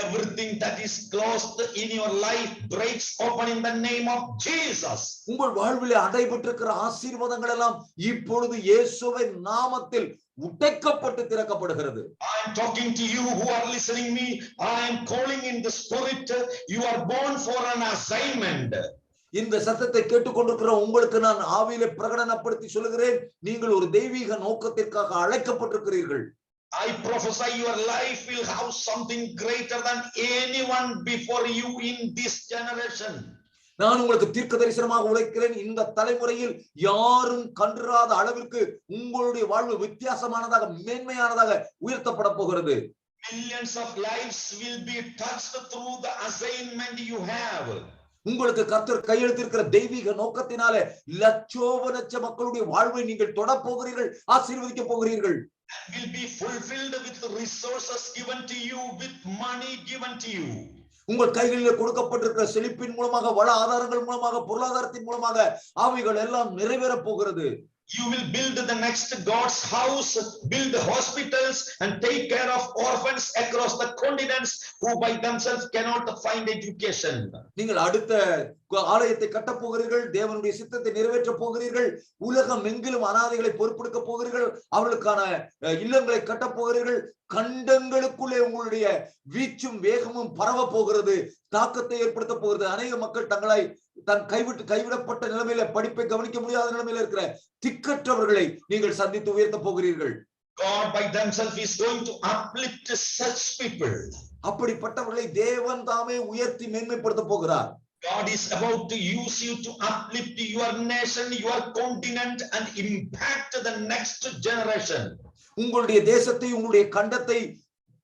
Everything that is closed in your life breaks open in the name of Jesus. உங்கள் வாழ்விலே அடைபட்டிருக்கிற ஆசீர்வாதங்கள் எல்லாம் இப்பொழுது இயேசுவின் நாமத்தில் உடைக்கப்பட்டு திறக்கப்படுகிறது. I am talking to you who are listening me. I am calling in the spirit. You are born for an assignment. இந்த சத்தத்தை கேட்டுக்கொண்டிருக்கிற உங்களுக்கு நான் ஆவியிலே பிரகடனப்படுத்தி சொல்லுகிறேன், நீங்கள் ஒரு தெய்வீக நோக்கத்திற்காக அழைக்கப்பட்டிருக்கிறீர்கள். I prophesy your life will have something greater than anyone before you in this generation. நான் உங்களுக்கு தீர்க்க தரிசனமாக உரைக்கிறேன், இந்த தலைமுறையில் யாரும் கண்டிராத அளவிற்கு உங்களுடைய வாழ்வு வித்தியாசமானதாக மேன்மையானதாக உயர்த்தப்பட போகிறது. Millions of lives will be touched through the assignment you have. உங்களுக்கு கர்த்தர் கையெழுத்திருக்கிற தெய்வீக நோக்கத்தினாலே லட்சோப லட்ச மக்களுடைய வாழ்வை நீங்கள் தொட போகிறீர்கள், ஆசீர்வதிக்க போகிறீர்கள். Will be fulfilled with resources given to you, with money given to you. உங்கள் கைகளில் கொடுக்கப்பட்டிருக்கிற செழிப்பின் மூலமாக, வள ஆதாரங்கள் மூலமாக, பொருளாதாரத்தின் மூலமாக அவைகள் எல்லாம் நிறைவேற போகிறது. You will build the next God's house, build hospitals and take care of orphans across the continents who by themselves cannot find education. நீங்கள் அடுத்த ஆலயத்தை கட்ட போகிறீர்கள், தேவனுடைய சித்தத்தை நிறைவேற்ற போகிறீர்கள், உலகம் எங்கிலும் அனாதைகளை பொறுப்பெடுக்க போகிறீர்கள், அவர்களுக்கான இல்லங்களை கட்ட போகிறீர்கள். கண்டங்களுக்குள்ளே உங்களுடைய வீச்சும் வேகமும் பரவ போகிறது, தாக்கத்தை ஏற்படுத்த போகிறது. அநேக மக்கள் தங்களை கைவிடப்பட்ட நிலைமையில, படிப்பை கவனிக்க முடியாத நிலைமையில இருக்கிற திக்கற்றவர்களை நீங்கள் சந்தித்து உயர்த்த போகிறீர்கள். God by themselves is going to uplift such people. அப்படிப்பட்டவர்களை தேவன் தாமே உயர்த்தி மேன்மைப்படுத்த போகிறார். God is about to use you to uplift your nation, your continent and impact the next generation. உங்களுடைய தேசத்தை, உங்களுடைய கண்டத்தை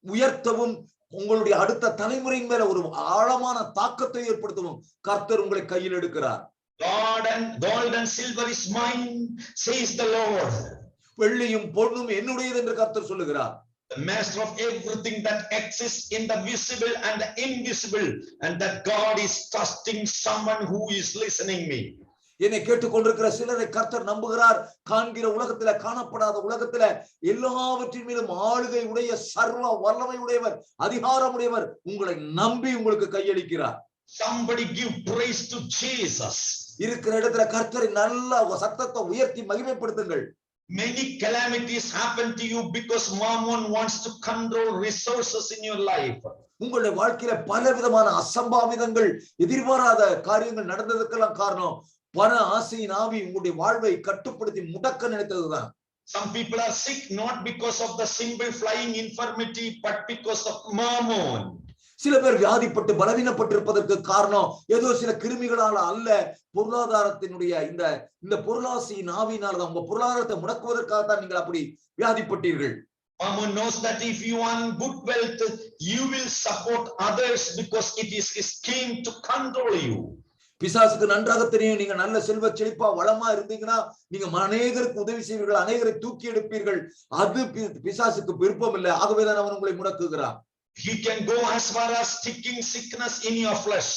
உயர்த்தவும், உங்களுடைய அடுத்த தலைமுறையின் மேல ஒரு ஆழமான தாக்கத்தை ஏற்படுத்தவும் கர்த்தர் உங்களை கையில் எடுக்கிறார். Gold and silver is mine, says the Lord. வெள்ளியும் பொன்னும் என்னுடையது என்று கர்த்தர் சொல்லுகிறார். The master of everything that exists in the visible and the invisible, and that God is trusting someone who is listening me. என்னை கேட்டுக்கொண்டிருக்கிற சிலரை கர்த்தர் நம்புகிறார். காண்கிற உலகத்துல, காணப்படாத உலகத்துல எல்லாவற்றின் மீதும் ஆளுகை உடைய, சர்வ வல்லமை உடையவர், அதிகாரம் உடையவர் உங்களை நம்பி உங்களுக்கு கையளிக்கிறார். Somebody give praise to Jesus. இருக்கிற இடத்துல கர்த்தரை நல்ல சத்தத்தை உயர்த்தி மகிமைப்படுத்துங்கள். Many calamities happen to you because Mammon wants to control resources in your life. உங்களுடைய வாழ்க்கையில பல விதமான அசம்பாவிதங்கள், எதிர்பாராத காரியங்கள் நடந்ததுக்கெல்லாம் காரணம் பண ஆசையின் ஆவி உங்களுடைய வாழ்வை கட்டுப்படுத்தி முடக்க நினைத்ததுதான். Some people are sick not because of the simple flying infirmity, but because of Mammon. சில பேர் வியாதிப்பட்டு பலவீனப்பட்டிருப்பதற்கு காரணம் ஏதோ சில கிருமிகளால அல்ல, பொருளாதாரத்தினுடைய இந்த பொருளாசையின் ஆவியினால்தான். உங்க பொருளாதாரத்தை முடக்குவதற்காகத்தான் நீங்கள் அப்படி வியாதிப்பட்டீர்கள். Mammon knows that if you want good wealth, you will support others because it is his scheme to control you. பிசாசுக்கு நன்றாக தெரியும், நீங்க நல்ல செல்வ செழிப்பா வளமா இருந்தீங்கன்னா நீங்க அநேகருக்கு உதவி செய்வீர்கள், அநேகரை தூக்கி எடுப்பீர்கள். அது பிசாசுக்கு விருப்பம் இல்லை. ஆகவேதான் அவன் உங்களை முடக்குகிறான். He can go as far as sticking sickness in your flesh.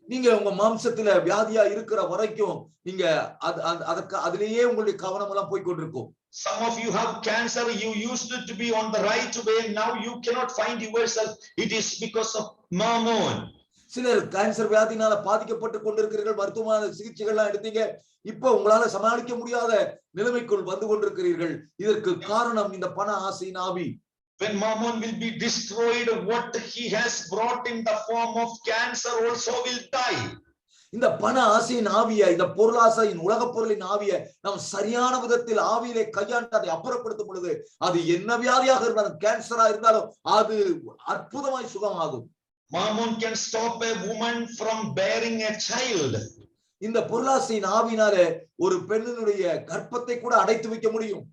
நீங்க உங்க மாம்சத்துல வியாதியா இருக்கிற வரைக்கும் நீங்க அதிலேயே உங்களுடைய கவனம் எல்லாம் போய் கொண்டிருக்கும். Some of you have cancer. You used to be on the right way. Now you cannot find yourself. It is because of Mammon. சிலர் கேன்சர் வியாதினால பாதிக்கப்பட்டு கொண்டிருக்கிறீர்கள். மருத்துவ சிகிச்சைகள்லாம் எடுத்தீங்க. இப்ப உங்களால சமாளிக்க முடியாத நிலைமைக்குள் வந்து கொண்டிருக்கிறீர்கள். இதற்கு காரணம் இந்த பண ஆசையின் ஆவி. When Mammon will be destroyed, what he has brought in the form of cancer also will die. இந்த பண ஆசையின் ஆவிய, இந்த பொருளாசையின் உலக பொருளின் ஆவிய நாம் சரியான விதத்தில் ஆவியிலே கையாண்டு அதை அப்புறப்படுத்தும் பொழுது அது என்ன வியாதியாக இருந்தாலும், கேன்சரா இருந்தாலும் அது அற்புதமாய் சுகமாகும். Mammon can stop a woman from bearing a child. இந்த பொருளாசையின் ஆவியினாலே ஒரு பெண்ணினுடைய கர்ப்பத்தை கூட அடைத்து வைக்க முடியும்.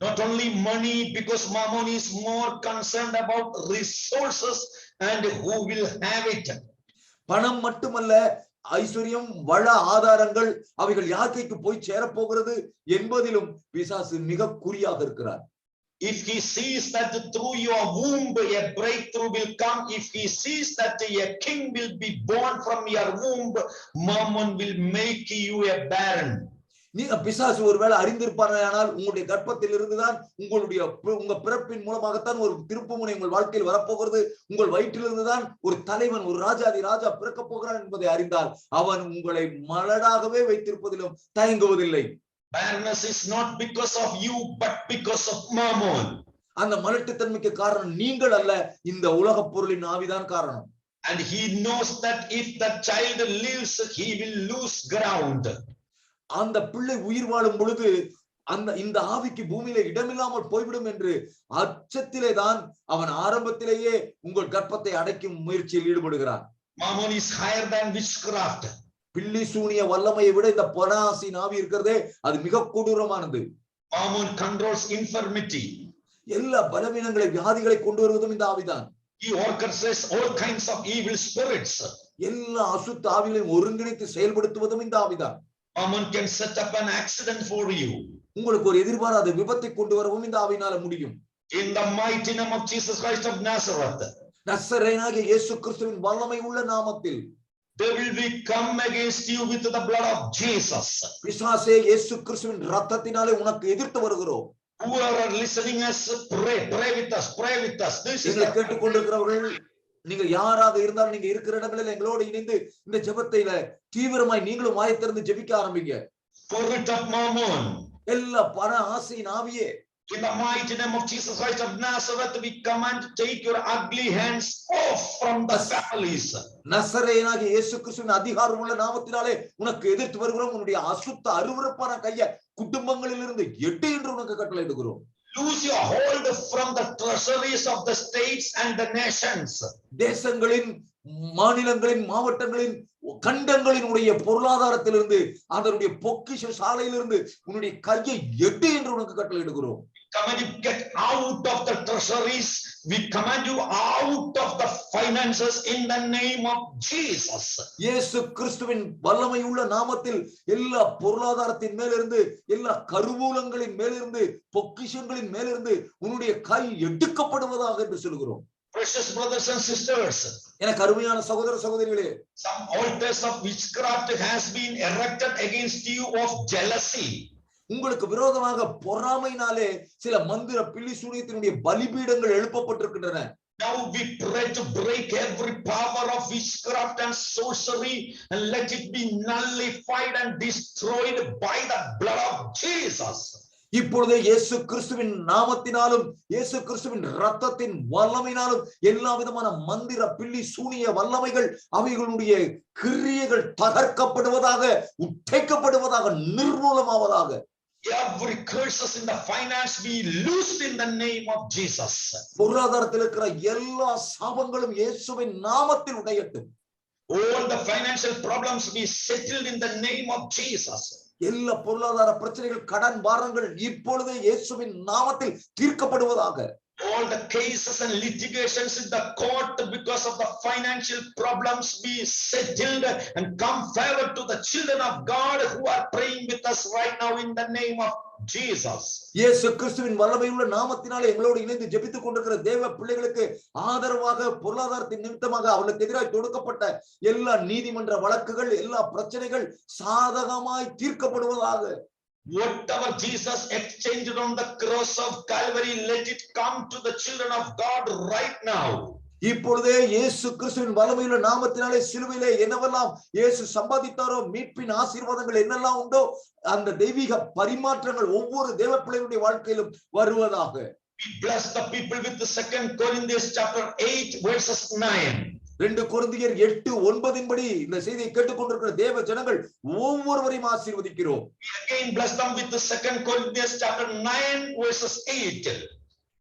Not only money, because Mammon is more concerned about resources and who will have it. பணம் மட்டுமல்ல, ஐஸ்வர்யம், வள ஆதாரங்கள் அவைகள் யார் கைக்கு போய் சேரப்போகிறது என்பதிலும் பிசாசு மிக குறியாக இருக்கிறார். If he sees that through your womb a breakthrough will come, if he sees that a king will be born from your womb, Mammon will make you a barren. பிசாசு ஒருவேளை அறிந்திருப்பானால் உங்களுடைய கர்ப்பத்தில் இருந்துதான் உங்க பிறப்பின் மூலமாகத்தான் ஒரு திருப்புமுனை உங்கள் வாழ்க்கையில் வரப்போகிறது, உங்கள் வயிற்றிலிருந்துதான் ஒரு தலைவன், ஒரு ராஜாதி ராஜா பிறக்க போகிறான் என்பதை அறிந்தால் அவன் உங்களை மலடாகவே வைத்திருப்பதிலும் தயங்குவதில்லை. Barrenness is not because of you, but because of Mammon. அந்த மலட்டுத்தன்மைக்கு காரணம் நீங்கள் அல்ல, இந்த உலக பொருளின் ஆவிதான் காரணம். And he knows that if the child lives, he will lose ground. அந்த பிள்ளை உயிர் வாழும் பொழுது இந்த ஆவிக்கு பூமியில இடமில்லாமல் போய்விடும் என்று அச்சத்திலே தான் அவன் ஆரம்பத்திலேயே உங்கள் கர்ப்பத்தை அடைக்கும் முயற்சியில் ஈடுபடுகிறான். Mammon is higher than witchcraft. பில்லி சூனிய வல்லமையை விட இந்த பண ஆசையின் ஆவி இருக்கிறதே அது மிக கொடூரமானது. Mammon controls infirmity. எல்லா பலவீனங்களை, வியாதிகளை கொண்டு வருவதும் இந்த ஆவிதான். He orchestrates all kinds of evil spirits. எல்லா அசுத்த ஆவிகளையும் ஒருங்கிணைத்து செயல்படுத்துவதும் இந்த ஆவிதான். Mammon can set up an accident for you. உங்களுக்கு ஒரு எதிர்பாராத விபத்தை கொண்டு வரவும் இந்த ஆவியினால முடியும். In the mighty name of Jesus Christ of Nazareth, நசரேயனாகிய இயேசு கிறிஸ்துவின் வல்லமை உள்ள நாமத்தில் they will be come against you with the blood of Jesus. பிசாசே, இயேசு கிறிஸ்துவின் இரத்தத்தினாலே உனக்கு எதிர்த்து வருகிறோம். Who are listening us, pray with us, pray with us. This is கேட்டுக்கொண்டிருக்கிறவர்கள் நீங்க யாராக இருந்தாலும் நீங்க இருக்கிற இடங்களில் எங்களோடு இணைந்து இந்த ஜெபத்தையில தீவிரமாய் நீங்களும் வாயை திறந்து ஜெபிக்க ஆரம்பிங்க. For rid of Mammon. எல்லா பண ஆசையின் ஆவியே, in the mighty name of Jesus Christ of Nazareth, we command to take your ugly hands off from the families. நசரேயனாகிய இயேசு கிறிஸ்துவின் அதிகாரம் உள்ள நாமத்தினாலே உனக்கு எதிர்த்து வருகிறோம். உன்னுடைய அசுத்த அருவருப்பான கையை குடும்பங்களிலிருந்து எட்டு என்று உனக்கு கட்டளையிடுகிறோம். Lose your hold from the treasuries of the states and the nations. தேசங்களின் மாநிலங்களின் மாவட்டங்களின் கண்டங்களினுடைய பொருளாதாரத்திலிருந்து அதனுடைய பொக்கிஷ சாலையிலிருந்து உன்னுடைய கையை எட்டு என்று உனக்கு கட்டளையிடுகிறோம். Command you get out of the treasuries. We command you out of the finances in the name of Jesus. இயேசு கிறிஸ்துவின் வல்லமை உள்ள நாமத்தில் எல்லா பொருளாதாரத்தின் மேலிருந்து எல்லா கருவூலங்களின் மேலிருந்து பொக்கிஷங்களின் மேலிருந்து உன்னுடைய கை எடுக்கப்படுவதாக என்று சொல்கிறோம். Precious brothers and sisters, எனக்கு அருமையான சகோதர சகோதரிகளே, some altars of witchcraft has been erected against you of jealousy. உங்களுக்கு விரோதமாக பொறாமையினாலே சில மந்திர பில்லி சூனியத்தினுடைய பலிபீடங்கள் எழுப்பப்பட்டிருக்கின்றன. Now we pray to break every power of witchcraft and sorcery and let it be nullified and destroyed by the blood of Jesus. இப்பொழுது இயேசு கிறிஸ்துவின் நாமத்தினாலும் இயேசு கிறிஸ்துவின் இரத்தத்தின் வல்லமையினாலும் எல்லா விதமான மந்திர பில்லி சூனிய வல்லமைகள் அவைகளுடைய கிரியைகள் தகர்க்கப்படுவதாக, உடைக்கப்படுவதாக, நிர்மூலமாவதாக. Every curses in the finance be loosed in the name of Jesus. பொருளாதாரத்தில் இருக்கிற எல்லா சாபங்களும் இயேசுவின் நாமத்தில் உடையட்டும். All the financial problems be settled in the name of Jesus. எல்லா பொருளாதார பிரச்சனைகள், கடன் பாரங்கள் இப்பொழுதே இயேசுவின் நாமத்தில் தீர்க்கப்படுவதாக. All the cases and litigations in the court because of the financial problems be settled and come favor to the children of God who are praying with us right now in the name of Jesus. இயேசு கிறிஸ்துவின் வல்லமையுள்ள நாமத்தினாலே எங்களோடு இணைந்து ஜெபித்துக் கொண்டிருக்கிற தேவ பிள்ளைகளுக்கு ஆதரவாக பொருளாதாரத்தின் நிமித்தமாக அவர்களுக்கு எதிராக தொடுக்கப்பட்ட எல்லா நீதிமன்ற வழக்குகள், எல்லா பிரச்சனைகள் சாதகமாய் தீர்க்கப்படுவதாக. Whatever Jesus exchanged on the cross of Calvary, let it come to the children of God right now. இப்பொழுதே இயேசு கிறிஸ்துவின் வல்லமையுள்ள நாமத்தினாலே சிலுவையிலே என்னவெல்லாம் இயேசு சம்பாதித்தாரோ, மீட்பின் ஆசீர்வாதங்கள் என்னெல்லாம் உண்டோ, அந்த தெய்வீக பரிமாற்றங்கள் ஒவ்வொரு தேவ பிள்ளைகளுடைய வாழ்க்கையிலும் வருவதாக. We bless the people with the 2 Corinthians chapter 8 verses 9. 2 கொரிந்தியர் 8:9 படி இந்த செய்தியை கேட்டுக்கொண்டிருக்கிற தேவ ஜனங்கள் ஒவ்வொருவரையும் ஆசீர்வதிக்கிறோம். We again bless them with the 2 Corinthians chapter 9 verses 8.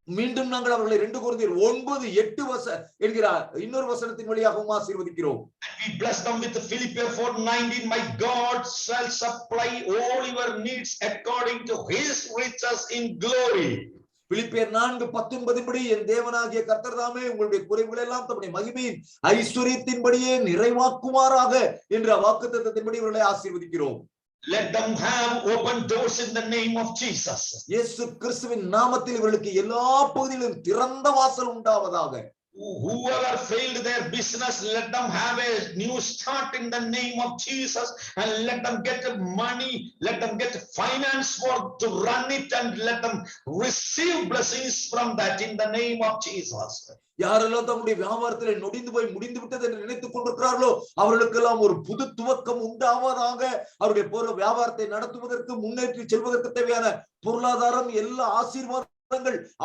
மீண்டும் நாங்கள் அவர்களை 2 கொரிந்தியர் 9:8 என்கிற இன்னொரு வசனத்தின் வழியாகவும் ஆசீர்வதிக்கிறோம். We bless them with the Philippians 4:19. My God shall supply all your needs according to his riches in glory. பிலிப்பியர் 4:19 படி என் தேவனாகிய கர்த்தர் தாமே உங்களுடைய குறைவுகள் எல்லாம் தம்முடைய மகிமையின் ஐஸ்வரியத்தின்படியே நிறைவாக்குவாராக என்ற வாக்குத்தத்தத்தின்படி இவர்களை ஆசீர்வதிக்கிறோம். Let them have open doors in the name of Jesus. இயேசு கிறிஸ்துவின் நாமத்தில் இவர்களுக்கு எல்லா பகுதியிலும் திறந்த வாசல் உண்டாவதாக. Whoever failed their business, let them have a new start in the name of Jesus, and let them get money, let them get finance for to run it, and let them receive blessings from that in the name of Jesus. யாரெல்லாம் தம்முடைய வியாபாரத்திலே நொடிந்து போய் முடிந்து விட்டது என்று நினைத்துக் கொண்டிருக்கிறார்களோ அவர்களுக்கெல்லாம் ஒரு புது துவக்கம் உண்டாவதாக. அவருடைய வியாபாரத்தை நடத்துவதற்கு, முன்னேற்றி செல்வதற்கு தேவையான பொருளாதாரம், எல்லா ஆசீர்வாதங்கள்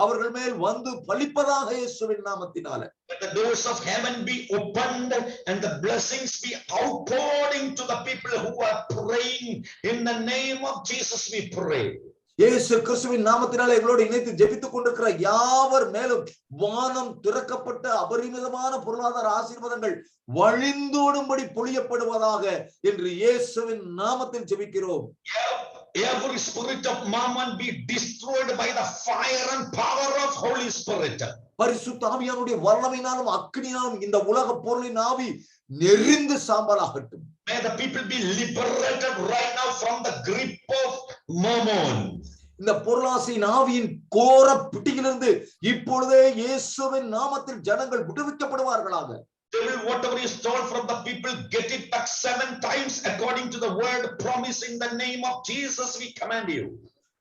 அவர்கள் மேல் வந்து பலிப்பதாக இயேசுவின் நாமத்தினால. Let the doors of heaven be opened and the blessings be outpouring to the people who are praying in the name of Jesus. We pray. இயேசு கிறிஸ்துவின் நாமத்தினால எங்களோடு இணைத்து ஜெபித்துக் கொண்டிருக்கிற யாவர் மேலும் வானம் திறக்கப்பட்ட அபரிமிதமான பொருளாதார ஆசீர்வாதங்கள் வழிந்தோடும்படி பொழியப்படுவதாக என்று இயேசுவின் நாமத்தில் ஜெபிக்கிறோம். Every spirit of mammon be destroyed by the fire and power of Holy Spirit. பரிசுத்த ஆவியானுடைய வல்லமையினாலும் அக்கினியாலும் இந்த உலக பொருளின் ஆவி நெறிந்து சாம்பலாகட்டும். May the people be liberated right now from the grip of mammon. இந்த பொருளாசையின் ஆவியின் கோர பிடியிலிருந்து இப்பொழுதே இயேசுவின் நாமத்தில் ஜனங்கள் விடுவிக்கப்படுவார்களாக. Devil, whatever is stolen from the people, get it back 7 times according to the word promise in the name of Jesus. We command you.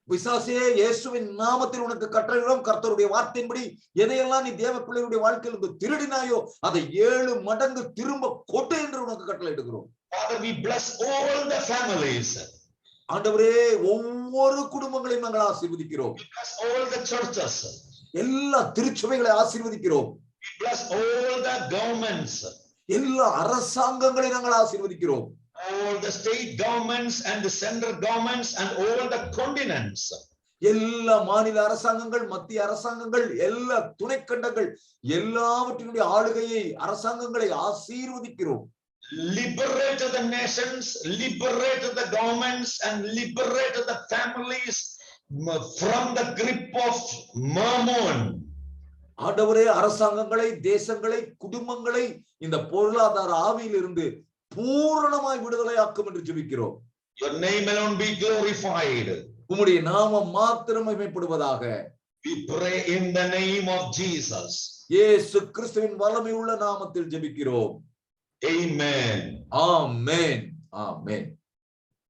பிசாசே, இயேசுவின் நாமத்தில் உனக்கு கட்டளையிடும் கர்த்தருடைய வார்த்தையின்படி எதையெல்லாம் நீ தேவ பிள்ளையுடைய வாழ்க்கையில் இருந்து திருடினாயோ அதை 7 மடங்கு திரும்ப கொடு என்று உனக்கு கட்டளையிடுகிறோம். Father, we bless all the families. ஆண்டவரே, ஒவ்வொரு குடும்பங்களையும் நாங்கள் ஆசீர்வதிக்கிறோம். We bless all the churches. எல்லா திருச்சபைகளை ஆசீர்வதிக்கிறோம். We bless all the governments. எல்லா அரசாங்கங்களை நாங்கள் ஆசீர்வதிக்கிறோம். All the state governments and the central governments and all the continents. எல்லா மாநில அரசாங்கங்கள், மத்திய அரசாங்கங்கள், எல்லா துணைக்கண்டங்கள் எல்லாவற்றினுடைய ஆளுகையை, அரசாங்கங்களை ஆசீர்வதிக்கிறோம். Liberate the nations, liberate the governments, and liberate the families from the grip of Mammon. ஆண்டவரே, அரசாங்கங்களை, தேசங்களை, குடும்பங்களை இந்த பொருளாதார ஆவியிலிருந்து பூரணமாய் விடுதலையாக்கும் என்று ஜெபிக்கிறோம். Your name alone be glorified. உம்முடைய நாமம் மாத்திரம் மகிமைப்படுவதாக. We pray in the name of Jesus. இயேசு கிறிஸ்துவின் வல்லமை உள்ள நாமத்தில் ஜெபிக்கிறோம். Amen. ஆமென். ஆமென்.